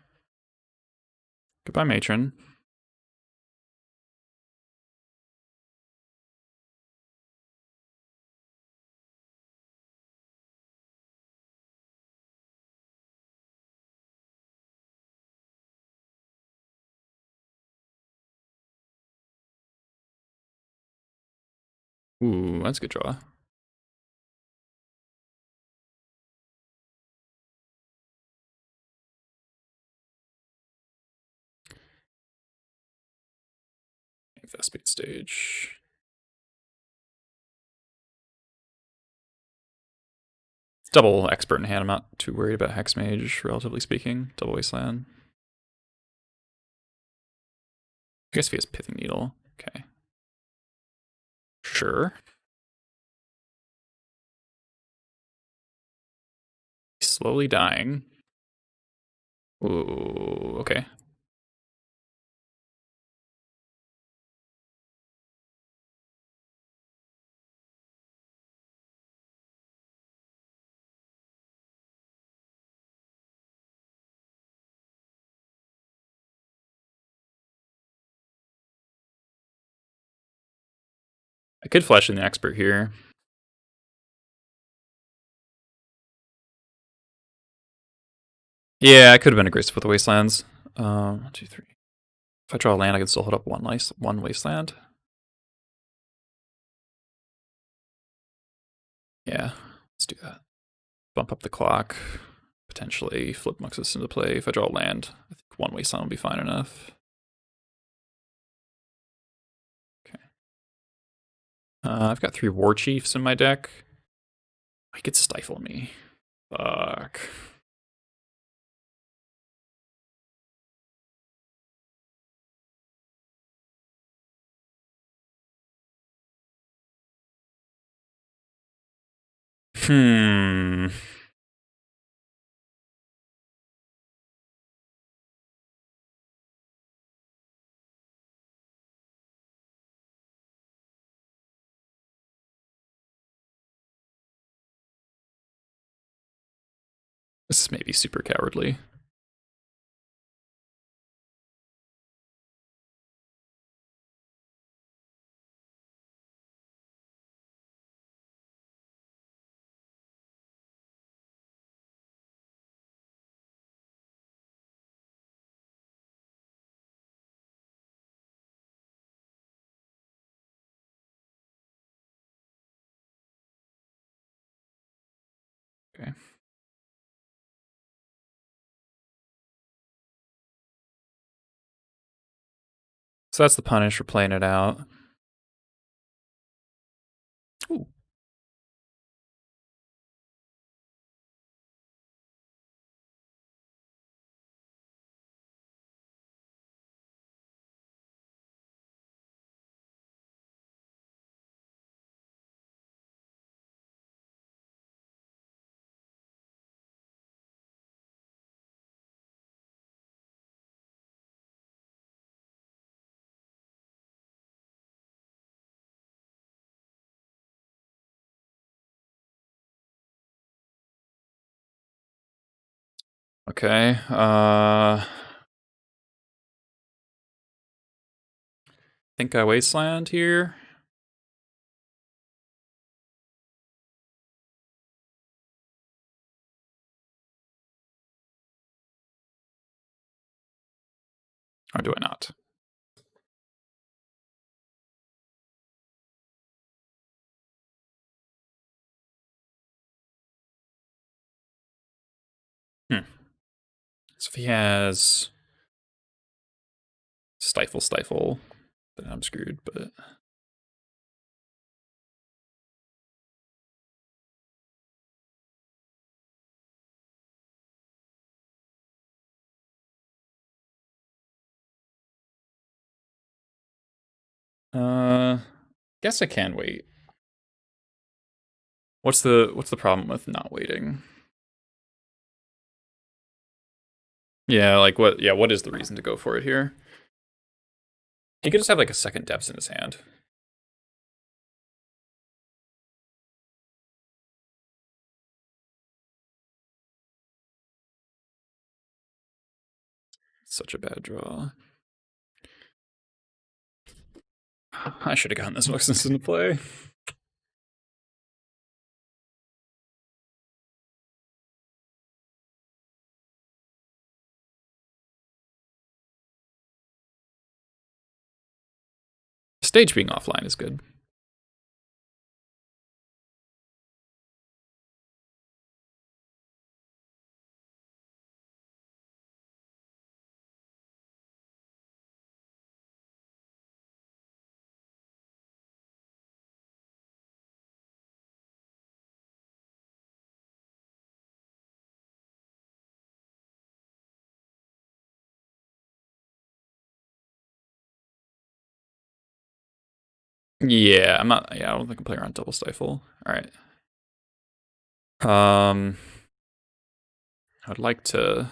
Goodbye, matron. Ooh, that's a good draw. Vespid stage. It's double expert in hand. I'm not too worried about Hex Mage, relatively speaking. Double wasteland. I guess if he has Pithing Needle. Okay. Sure. He's slowly dying. Ooh, okay. I could flash in the expert here. Yeah, I could have been aggressive with the wastelands. 1, 2, 3. If I draw a land, I can still hold up one wasteland. Yeah, let's do that. Bump up the clock. Potentially flip Muxus into play. If I draw a land, I think one wasteland will be fine enough. Okay. I've got 3 War Chiefs in my deck. He could stifle me. Fuck. Hmm. This is maybe super cowardly. Okay. So that's the punish for playing it out. Ooh. Okay. Think I wasteland here. Or do I not? So if he has stifle, then I'm screwed, but guess I can wait. What's the problem with not waiting? Yeah, like what is the reason to go for it here? He could just have like a second depths in his hand. Such a bad draw. I should have gotten this Muxus into play. Stage being offline is good. Yeah, I'm not. Yeah, I don't think I'm playing around double stifle. All right. I'd like to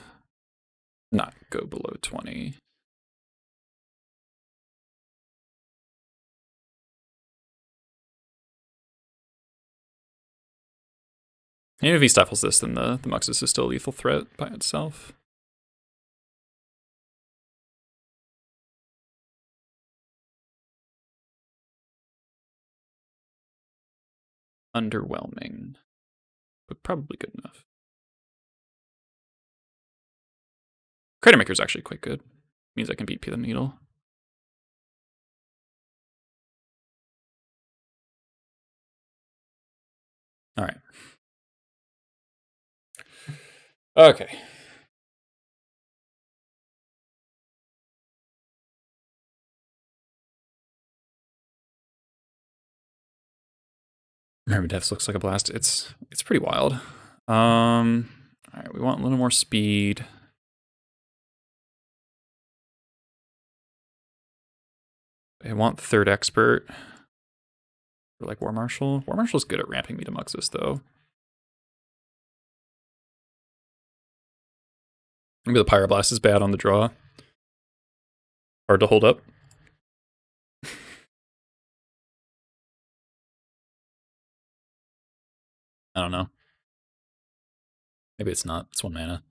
not go below 20. And if he stifles this, then the Muxus is still a lethal threat by itself. Underwhelming, but probably good enough. Crater Maker is actually quite good. Means I can beat P the Needle. All right. Okay. Remember, Devs looks like a blast. It's pretty wild. All right, we want a little more speed. I want third expert. Or like War Marshal. War Marshal's good at ramping me to Muxus, though. Maybe the Pyroblast is bad on the draw. Hard to hold up. I don't know. Maybe it's not. It's 1 mana.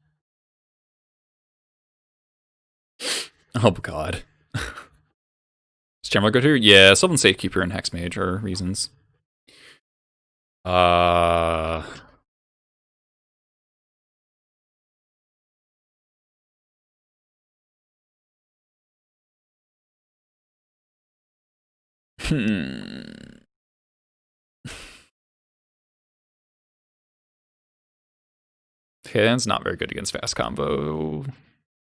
Oh, God. Is Chamberlain good here? Yeah, Sylvan Safekeeper and Hexmage are reasons. Okay, that's not very good against fast combo.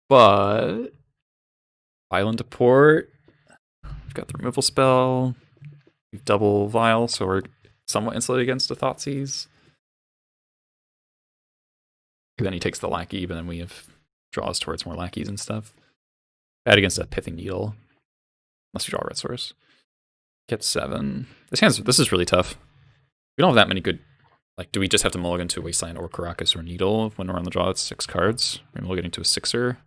But Violent to port. We've got the removal spell. We've double Vial, so we're somewhat insulated against the Thoughtseize. Then he takes the Lackey, but then we have draws towards more Lackeys and stuff. Bad against a Pithing Needle. Unless we draw a Red Source. Get 7. This is really tough. We don't have that many good. Like, do we just have to mulligan to Wasteland or Caracas or Needle when we're on the draw? It's 6 cards. We're mulliganing to a 6er.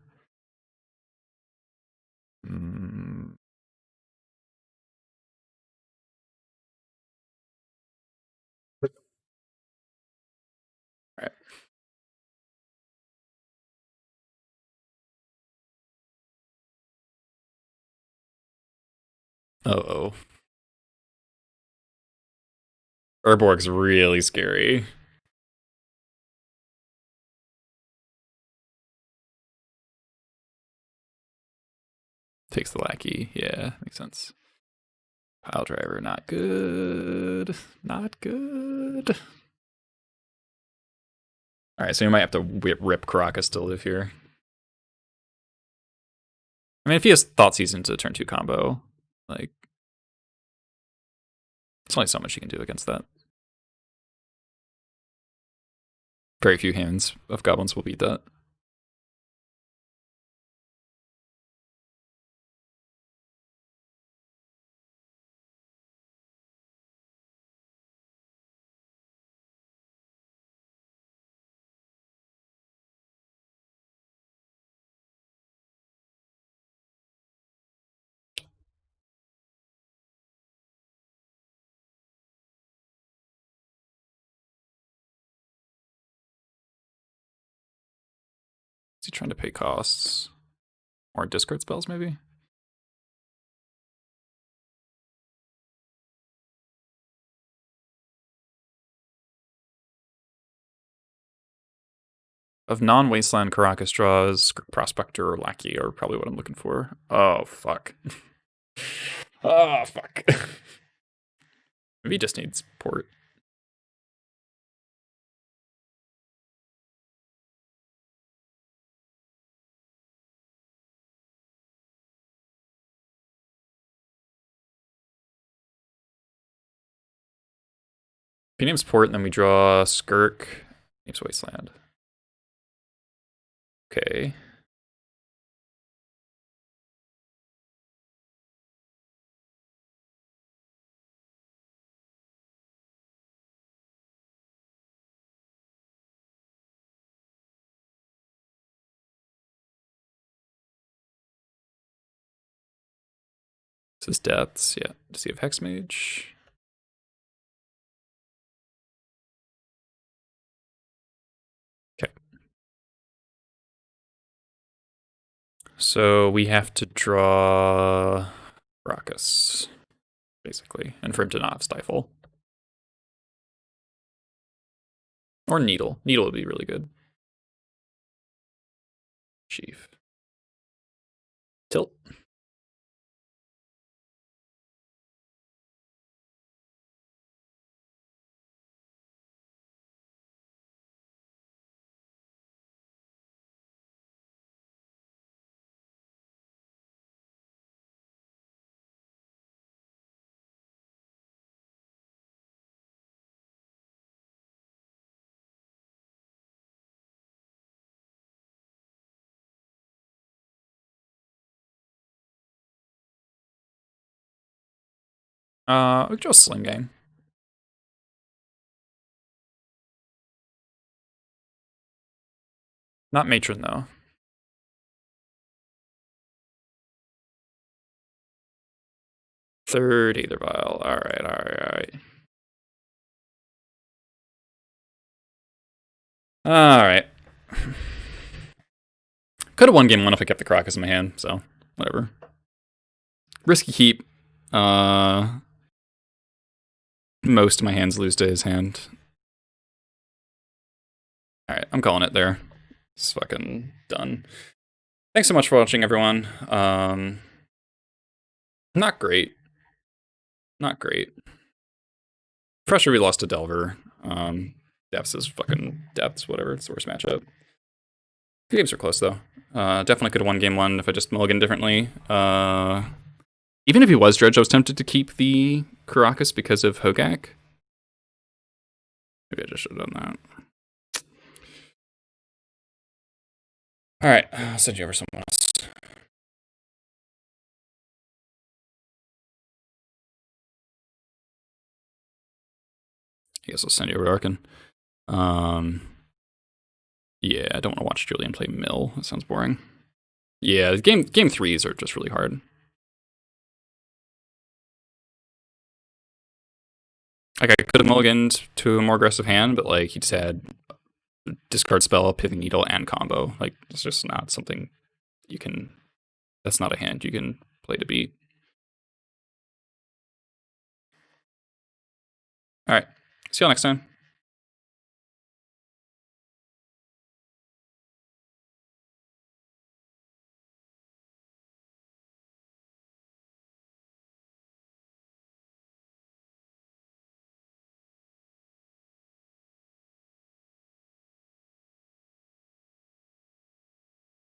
Alright. Uh-oh. Urborg's really scary. Takes the Lackey. Yeah, makes sense. Pile Driver, not good. Not good. Alright, so we might have to rip Caracas to live here. I mean, if he has Thoughtseize into turn 2 combo, like, there's only so much you can do against that. Very few hands of Goblins will beat that. Is he trying to pay costs? Or discard spells, maybe? Of non-wasteland, Caracas draws, Prospector or Lackey are probably what I'm looking for. Oh, fuck. Oh, fuck. Maybe he just needs port. If he names port, and then we draw Skirk. Names wasteland. Okay. This is depths, yeah. Does he have Hexmage? Okay. So we have to draw Raucous, basically, and for him to not have Stifle. Or Needle. Needle would be really good. Chief. Tilt. We draw Sling Gang. Not Matron, though. Third Aether Vial. Alright. Alright. Could have won game 1 if I kept the Caracas in my hand, so whatever. Risky keep. Most of my hands lose to his hand. Alright, I'm calling it there. It's fucking done. Thanks so much for watching, everyone. Not great. Not great. Pressure we lost to Delver. Depths is fucking depths, whatever. It's the worst matchup. The games are close, though. Definitely could have won game 1 if I just mulliganed differently. Even if he was Dredge, I was tempted to keep the Caracas because of Hogak. Maybe I just should have done that. Alright, I'll send you over someone else. I guess I'll send you over to Arkin. Yeah, I don't want to watch Julian play Mill. That sounds boring. Yeah, game 3s are just really hard. Like, I could have mulliganed to a more aggressive hand, but like he just had discard spell, Pithing Needle, and combo. Like, it's just not something you can. That's not a hand you can play to beat. Alright, see y'all next time.